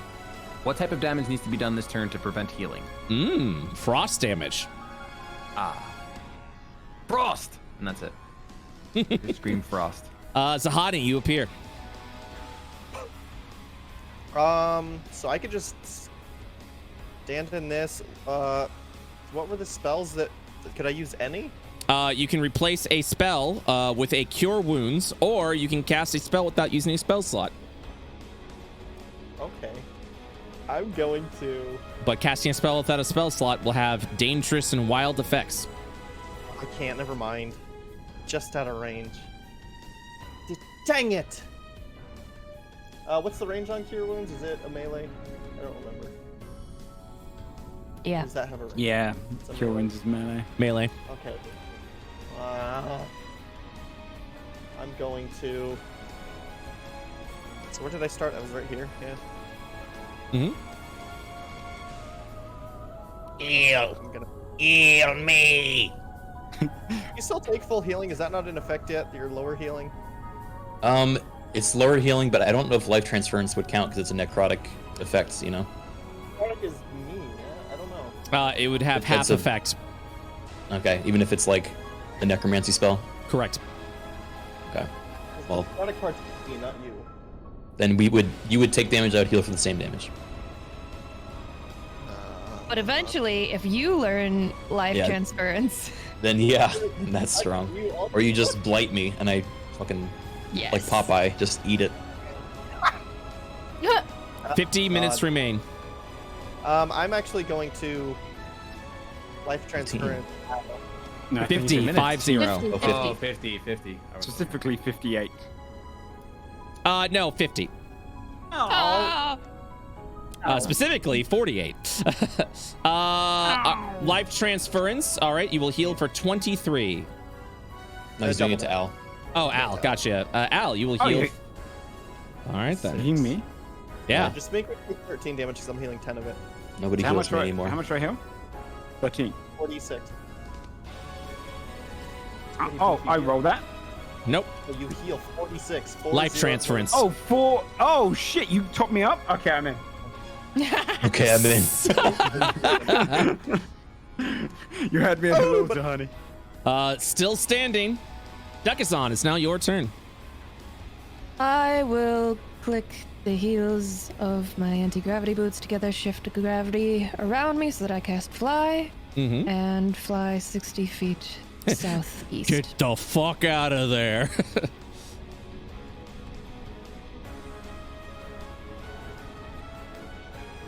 What type of damage needs to be done this turn to prevent healing? Frost damage. Frost! And that's it. Just scream frost. Zahani, you appear. So I could just stand in this. What were the spells that could I use any? You can replace a spell with a cure wounds, or you can cast a spell without using a spell slot. Okay. I'm going to. But casting a spell without a spell slot will have dangerous and wild effects. I can't. Never mind. Just out of range. Dang it! What's the range on Cure Wounds? Is it a melee? I don't remember. Yeah. Does that have a range? Yeah. It's a Cure melee. Wounds is melee. Melee. Okay. I'm going to. So where did I start? I was right here. Yeah. Heal. I'm gonna. Heal me. You still take full healing? Is that not in effect yet? Your lower healing? It's lower healing, but I don't know if life transference would count because it's a necrotic effect, you know? Necrotic is me. Yeah, I don't know. It would have If half that's a- effect. Okay, even if it's like the necromancy spell? Correct. Okay. 'Cause Well- the necrotic part's me, not you. Then you would take damage, I would heal for the same damage. But eventually, if you learn life Yeah. transference, Then yeah, that's strong. You also- Or you just blight me and I fucking, yes. like Popeye, just eat it. 50 minutes remain. I'm actually going to life transference. No, I think it's 50, in minutes. 5-0. Okay. 50. Specifically 58. No, 50. Oh. Specifically 48. Life transference. All right, you will heal for 23. No, he's doing it to Al. Oh, Al, gotcha. Al, you will Oh, heal. yeah. All right then. Seeing me? Yeah. Just make it 13 damage because I'm healing 10 of it. Nobody How heals much, me do anymore. how much do I heal? 13. 46. Oh, I roll that. Nope. So you heal 46. Life transference. Oh, 4. Oh, shit. You topped me up? Okay, I'm in. Okay, I'm in. You had me in the loser, honey. Still standing. Duckazon, it's now your turn. I will click the heels of my anti-gravity boots together, shift gravity around me so that I cast fly, Mm-hmm. and fly 60 feet southeast. Get the fuck out of there.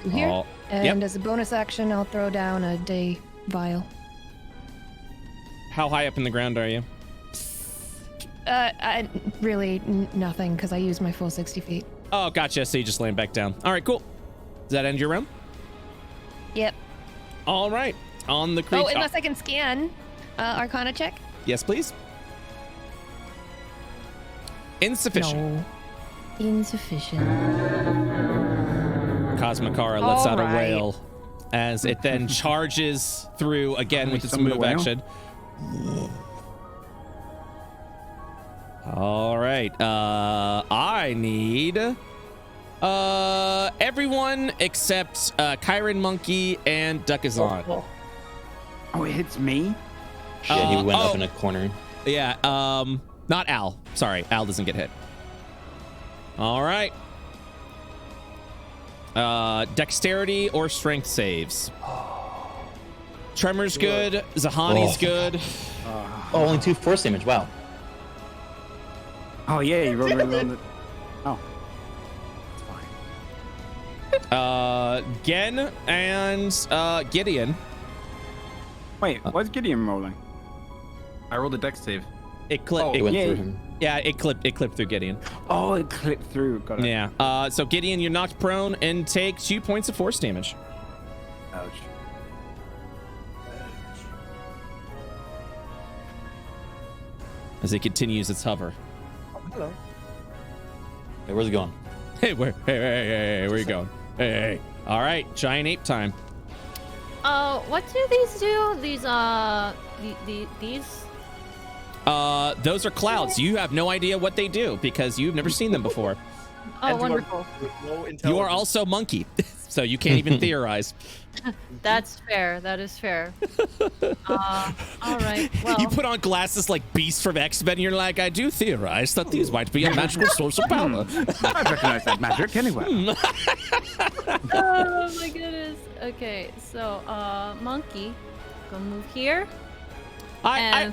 To here. Oh, And yep. as a bonus action, I'll throw down a day vial. How high up in the ground are you? Really nothing because I use my full 60 feet. Oh, gotcha. So you just land back down. All right, cool. Does that end your round? Yep. All right. On the creature. Oh, unless I can scan. Arcana check. Yes, please. Insufficient. No. Insufficient. Kaasma Khara lets out a Alright. wail as it then charges through again with its summoned a move whale? action. All right. I need everyone except Kyron Monkey and Duckazon. Oh, it hits me? Yeah, he went oh. up in a corner. Yeah, not Al. Sorry, Al doesn't get hit. All right. Dexterity or strength saves. Tremor's good. Zahani's Oh. good. Oh, only 2 force damage. Wow. Oh, yeah, you rolled really on the... Oh. It's fine. Gen and Gideon. Wait, what's Gideon rolling? I rolled a dex save. It clipped. It went yeah. through him. Yeah, it clipped through Gideon. Oh, it clipped through. Got it. Yeah. So Gideon, you're knocked prone and take 2 points of force damage. Ouch. As it continues its hover. Hello. Hey, where's it going? Hey, where are you going? Hey. All right, giant ape time. What do these do? These these. Those are clouds. You have no idea what they do because you've never seen them before. Oh, And you are wonderful. with no You are intelligence. also monkey, so you can't even theorize. That's fair. That is fair. All right. Well, You put on glasses like Beast from X-Men, and you're like, I do theorize that these might be a magical source of power. I recognize that magic anyway. oh my goodness. Okay, so monkey, go move here. I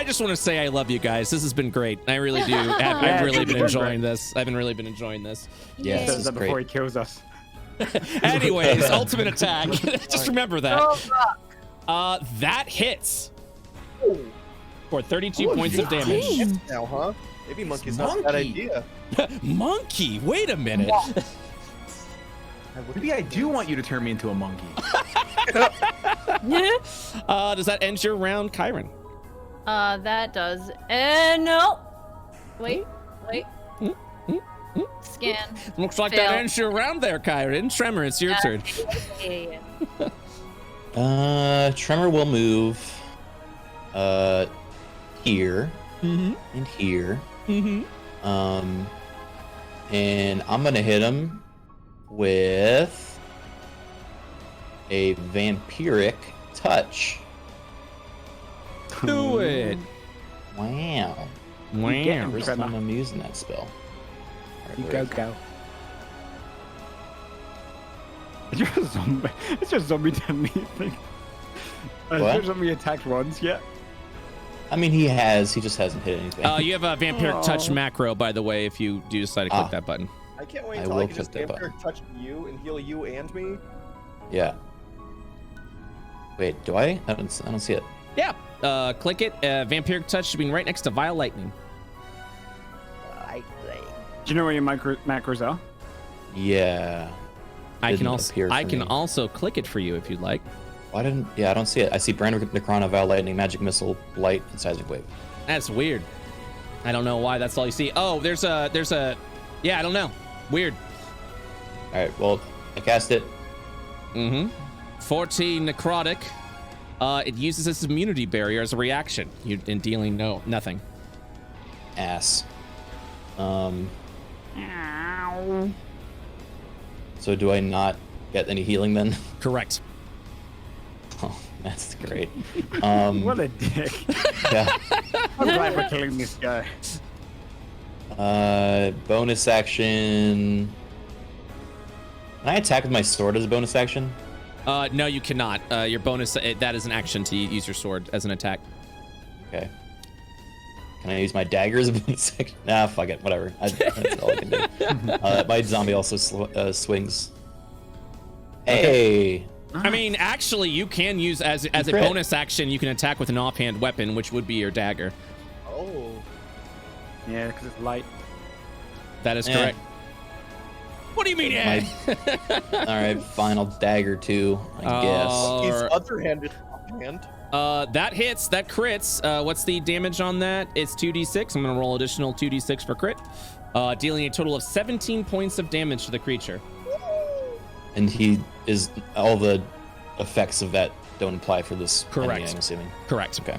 just want to say I love you guys. This has been great. I really do. I've really been enjoying this. I've been really been enjoying this. Yeah, Yay. this Says is that before great. he kills us. Anyways, ultimate attack. Just remember that. That hits for 32 points of damage. Now, huh? Maybe monkey's not a bad Monkey. idea. Monkey, wait a minute. Maybe I do want you to turn me into a monkey. Does that end your round, Kyron? That does. And no. Wait. Scan. Looks like Fail. that ends your round there, Kyron. Tremor, it's your turn. Yeah. Tremor will move here Mm-hmm. and here. Mm-hmm. And I'm gonna hit him with a vampiric touch. Do it. Wow. Wow. First time I'm using that spell. Alright, You where go, is it? go. It's just a zombie. It's just zombie done anything. Has What? your zombie attacked once yet? I mean, he just hasn't hit anything. You have a vampiric touch macro, by the way, if you do decide to click Ah. that button. I can't wait I until will I can just click that vampire touch you and heal you and me. Yeah. Wait, do I? I don't see it. Yeah. Click it. Vampiric touch should be right next to Vile Lightning. Do you know where your macros are? Yeah. I can Didn't also appear I for can me. also click it for you if you'd like. Why didn't? Yeah, I don't see it. I see Brand Necrona, Vile Lightning, Magic Missile, Light, and Seismic Wave. That's weird. I don't know why that's all you see. Oh, there's a yeah, I don't know. Weird. All right. Well, I cast it. Mm-hmm. 14 necrotic. It uses its immunity barrier as a reaction. In dealing nothing. Ass. Ow. So do I not get any healing then? Correct. Oh, that's great. What a dick. Yeah. I'm glad we're killing this guy. Bonus action. Can I attack with my sword as a bonus action? No, you cannot. Your bonus that is an action to use your sword as an attack. Okay. Can I use my dagger as a bonus action? Nah, fuck it. Whatever. That's all I can do. My zombie also swings. Hey. I mean, actually, you can use as a Crit. bonus action. You can attack with an offhand weapon, which would be your dagger. Oh. Yeah, because it's light. That is Eh. correct. What do you mean, eh? All right, final dagger too, I guess. Oh. His Or- other hand is offhand. That hits. That crits. What's the damage on that? It's 2d6. I'm gonna roll additional 2d6 for crit, dealing a total of 17 points of damage to the creature. And all the effects of that don't apply for this Correct. enemy, I'm assuming. Correct. Okay.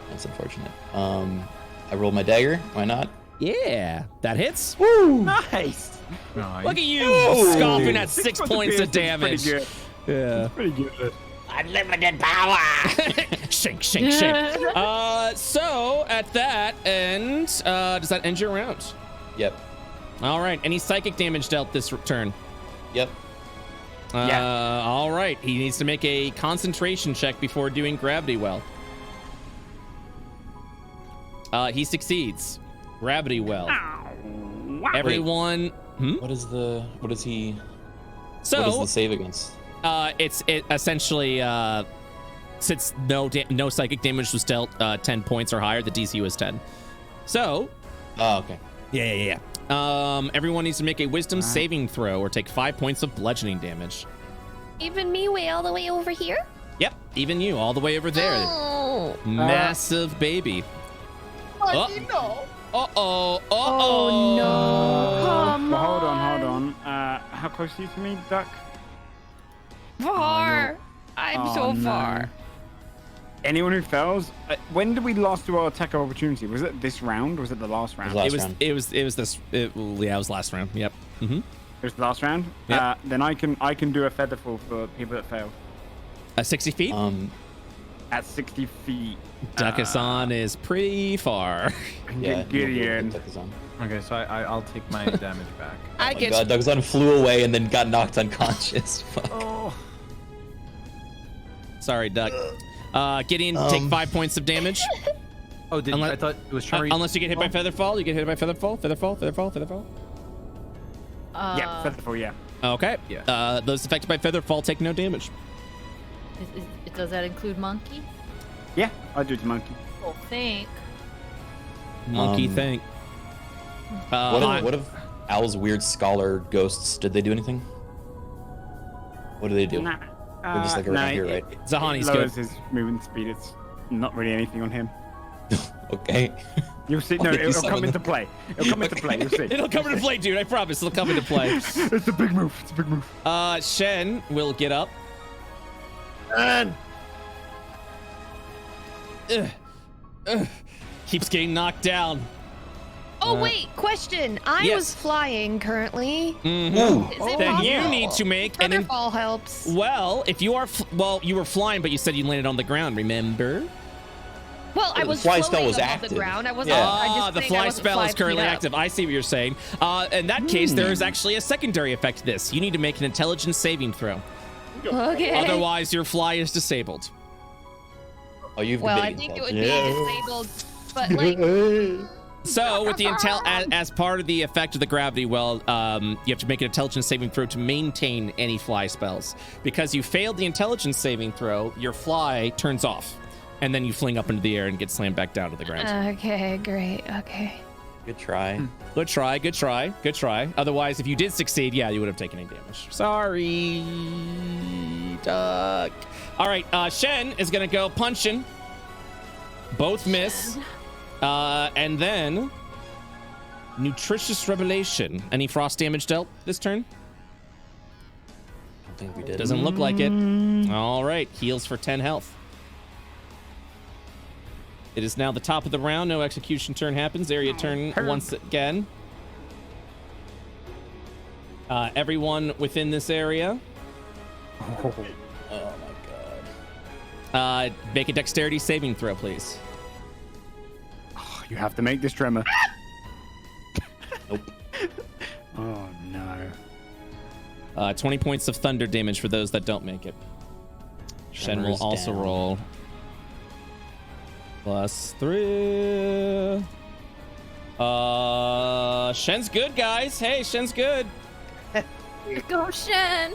That's unfortunate. I rolled my dagger. Why not? Yeah, that hits. Nice. Look at you scoffing at 6 points of damage. Pretty good. Yeah. Pretty good. Unlimited power. Shake. So at that end, does that end your round? Yep. All right. Any psychic damage dealt this turn? Yep. All right. He needs to make a concentration check before doing gravity well. He succeeds. Gravity well. Everyone. What is the save against? It's essentially since no psychic damage was dealt 10 points or higher, the DC was 10. So. Oh, okay. Yeah. Everyone needs to make a wisdom saving throw or take 5 points of bludgeoning damage. Even me way all the way over here? Yep, even you, all the way over there. Oh. Massive baby. No. Uh-oh. Oh, no. Come Well, hold on. How close are you to me, Duck? Far. I'm Oh, so no. far. Anyone who fails, when did we last do our attack of opportunity? Was it this round? Or was it the last round? Last It was round. it was last round. Yep. Mm-hmm. It was the last round. Yep. Then I can do a featherfall for people that fail 60 feet. at 60 feet. Duckasan is pretty far. Yeah. Gideon. Okay, so I'll take my damage back. I get God, Dougson flew away and then got knocked unconscious. Fuck. Oh. Sorry, Duck. Gideon, take 5 points of damage. Oh, I thought it was Shari. Unless you get hit by Featherfall. You get hit by Featherfall. Yeah, featherfall. Yeah. Okay. Yeah. Those affected by Featherfall take no damage. Does that include monkey? Yeah, I do it to monkey. Oh, think. Monkey Um, thing. What if Owl's weird scholar ghosts? Did they do anything? What do they do? Nah. They're just like around here, right? Zahani's it good. lowers his movement speed. It's not really anything on him. Okay. You'll see. No, I'll make you it'll come summon into them. play. It'll come into play. You'll see. It'll come into play, dude. I promise. It'll come into play. It's a big move. It's a big move. Shen will get up. And Keeps getting knocked down. Oh, wait, question. I yes. was flying currently. Ooh. Is it Then you possible? need to make an. Featherfall helps. Well, if you are, you were flying, but you said you landed on the ground. Remember? Well, I The was fly floating spell was above active. the ground. I wasn't. Yeah. I just The saying I fly wasn't spell is 5 currently feet up. active. I see what you're saying. In that case, there is actually a secondary effect to this. You need to make an intelligence saving throw. Okay. Otherwise, your fly is disabled. Oh, you've Well, been I big think it intel. would be disabled, but like, So, with the as part of the effect of the gravity well, you have to make an intelligence saving throw to maintain any fly spells. Because you failed the intelligence saving throw, your fly turns off, and then you fling up into the air and get slammed back down to the ground. okay, great. Okay. Good try. Good try. Otherwise, if you did succeed, yeah, you would have taken any damage. Sorry, Duck. All right, Shen is gonna go punching. Both miss. And then nutritious revelation. Any frost damage dealt this turn? I don't think we did. Doesn't look like it. All right, heals for 10 health. It is now the top of the round. No execution turn happens. Area turn once again. Everyone within this area, Oh my god. make a dexterity saving throw, please. You have to make this tremor. Nope. Oh no. 20 points of thunder damage for those that don't make it. Shen will Tremor's also down. roll +3. Shen's good, guys. Hey, Shen's good. Go, Shen.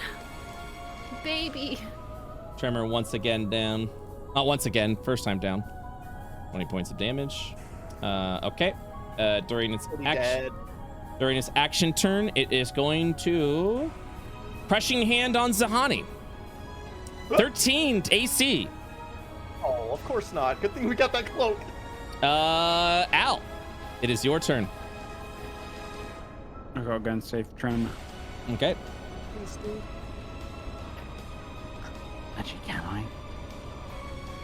Baby. Tremor once again down. Not once again, first time down. 20 points of damage. Okay. During its action turn, it is going to crushing hand on Zahani. 13 AC. Oh of course not. Good thing we got that cloak. Al, it is your turn. I gotta go and save Tren. Okay. Actually, can I?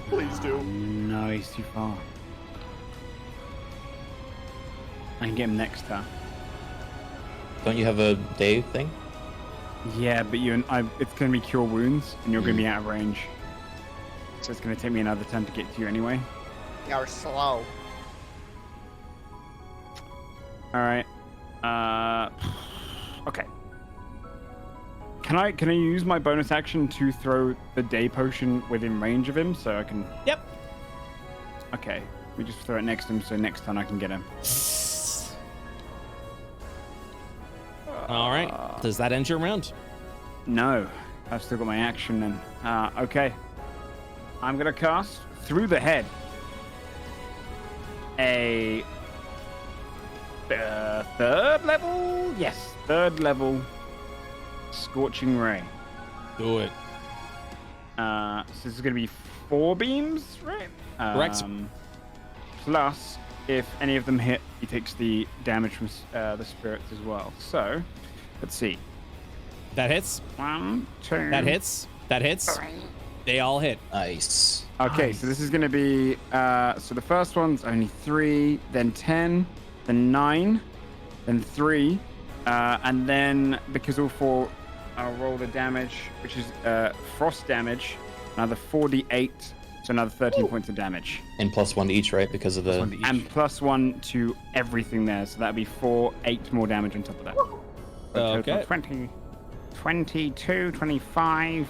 Please do. No, he's too far. I can get him next turn. Don't you have a day thing? Yeah, but it's gonna be cure wounds, and you're gonna be out of range. So it's gonna take me another turn to get to you anyway. You're slow. All right. Okay. Can I use my bonus action to throw the day potion within range of him so I can? Yep. Okay. We just throw it next to him so next time I can get him. All right. Does that end your round? No, I've still got my action then. Okay. I'm gonna cast through the head a third level. Yes, third level scorching ray. Do it. So this is gonna be 4 beams, right? Correct. Plus, if any of them hit, he takes the damage from the spirits as well. So, let's see. That hits. 1, 2. That hits. That hits. 3. They all hit. Nice. Okay, so this is going to be, so the first one's only 3, then 10, then 9, then 3, and then because all 4, I'll roll the damage, which is frost damage, another 4d8, so another 13 points of damage. And +1 to each, right? Because of the. And +1 to everything there, so that'd be 8 more damage on top of that. Okay. 20, 22, 25,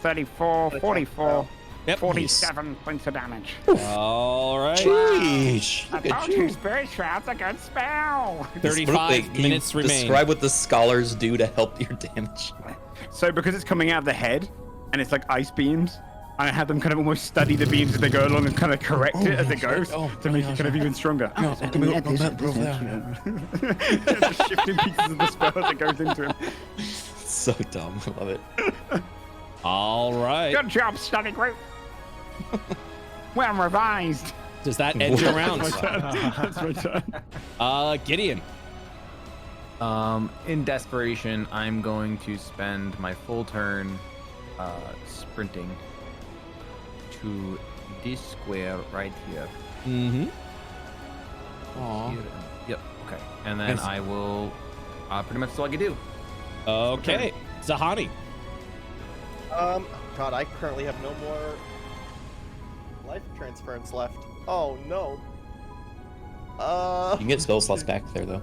34, 44, Yep. 47 points of damage. All right. Sheesh. I Look at told you you. Spirit Shroud's a good spell. 35 Can you minutes remain. Describe what the scholars do to help your damage. So because it's coming out of the head, and it's like ice beams, I have them kind of almost study the beams as they go along and kind of correct it as it goes to make it kind of even stronger. Just shifting pieces of the spell as it goes into him. So dumb. I love it. All right. Good job, study group. Well revised. Does that end your round? That's my turn. Gideon. In desperation, I'm going to spend my full turn sprinting to this square right here. Mm-hmm. Here. Yep. Okay. And then Nice. I will pretty much that's all I can do. Okay. Zahani. God, I currently have no more life transference left. Oh no. You can get spell slots back there, though.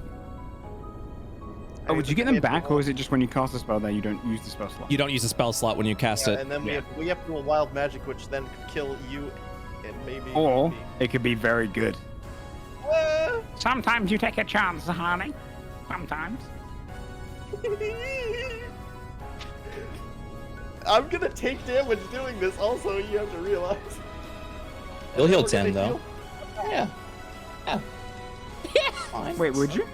Oh, would you get them back, or is it just when you cast a spell there you don't use the spell slot? You don't use a spell slot when you cast it. And then we have to do a wild magic, which then could kill you and maybe. Or me. it could be very good. Sometimes you take a chance, honey. Sometimes. I'm gonna take damage doing this. Also, you have to realize. He'll heal We're 10, gonna though. heal- Yeah. Wait, would you?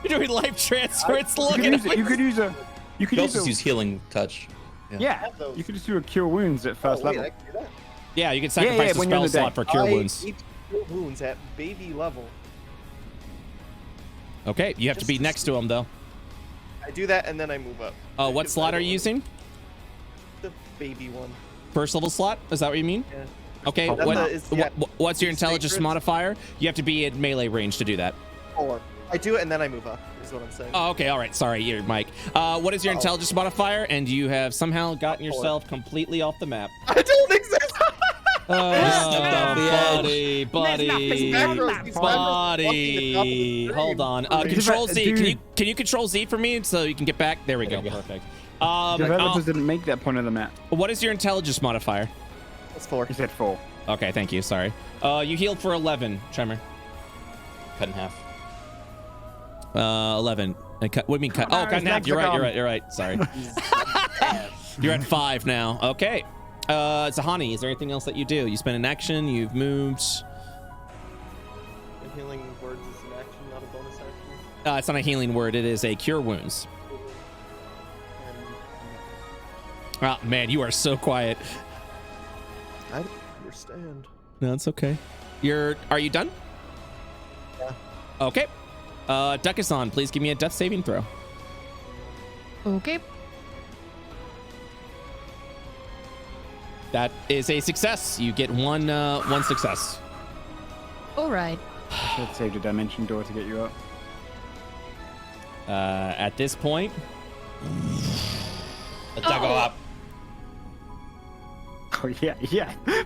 You're doing life transfer. It's You looking. could use a. You could You use also a. use healing touch. Yeah, have those. you could just do a cure wounds at first Oh, wait, level. I can do that. Yeah, you can sacrifice a when you're in spell the slot deck. for cure I wounds. eat cure wounds at baby level. Okay, you have to be next to him though. I do that and then I move up. What Because slot I are you don't- using? The baby one. First level slot? Is that what you mean? Yeah. Okay. That's What, a- is- yeah. what's your It's intelligence sacred. modifier? You have to be in melee range to do that. 4. I do it and then I move up. Is what I'm saying. Oh, okay. All right. Sorry, you're Mike. What is your intelligence modifier? And you have somehow gotten yourself completely off the map. I don't exist. Buddy, buddy, macros, these macros buddy. walking the top of the Hold on. screen. Control Z. Dude. Can you control Z for me so you can get back? There we go. Perfect. Developers didn't make that point of the map. What is your intelligence modifier? That's 4. He said 4. Okay, thank you. Sorry. You healed for 11, Tremor. Cut in half. 11. And cut. What do you mean cut? Oh, cut in half. You're right. You're right. Sorry. You're at 5 now. Okay. Zahani, is there anything else that you do? You spend an action. You've moved. And healing words is an action, not a bonus action. It's not a healing word. It is a cure wounds. And Oh man, you are so quiet. I don't understand. No, it's okay. Are you done? Yeah. Okay. Duckison, please give me a death saving throw. Okay. That is a success. You get one success. All right. I should save the dimension door to get you up. At this point, attack up. Oh yeah,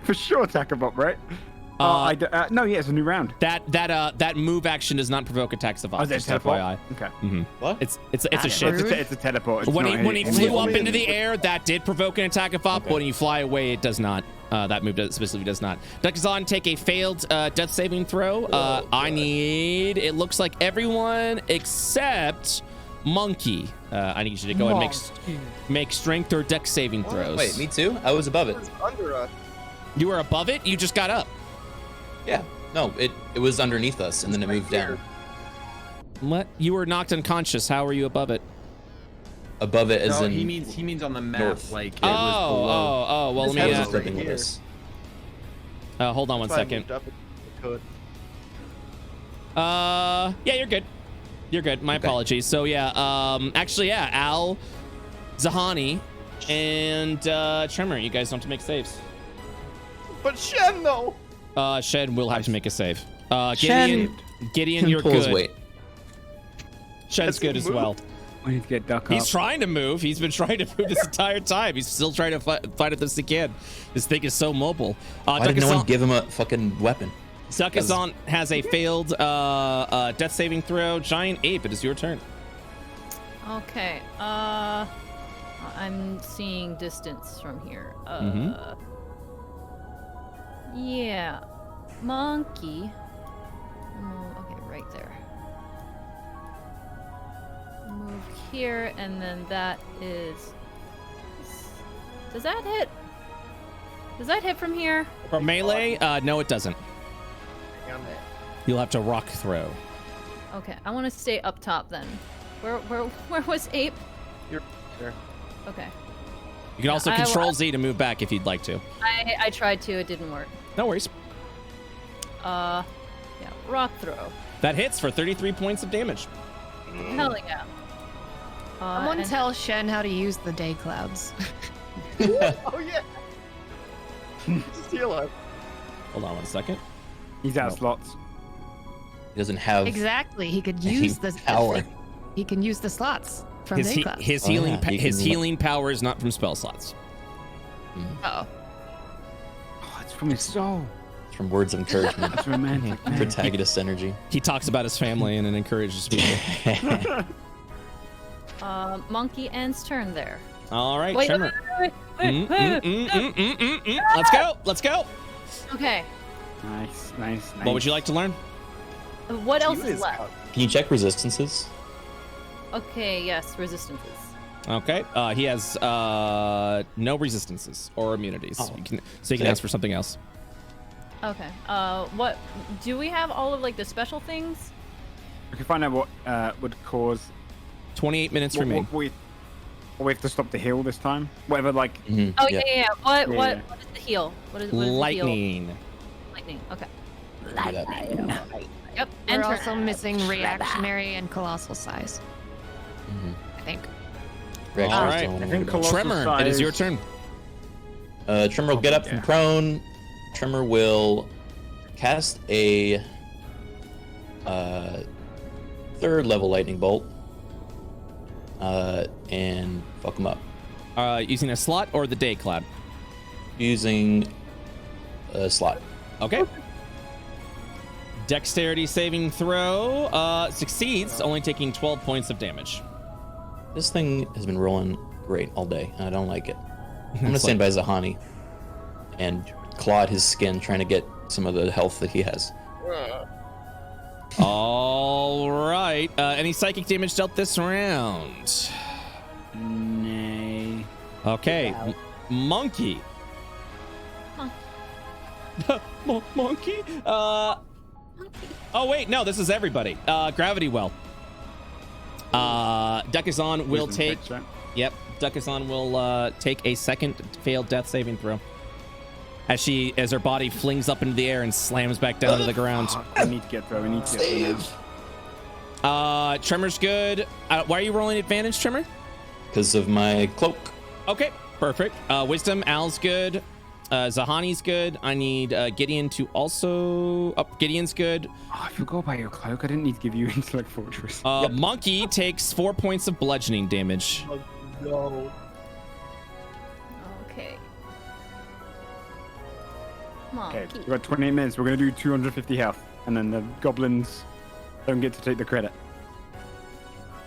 for sure, attack him up, right? No, yeah, it's a new round. That move action does not provoke attacks of Oh, opposite. that's teleport. FYI. Okay. What? It's a shift. It's a teleport. It's When not he any- flew up into the air, that did provoke an attack of op. But when you fly away, it does not. That move specifically does not. Duckison, take a failed death saving throw. I need. It looks like everyone except Monkey. I need you to go and make strength or dex saving throws. Wait, me too? I was above it. It's under us. You were above it. You just got up. Yeah. No, it was underneath us, and then it moved down. What? You were knocked unconscious. How were you above it? Above it as No, in... he means on the map, north. like it was below. Well, let This me. has was us flipping right with here. us. Hold on one That's why I second. moved up if I could. Yeah, you're good. You're good. My Okay. apologies. So yeah, actually, yeah, Al, Zahani, and Tremor, you guys don't have to make saves. But Shen, though. Shed will have to make a save. Shen Gideon, can you're pull his good. weight. Shed's Has he good as moved? well. We need to get Duck He's up. trying to move. He's been trying to move this entire time. He's still trying to fight at this again. This thing is so mobile. Why did no one give him a fucking weapon? Duckison has a failed death saving throw. Giant Ape, it is your turn. Okay. I'm seeing distance from here. Yeah. Monkey. Okay, right there. Move here, and then that is. Does that hit? Does that hit from here? For melee, no, it doesn't. Hang on. You'll have to rock throw. Okay, I want to stay up top then. Where was Ape? You're there. Okay. You can also I- control Z to move back if you'd like to. I tried to. It didn't work. No worries. Yeah, rock throw. That hits for 33 points of damage. Hell yeah. Someone and- tell Shen how to use the day clouds. Oh, yeah. Just heal us. Hold on one second. He's out of slots. He doesn't have... Exactly. He could any use the power. He can use the slots from day clouds. His Oh, healing yeah, he his can- healing power is not from spell slots. Oh. Oh, it's from his soul. It's from words of encouragement. That's romantic, man. Protagonist energy. He talks about his family and then encourages people. Monkey ends turn there. All right, Wait, Tremor. wait. Let's go. Let's go. Okay. Nice. What would you like to learn? What else You is left? out. Can you check resistances? Okay, yes, resistances. Okay. He has no resistances or immunities. Oh. You can Okay. ask for something else. Okay. What do we have? All of like the special things? We can find out what would cause. 28 minutes remain. We have to stop the heal this time. Whatever, like. Mhm, Oh yeah. What Yeah. is the heal? What is the heal? Lightning. Lightning. Okay. do that. Yep. We're Enter. also missing reactionary and colossal size. Mhm. I think. Reaction All is right. the one I I'm think worried about. Colossal Tremor, it is your size- turn. Tremor will get up from Yeah. prone. Tremor will cast a third level lightning bolt and fuck him up Using a slot or the day cloud. using a slot. Okay. Dexterity saving throw succeeds, only taking 12 points of damage. This thing has been rolling great all day, and I don't like it. I'm gonna It's stand by Zahani and claw at his skin, trying to get some of the health that he has. All right. Any psychic damage dealt this round? Nay. Okay. Monkey. Monkey? Oh, wait. No, this is everybody. Gravity Well. Duckison will Wisdom take... checks, right? Yep. Duckison will take a second failed death saving throw. as her body flings up into the air and slams back down to the ground. I need to get through. We need to get through. Tremor's good. Why are you rolling advantage, Tremor? Because of my cloak. Okay, perfect. Wisdom, Al's good. Zahani's good. I need Gideon to also. Oh, Gideon's good. Oh, I forgot about your cloak. I didn't need to give you Intellect Fortress. Monkey takes 4 points of bludgeoning damage. Oh, no. Okay. Come on. Okay, keep- we've got 28 minutes. We're gonna do 250 health, and then the goblins don't get to take the credit.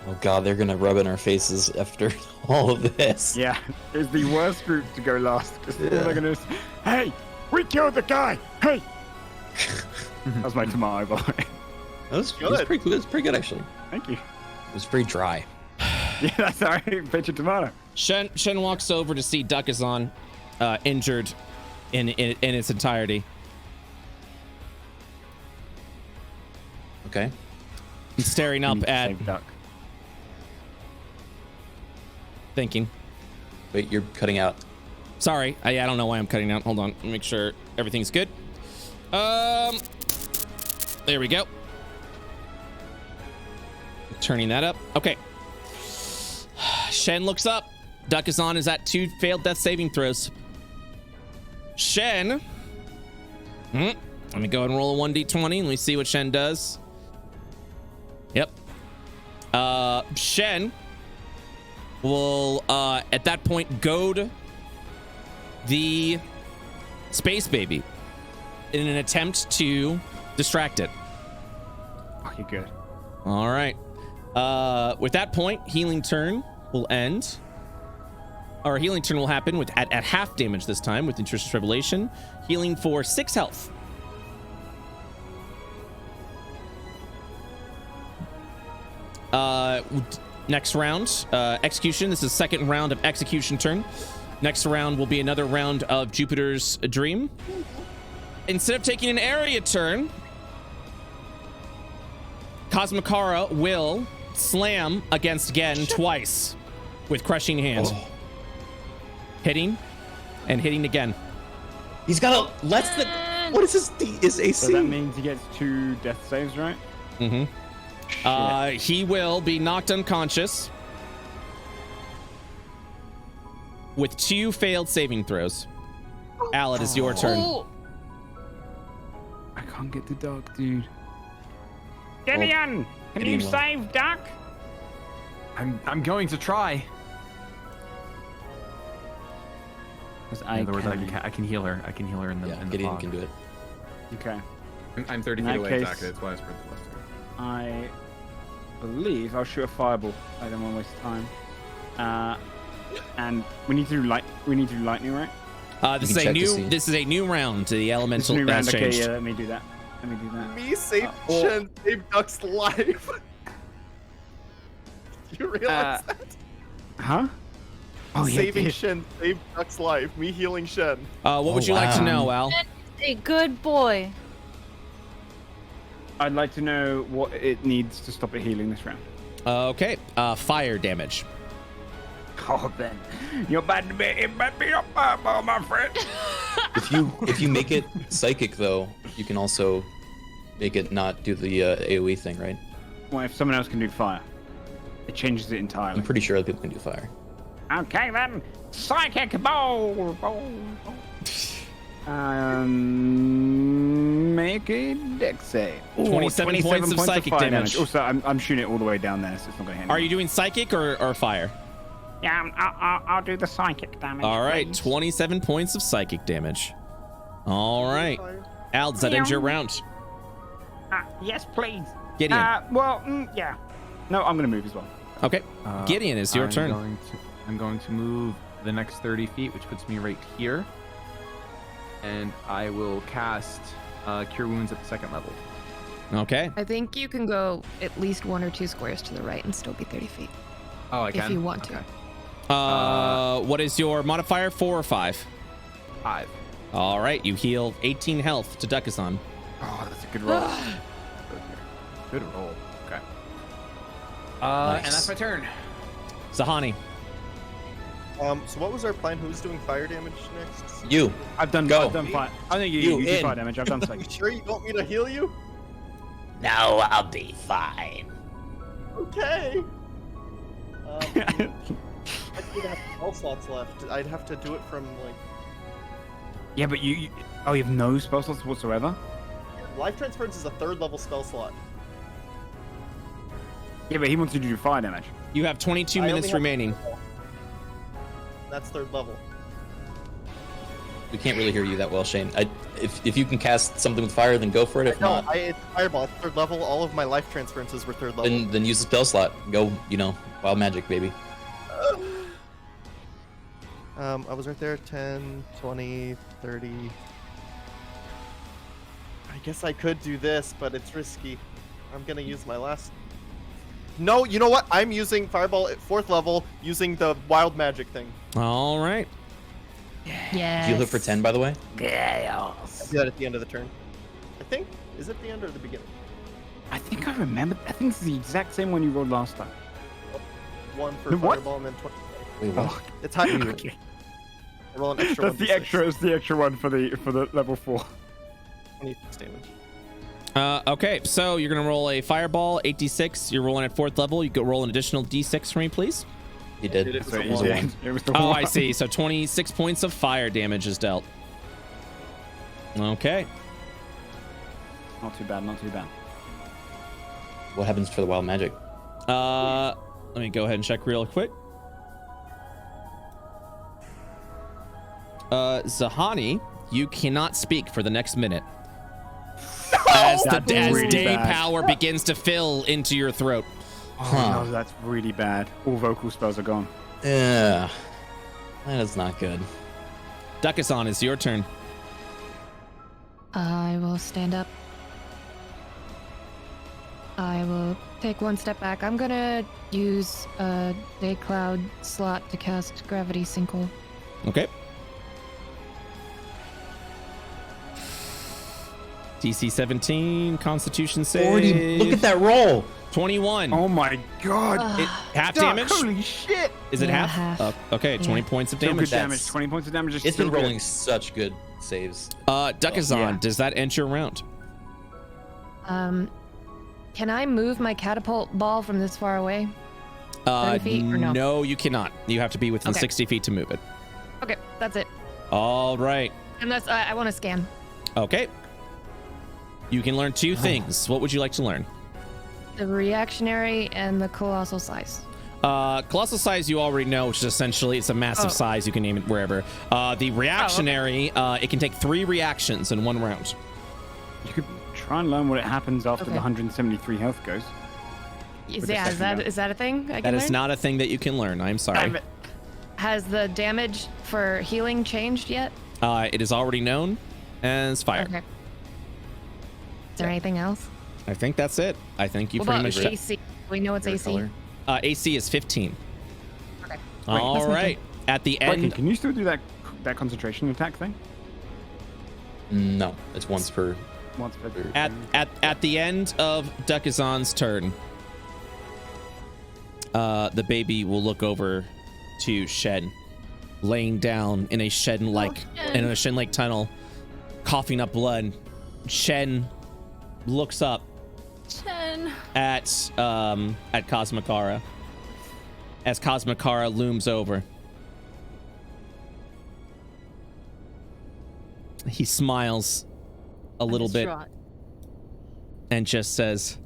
Oh god, they're gonna rub in our faces after all of this. Yeah, it's the worst group to go last because Yeah. they're gonna say, "Hey, we killed the guy. Hey." That was my tomato, by the way. That was pretty good. It was pretty good actually. Thank you. It was pretty dry. Yeah, that's all right. Bet your tomato. Shen walks over to see Duckazon injured in its entirety. Okay. And staring up at, Save duck. thinking. Wait, you're cutting out. Sorry, I don't know why I'm cutting out. Hold on, let me make sure everything's good. There we go. Turning that up. Okay. Shen looks up. Duckazon is at 2 failed death saving throws. Shen. Let me go and roll a 1d20 and we see what Shen does. Yep. Shen will at that point goad the space baby in an attempt to distract it. Oh, you're good. All right. With that point, healing turn will end. Or healing turn will happen with at half damage this time with Interest Revelation. Healing for 6 health. Next round, execution. This is second round of execution turn. Next round will be another round of Jupiter's Dream. Instead of taking an area turn, Kaasma Khara will slam against Gen twice with Crushing Hand. Oh. Hitting and hitting again. He's got a less than. What is his AC? So that means he gets 2 death saves, right? Mm-hmm. He will be knocked unconscious with 2 failed saving throws. Al, it is your turn. I can't get the duck, dude. Gideon, can you Gideon will. save Duck? I'm going to try. Because In other words, I can heal her. I can heal her in the Yeah, in the Gideon fog. can do it. Okay. I'm 30 In feet that away case- exactly. That's why I spread the blessing. I believe I'll shoot a fireball. I don't want to waste time. And we need to do lightning, right? This You is can a check to see. this is a new round. The This elemental new round. has Okay, changed. yeah. Let me do that. Me save Oh. Shen, save Duck's life. Do you realize that? Huh? Oh, yeah. Saving dude. Shen saved Duck's life. Me healing Shen. What would you like to wow. know, Al? A good boy. I'd like to know what it needs to stop it healing this round. Okay. Fire damage. Oh, then you're about to be up, my friend. If you make it psychic though, you can also make it not do the AOE thing, right? Well, if someone else can do fire, it changes it I'm entirely. pretty sure other people can do fire. Okay then, psychic bowl. Make a dex save. Ooh, 27 points of psychic fire damage. Also, I'm shooting it all the way down there, so it's not gonna hit. Are you doing psychic or fire? Yeah, I'll do the psychic damage. All right, please. 27 points of psychic damage. All right. Al, does that end your round? Yes, please. Gideon. Yeah. No, I'm gonna move as well. Okay. Gideon, it's your turn. I'm going to move the next 30 feet, which puts me right here. And I will cast Cure Wounds at the 2nd level. Okay. I think you can go at least 1 or 2 squares to the right and still be 30 feet. Oh, I can? If you want to. Okay. What is your modifier, 4 or 5? 5. All right, you heal 18 health to Duckazon. Oh, that's a good roll. Good roll. Okay. Nice. And that's my turn. Zahani. So what was our plan? Who's doing fire damage next? You. I've done fire. I think you do in. fire damage. I've done You sure you don't want me to heal you? No, I'll be fine. Okay. I could have 12 slots left. I'd have to do it from like. Yeah, but you have no spell slots whatsoever? Life Transference is a 3rd level spell slot. Yeah, but he wants you to do fire damage. You have 22 I only minutes have- remaining. That's 3rd level. We can't really hear you that well, Shane. If you can cast something with fire, then go for it. If No, not, it's Fireball. It's 3rd level. All of my Life Transferences were 3rd level. then use the spell slot. Go, wild magic, baby. I was right there. 10, 20, 30. I guess I could do this, but it's risky. I'm gonna use my last. No, you know what? I'm using Fireball at 4th level, using the wild magic thing. All right. Yes. Do you live for 10, by the way? I'll do that at the end of the turn. I think. Is it the end or the beginning? I think I remember. I think it's the exact same one you rolled last time. 1 for The what? Fireball and then 20. Wait, what? Oh, It's high. okay. I roll an extra That's the 1d6, extra. It's the extra one for the level 4. 26 damage. Okay, so you're gonna roll a fireball, 8d6. You're rolling at 4th level. You could roll an additional d6 for me, please. He did. It was So a it one. was, it was the Oh, one. I see. So 26 points of fire damage is dealt. Okay. Not too bad. Not too bad. What happens for the wild magic? Let me go ahead and check real quick. Zahani, you cannot speak for the next minute. As That's really day bad. power begins to fill into your throat. Oh, no, that's really bad. All vocal spells are gone. Yeah. That is not good. Duckazon, it's your turn. I will stand up. I will take 1 step back. I'm gonna use a Day Cloud slot to cast Gravity Sinkhole. Okay. DC 17, Constitution save. 40. Look at that roll. 21. Oh my god. Half Duck, damage? Holy shit. Is it Yeah, half? half. Okay, 20 Yeah. points of So good damage. damage. 20 points of damage is It's still been good. rolling such good saves. Duckazon, Yeah. does that end your round? Can I move my catapult ball from this far away? 30 feet or no? No, you cannot. You have to be within Okay. 60 feet to move it. Okay, that's it. All right. Unless I want to scan. Okay. You can learn 2 things. What would you like to learn? The reactionary and the colossal size. Colossal size you already know, which is essentially it's a massive Oh. size. You can name it wherever. The reactionary, it can take 3 reactions in 1 round. You could try and learn what it happens after Okay. the 173 health goes. With the Yeah, second is that a thing I can That is learn? not a thing that you can learn. I'm sorry. Has the damage for healing changed yet? It is already known as fire. Okay. Is there anything else? I think that's it. I think you What pretty about much. AC? We know it's AC. Color. AC is 15. Okay. All that's right. At the Criken, end. can you still do that concentration attack thing? No, it's once per. Once per At the end of Duckazon's turn, the baby will look over to Shen, laying down in a Shen-like tunnel, coughing up blood. Shen looks up Chen. at Kaasma Khara as Kaasma Khara looms over. He smiles a little bit Distraught. and just says,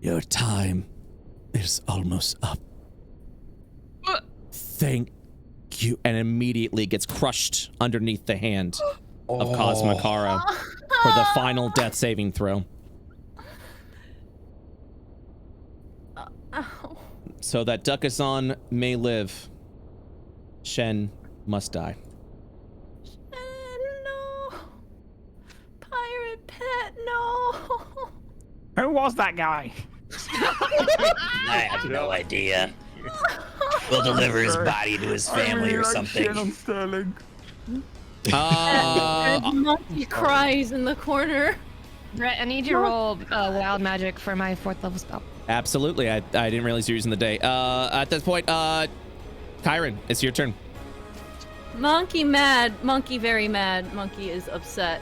"Your time is almost up. Thank you," and immediately gets crushed underneath the hand of Kaasma Khara for the final death saving throw. Ow. So that Duckazon may live, Shen must die. No. Pirate pet, no. Who was that guy? I have no idea. We'll deliver his body to his family or something. Sterling. He cries in the corner. Brett, I need you to roll wild magic for my 4th level spell. Absolutely. I didn't realize you were using the day. At this point, Kyron, it's your turn. Monkey mad. Monkey very mad. Monkey is upset.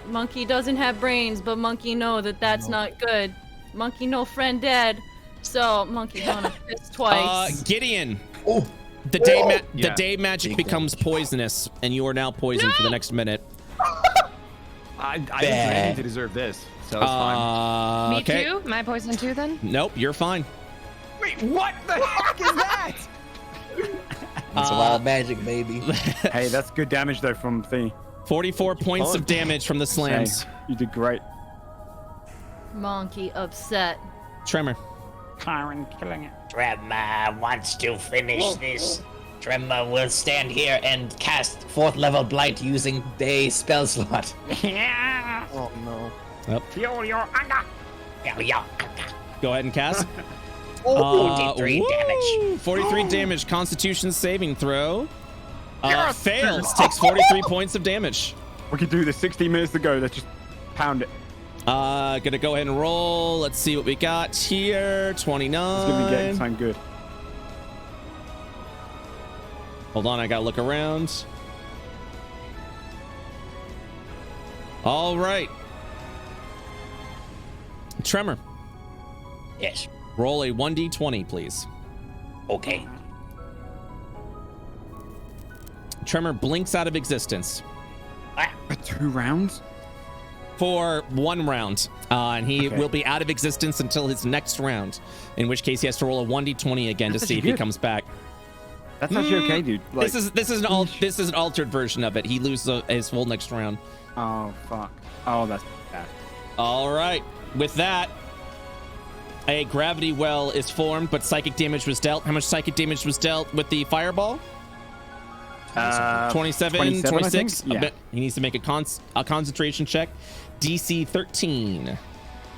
Monkey doesn't have brains, but Monkey know that that's not good. Monkey no friend dead. So Monkey gonna piss twice. Gideon. Oh. The day magic becomes poisonous, and you are now poisoned for the next minute. I didn't do anything to deserve this, so it's fine. Me Okay. too? Am I poisoned too then? Nope, you're fine. Wait, what the heck is that? It's a wild magic, baby. Hey, that's good damage though from the 44 points of damage from the slams. Hey, you did great. Monkey upset. Tremor. Kyron killing it. Tremor wants to finish this. Tremor will stand here and cast 4th level blight using day spell slot. Yeah. Oh no. Feel your anger. Yeah. Go ahead and cast. 43 damage. 43 damage. Constitution saving throw. Fails. Takes 43 points of damage. We could do this 16 minutes ago. Let's just pound it. Gonna go ahead and roll. Let's see what we got here. 29. It's gonna be getting time good. Hold on, I gotta look around. All right. Tremor, Yes. roll a 1d20, please. Okay. Tremor blinks out of existence For 2 rounds? for 1 round, and he Okay. will be out of existence until his next round, in which case he has to roll a 1d20 again to That's see if he good. comes back. That's actually okay, dude. Like, This is an altered version of it. He loses his full next round. oh fuck. Oh, that's bad. All right. With that, a gravity well is formed, but psychic damage was dealt. How much psychic damage was dealt with the fireball? 27, 27, I 26. think? Yeah. He needs to make a concentration check. DC 13.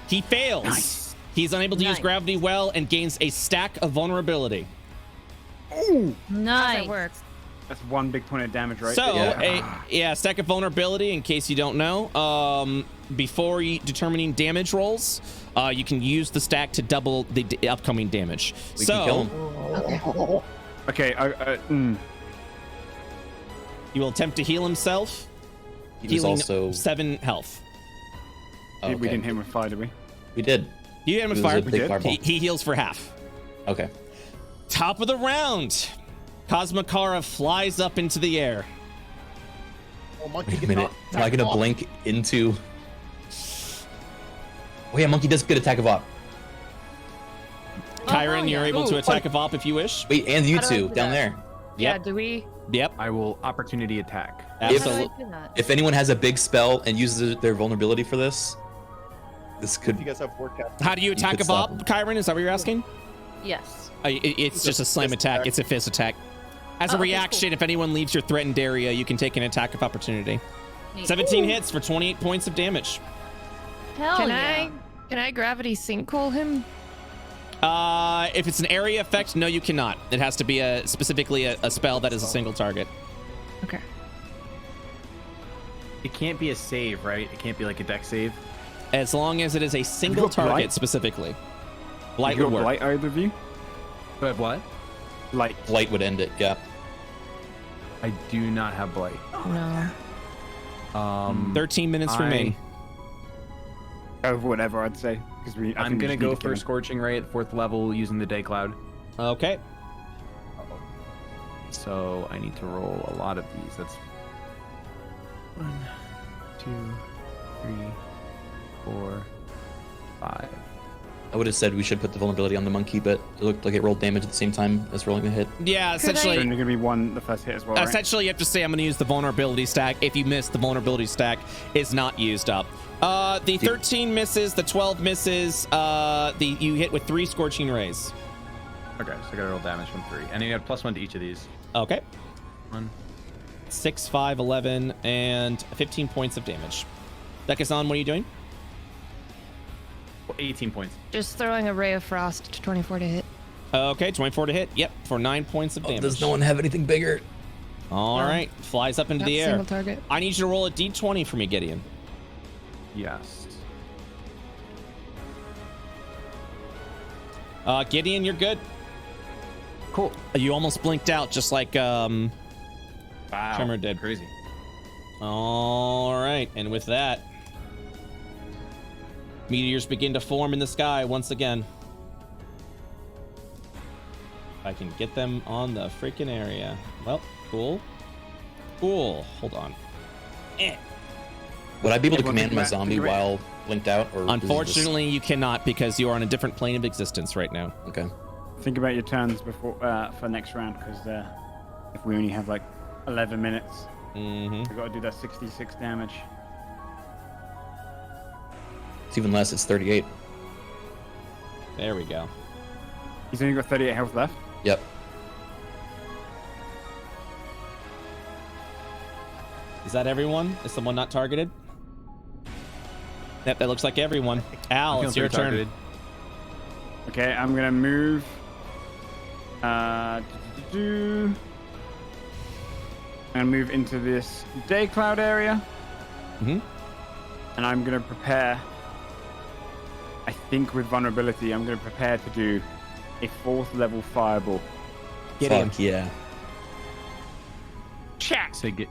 He fails. Nice. He's unable to use Nice. gravity well and gains a stack of vulnerability. Ooh, How's Nice. that work? that's 1 big point of damage, right? So, Yeah. stack of vulnerability, in case you don't know. Before determining damage rolls, you can use the stack to double the upcoming damage. We can kill him. Okay. You will attempt to heal himself, He was healing also. 7 health. Oh, We okay. didn't hit him with fire, did we? We did. You hit him with It was fire. a big fireball. He heals for half. Okay. Top of the round. Kaasma Khara flies up into the air. Oh, monkey, Wait a get minute. off. Am I gonna blink into? Oh yeah, monkey does good attack of op. Kyron, you're yeah. able to Ooh, attack of op if you wish. Wait, and you How do I two do down that? there. Yeah, Yep. do we? Yep. I will opportunity attack. How do I Absolutely. do that? If anyone has a big spell and uses their vulnerability for this, this If could. you guys have forecast. How do you attack could of stop op, him. Kyron? Is that what you're asking? Yes. It's just a slam fist attack. attack. It's a fist attack. As a Oh, okay, reaction, cool. if anyone leaves your threatened area, you can take an attack of opportunity. Neat. 17 hits for 28 points of damage. Hell Can yeah. can I gravity sinkhole him? If it's an area effect, no, you cannot. It has to be specifically a spell that is a single target. Okay. It can't be a save, right? It can't be like a deck save. As long as it is a single got blight? target specifically. Blight You would got work. blight, either of you? Do I have what? Light. Blight would end it. Yeah. I do not have blight. No. 13 minutes remain. Oh, whatever, I'd say. Because I I'm think we gonna just go need to kill for him. Scorching Ray at 4th level using the Day Cloud. Okay. So I need to roll a lot of these. That's 1, 2, 3, 4, 5. I would have said we should put the vulnerability on the monkey, but it looked like it rolled damage at the same time as rolling the hit. Yeah, So essentially. only gonna be one the first hit as well, right? Essentially, you have to say, I'm going to use the vulnerability stack. If you miss, the vulnerability stack is not used up. The 13 misses, the 12 misses. You hit with 3 scorching rays. Okay, so I gotta roll damage from 3. And you have +1 to each of these. Okay. 1. 6, 5, 11, and 15 points of damage. Dekazan, what are you doing? 18 points. Just throwing a ray of frost to 24 to hit. Okay, 24 to hit. Yep, for 9 points of damage. Does no one have anything bigger? All right, flies up into Not the air. single target. I need you to roll a d20 for me, Gideon. Yes. Gideon, you're good. Cool. You almost blinked out, just like Wow. Tremor did. Crazy. All right, and with that, meteors begin to form in the sky once again. If I can get them on the freaking area. Well, cool. Cool. Hold on. Would I be able to Well, command think my about- zombie think about- while blinked out? Or is it just- Unfortunately, you cannot because you are on a different plane of existence right now. Okay. Think about your turns before for next round, because if we only have like 11 minutes, Mm-hmm. we've got to do that 66 damage. It's even less. It's 38. There we go. He's only got 38 health left. Yep. Is that everyone? Is someone not targeted? Yep, that looks like everyone. Al, it's your turn. Targeted. Okay, I'm gonna move. And move into this day cloud area. Mm-hmm. And I'm gonna prepare. I think with vulnerability, I'm gonna prepare to do a 4th level fireball. Gideon. Fuck yeah. Check. Say get.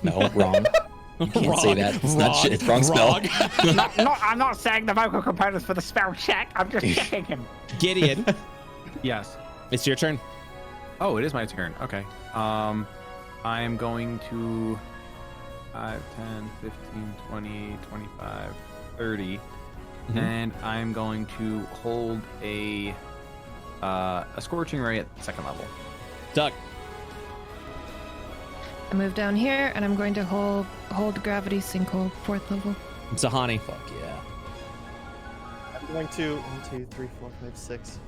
No, wrong. You can't say that. It's not shit. It's wrong spell. I'm not saying the vocal components for the spell check. I'm just checking him. Gideon, Yes. it's your turn. Oh, it is my turn. Okay. I am going to 5, 10, 15, 20, 25, 30. And I'm going to hold a scorching ray at 2nd level. Duck. I move down here, and I'm going to hold gravity sinkhole 4th level. Zahani. Fuck yeah. I'm going to 1, 2, 3, 4, 5, 6.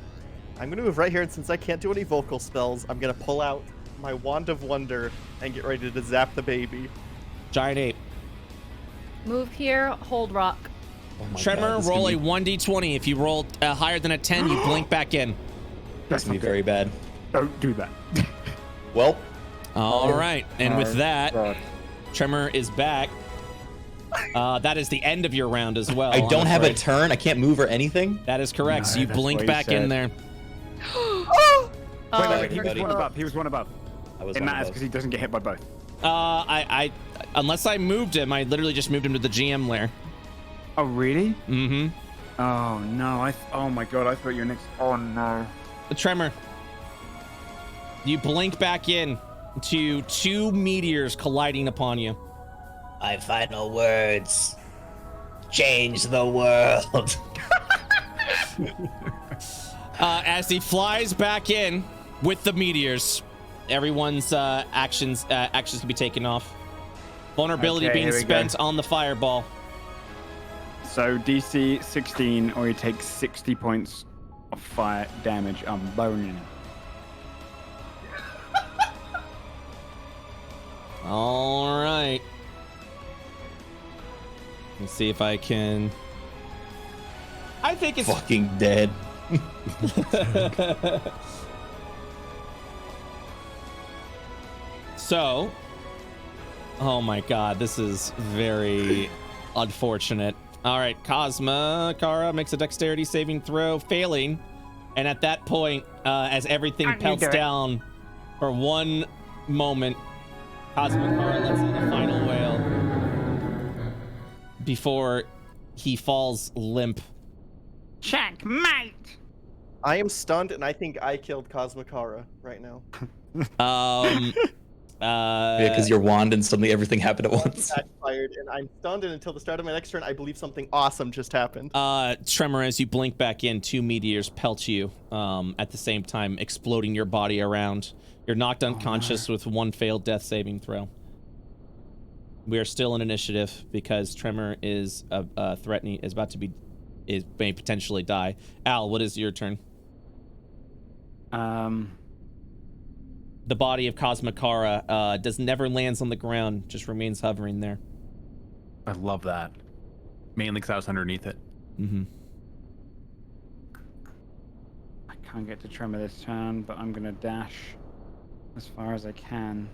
I'm going to move right here, and since I can't do any vocal spells, I'm going to pull out my Wand of Wonder and get ready to zap the baby. Giant ape. Move here, hold rock. Oh my Tremor, God, this is roll a gonna 1d20. If you roll higher than a 10, you blink back in. That's gonna be very bad. Don't do that. Well, All right, and with Oh, that, God. Tremor is back. That is the end of your round as well. I I'm don't have a afraid. turn. I can't move or anything. That is correct. So No, you that's blink what he back in said. there. Wait, he was buddy. one above. He was one above. I was It on matters both. because he doesn't get hit by both. I unless I moved him, I literally just moved him to the GM lair. Oh, really? Mm-hmm. Oh, no. Oh, my God. I thought you were next. Oh, no. The Tremor. You blink back in to 2 meteors colliding upon you. My final words. Change the world. As he flies back in with the meteors, everyone's actions can be taken off. Vulnerability Okay, being here we spent go. on the fireball. So, DC 16, or you take 60 points of fire damage. I'm boning it. All right. Let's see if I can. I think it's Fucking dead. so. Oh my God, this is very unfortunate. All right, Kaasma Khara makes a dexterity saving throw, failing, and at that point, as everything How do you pelts do it? down for one moment, Kaasma Khara lets out a final wail before he falls limp. Checkmate. I am stunned, and I think I killed Kaasma Khara right now. Because your wand and suddenly everything happened at once. Backfired, and I'm stunned, and until the start of my next turn, I believe something awesome just happened. Tremor, as you blink back in, 2 meteors pelt you at the same time, exploding your body around. You're knocked unconscious with 1 failed death saving throw. We are still in initiative because Tremor is may potentially die. Al, what is your turn? The body of Kaasma Khara never lands on the ground, just remains hovering there. I love that. Mainly because I was underneath it. Mm-hmm. I can't get to Tremor this turn, but I'm going to dash as far as I can.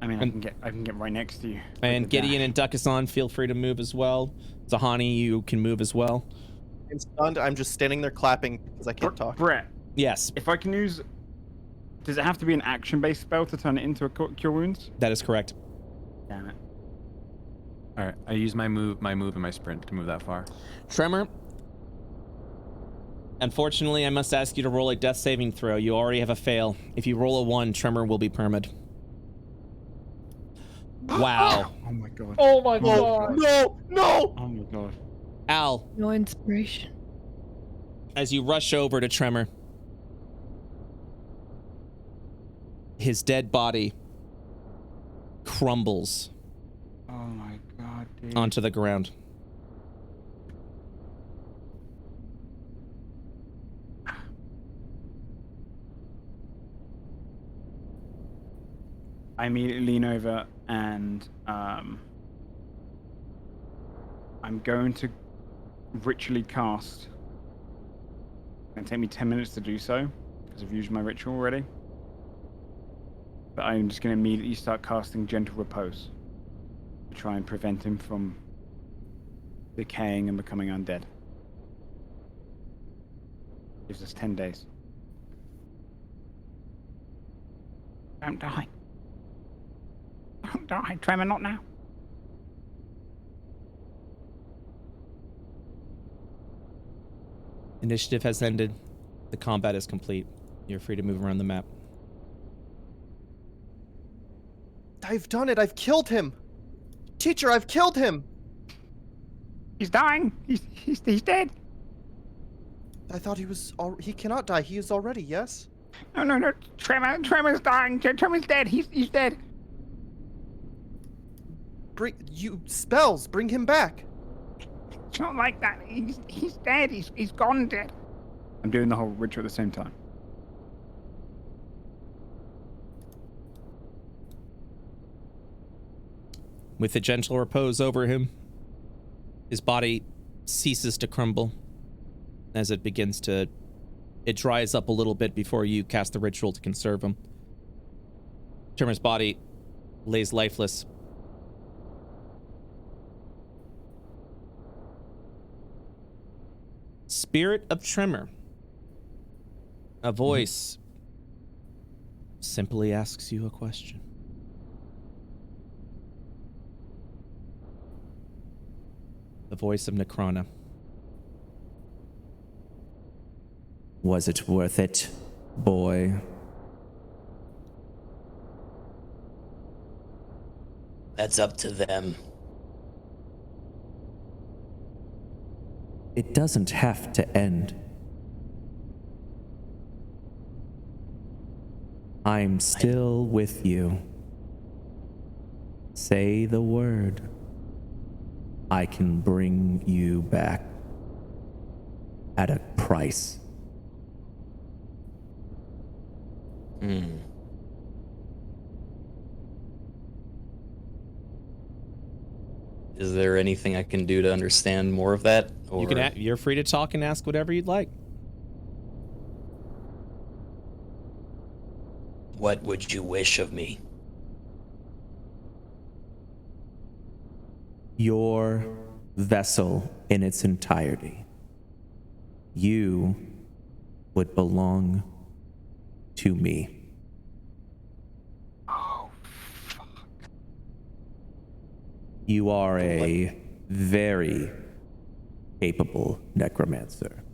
I mean, I can get right next to you. And with the Gideon dash. and Duckason, feel free to move as well. Zahani, you can move as well. I'm stunned. I'm just standing there clapping because I can't talk. Brett, Yes, if I can use, does it have to be an action-based spell to turn it into a cure wounds? that is correct. Damn it. All right, I use my move, and my sprint to move that far. Tremor, unfortunately, I must ask you to roll a death saving throw. You already have a fail. If you roll a 1, Tremor will be permed. Wow. Oh my god. Oh my No, no! Oh my god. Al, No inspiration. as you rush over to Tremor, his dead body crumbles Oh my god, dude. onto the ground. I immediately lean over and I'm going to ritually cast. It's going to take me 10 minutes to do so because I've used my ritual already. But I'm just going to immediately start casting Gentle Repose to try and prevent him from decaying and becoming undead. Gives us 10 days. Don't die. Don't die. Tremor, not now. Initiative has ended. The combat is complete. You're free to move around the map. I've done it. I've killed him. Teacher, I've killed him. He's dying. He's dead. I thought he was. He cannot die. He is already. Yes. No. Tremor's dying. Tremor's dead. He's dead. Bring you spells. Bring him back. It's not like that. He's dead. He's gone dead. I'm doing the whole ritual at the same time. With a gentle repose over him, his body ceases to crumble as it begins to... It dries up a little bit before you cast the ritual to conserve him. Tremor's body lays lifeless. Spirit of Tremor. A voice simply asks you a question. The voice of Necrona. Was it worth it, boy? That's up to them. It doesn't have to end. I'm still with you. Say the word. I can bring you back at a price. Is there anything I can do to understand more of that? Or... You're free to talk and ask whatever you'd like. What would you wish of me? Your vessel in its entirety. You would belong to me. You are a very capable necromancer,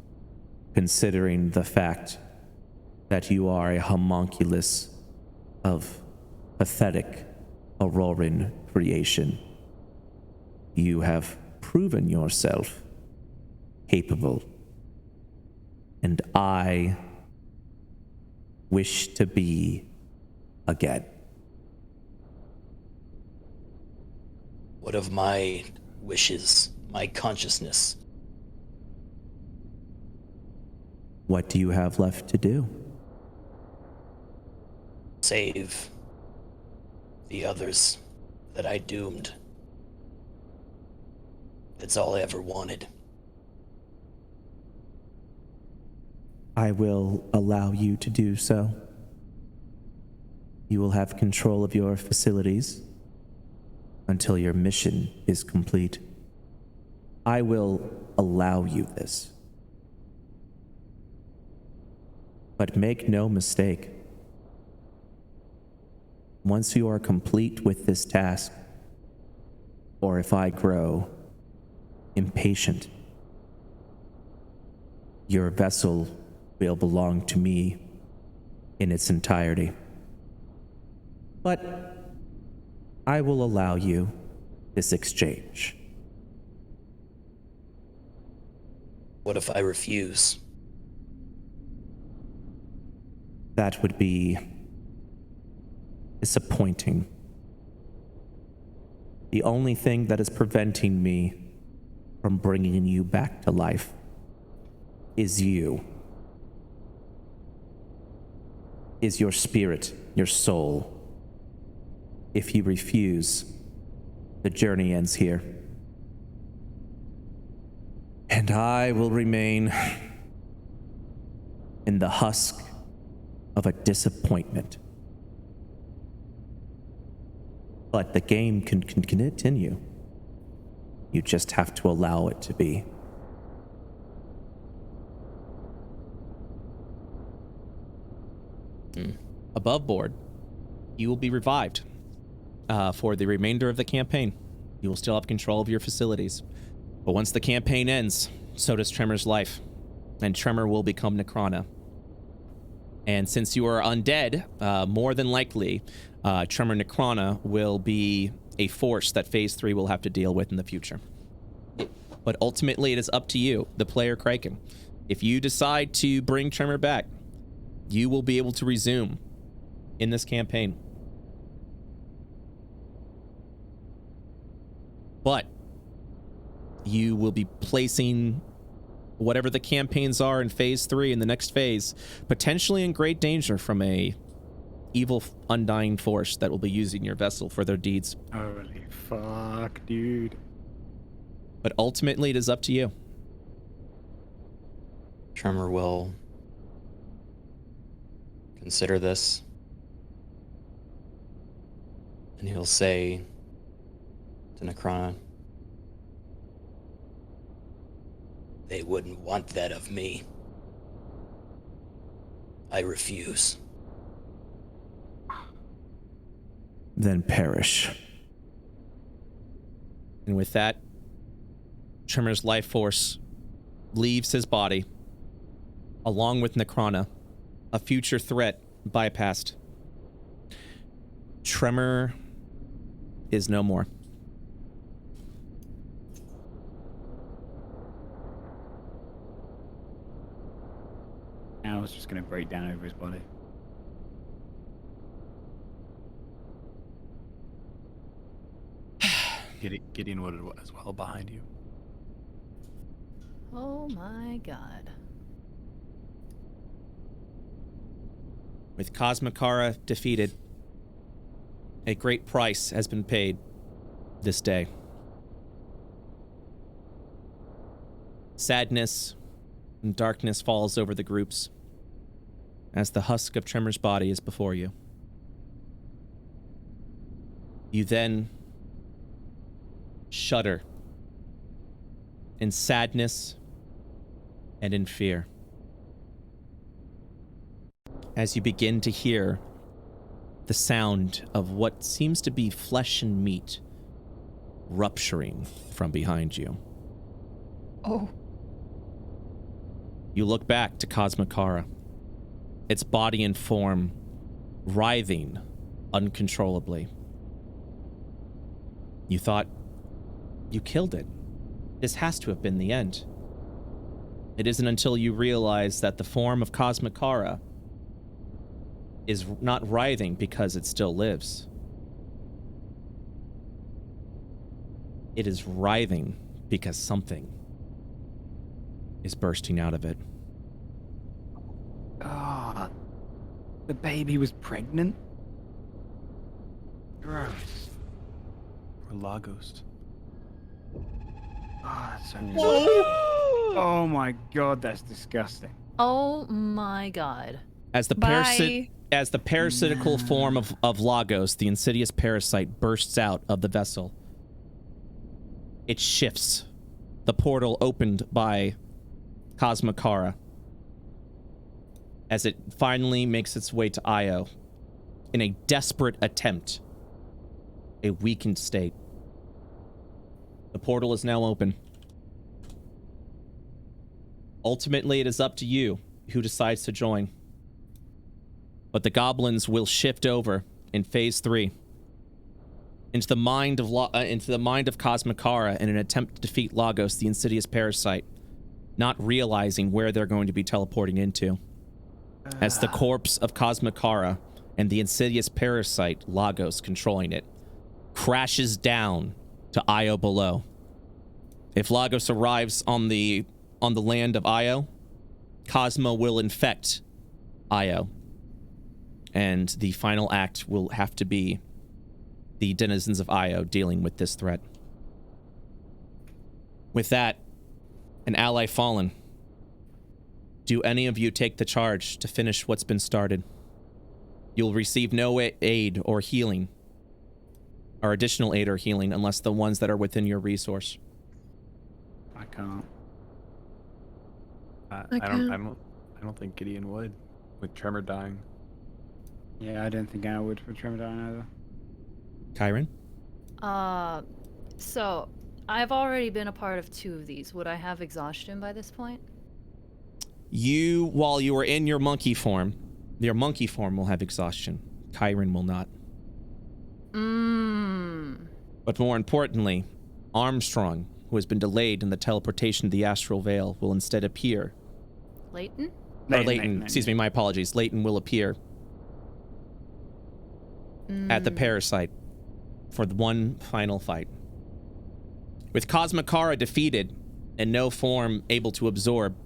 considering the fact that you are a homunculus of pathetic Auroran creation. You have proven yourself capable, and I wish to be again. What of my wishes, my consciousness? What do you have left to do? Save the others that I doomed. That's all I ever wanted. I will allow you to do so. You will have control of your facilities until your mission is complete. I will allow you this. But make no mistake, once you are complete with this task, or if I grow impatient, your vessel will belong to me in its entirety. But I will allow you this exchange. What if I refuse? That would be disappointing. The only thing that is preventing me from bringing you back to life is you. Is your spirit, your soul. If you refuse, the journey ends here. And I will remain in the husk of a disappointment. But the game can continue. You just have to allow it to be. Above board, you will be revived for the remainder of the campaign. You will still have control of your facilities. But once the campaign ends, so does Tremor's life. And Tremor will become Necrona. And since you are undead, more than likely, Tremor Necrona will be a force that Phase 3 will have to deal with in the future. But ultimately, it is up to you, the player Criken. If you decide to bring Tremor back, you will be able to resume in this campaign. But you will be placing whatever the campaigns are in Phase 3 in the next phase, potentially in great danger from a evil undying force that will be using your vessel for their deeds. Holy fuck, dude. But ultimately, it is up to you. Tremor will consider this, and he'll say to Necrona, They wouldn't want that of me. I refuse. Then perish. And with that, Tremor's life force leaves his body, along with Necrona, a future threat bypassed. Tremor is no more. Now it's just going to break down over his body. Gideon would as well behind you. Oh my god. With Kaasma Khara defeated, a great price has been paid this day. Sadness and darkness falls over the groups as the husk of Tremor's body is before you. You then shudder in sadness and in fear as you begin to hear the sound of what seems to be flesh and meat rupturing from behind you. Oh. You look back to Kaasma Khara, its body and form writhing uncontrollably. You thought, you killed it. This has to have been the end. It isn't until you realize that the form of Kaasma Khara is not writhing because it still lives. It is writhing because something is bursting out of it. Ah, the baby was pregnant? Gross. Or Lagos. Ah, that's so Oh my god, that's disgusting. Oh my god. As the Bye. parasite as the parasitical form of Lagos, the insidious parasite, bursts out of the vessel, it shifts. The portal opened by Kaasma Khara as it finally makes its way to Io in a desperate attempt, a weakened state. The portal is now open. Ultimately, it is up to you who decides to join. But the goblins will shift over in phase 3 into the mind of Kaasma Khara in an attempt to defeat Lagos, the insidious parasite, not realizing where they're going to be teleporting into. As the corpse of Kaasma Khara and the insidious parasite, Lagos controlling it, crashes down to Io below. If Lagos arrives on the land of Io, Kaasma will infect Io. And the final act will have to be the denizens of Io dealing with this threat. With that, an ally fallen. Do any of you take the charge to finish what's been started? You'll receive no aid or healing, or additional aid or healing, unless the ones that are within your resource. I can't. I don't think Gideon would, with Tremor dying. Yeah, I don't think I would for Tremor dying either. Kyron? So I've already been a part of 2 of these. Would I have exhaustion by this point? You, while you are in your monkey form will have exhaustion. Kyron will not. But more importantly, Armstrong, who has been delayed in the teleportation to the Astral Veil, will instead appear. Leighton? Leighton, excuse me, my apologies. Leighton will appear at the parasite for the one final fight. With Kaasma Khara defeated and no form able to absorb,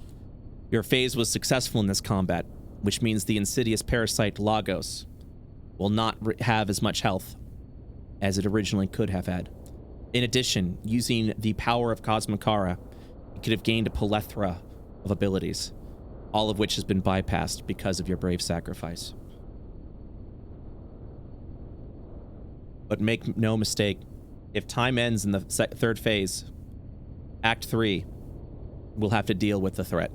your phase was successful in this combat, which means the insidious parasite Lagos will not have as much health as it originally could have had. In addition, using the power of Kaasma Khara, it could have gained a plethora of abilities, all of which has been bypassed because of your brave sacrifice. But make no mistake, if time ends in the 3rd phase, Act 3 will have to deal with the threat.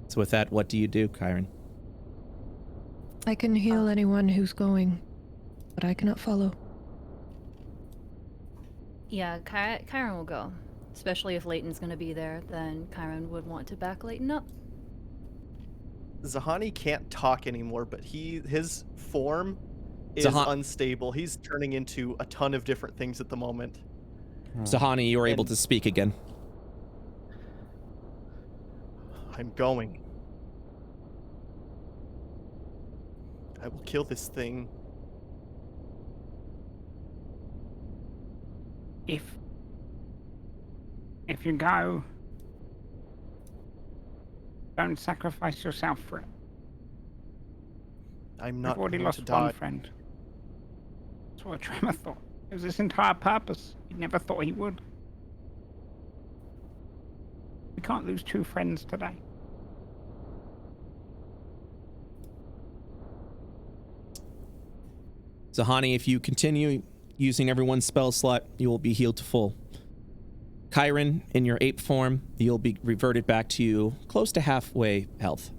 So with that, what do you do, Kyron? I can heal anyone who's going, but I cannot follow. Yeah, Kyron will go. Especially if Leighton's going to be there, then Kyron would want to back Leighton up. Zahani can't talk anymore, but his form is unstable. He's turning into a ton of different things at the moment. Zahani, you are able to speak again. I'm going. I will kill this thing. If you go, don't sacrifice yourself for it. I'm not We've already going lost to die. one friend. That's what Tremor thought. It was his entire purpose. He never thought he would. We can't lose 2 friends today. Zahani, if you continue using everyone's spell slot, you will be healed to full. Kyron, in your ape form, you'll be reverted back to you close to halfway health.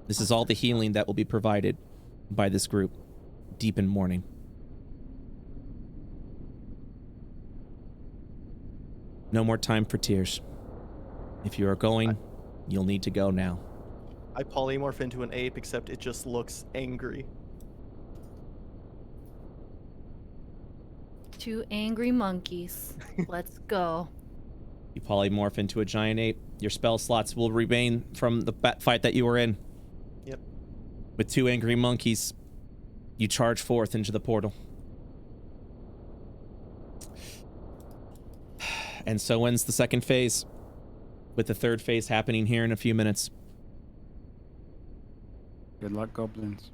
This is all the healing that will be provided by this group deep in mourning. No more time for tears. If you are going, you'll need to go now. I polymorph into an ape, except it just looks angry. 2 angry monkeys. Let's go. You polymorph into a giant ape. Your spell slots will remain from the fight that you were in. Yep. With 2 angry monkeys, you charge forth into the portal. And so ends the 2nd phase, with the 3rd phase happening here in a few minutes. Good luck, goblins.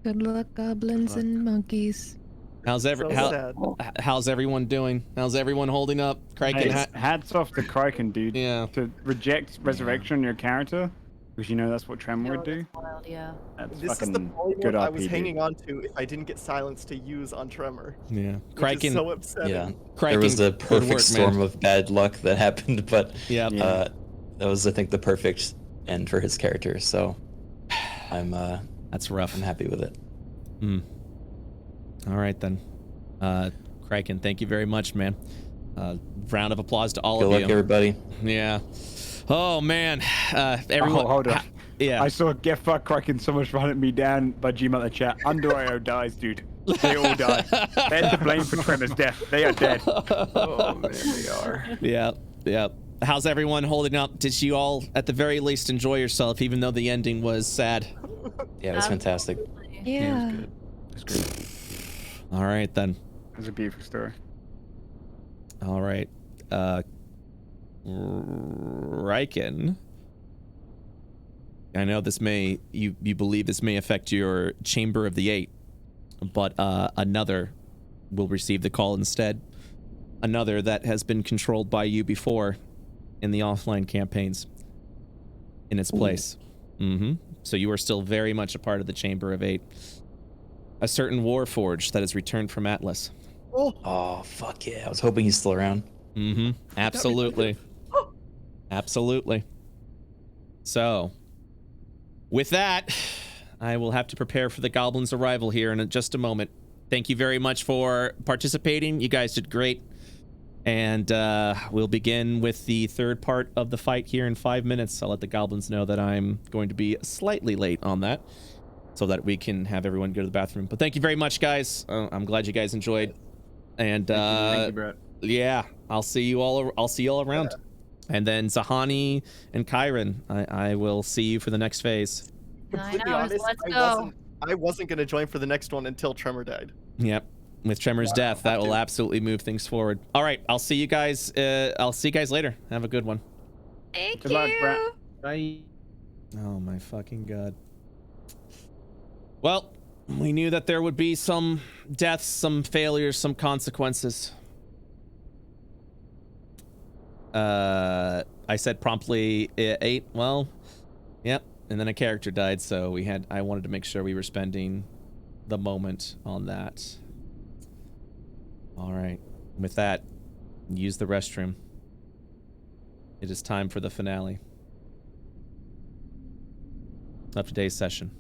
Good luck, goblins and monkeys. How's everyone doing? How's everyone holding up? Criken, Hey, hats off to Criken, dude. Yeah. To reject resurrection in your character Because you know that's what Tremor would Oh, do. that's wild, yeah. That's This is the fucking polymorph good I was RP, hanging dude. on to if I didn't get silence to use on Tremor. Yeah. Which is Criken. so upsetting. Yeah, Criken, there was a good perfect work, storm man. of bad luck that happened, but Yep. Yeah. that was, I think, the perfect end for his character. So I'm That's rough. I'm happy with it. All right then. Criken, thank you very much, man. Round of applause to all Good of luck, you. everybody. Yeah. Oh man. Everyone. Oh, hold on. Yeah. I saw Get Fuck Cracking so much running me down by Gmail the chat. Under.io dies, dude. They all die. They're to blame for Tremor's death. They are dead. Oh man, they are. Yeah. Yeah. How's everyone holding up? Did you all, at the very least, enjoy yourself, even though the ending was sad? Yeah, it was fantastic. Yeah. It's great. All right then. It was a beautiful story. All right. Criken. I know this may, you believe this may affect your Chamber of the Eight, but another will receive the call instead. Another that has been controlled by you before in the offline campaigns in its place. So you are still very much a part of the Chamber of Eight. A certain Warforged that has returned from Atlas. Oh, fuck yeah. I was hoping he's still around. Absolutely. Absolutely. So, with that, I will have to prepare for the goblins' arrival here in just a moment. Thank you very much for participating. You guys did great. And we'll begin with the third part of the fight here in 5 minutes. I'll let the goblins know that I'm going to be slightly late on that so that we can have everyone go to the bathroom. But thank you very much, guys. I'm glad you guys enjoyed. And Thank you, Brett. yeah, I'll see you all around. And then Zahani and Kyron, I will see you for the next phase. Completely hours, honest, let's go. I wasn't going to join for the next one until Tremor died. Yep. With Tremor's death, that will absolutely move things forward. All right, I'll see you guys. I'll see you guys later. Have a good one. Thank Good you. luck, Brett. Bye. Oh my fucking god. Well, we knew that there would be some deaths, some failures, some consequences. I said promptly 8. Well, yep. And then a character died, so I wanted to make sure we were spending the moment on that. All right. With that, use the restroom. It is time for the finale of today's session.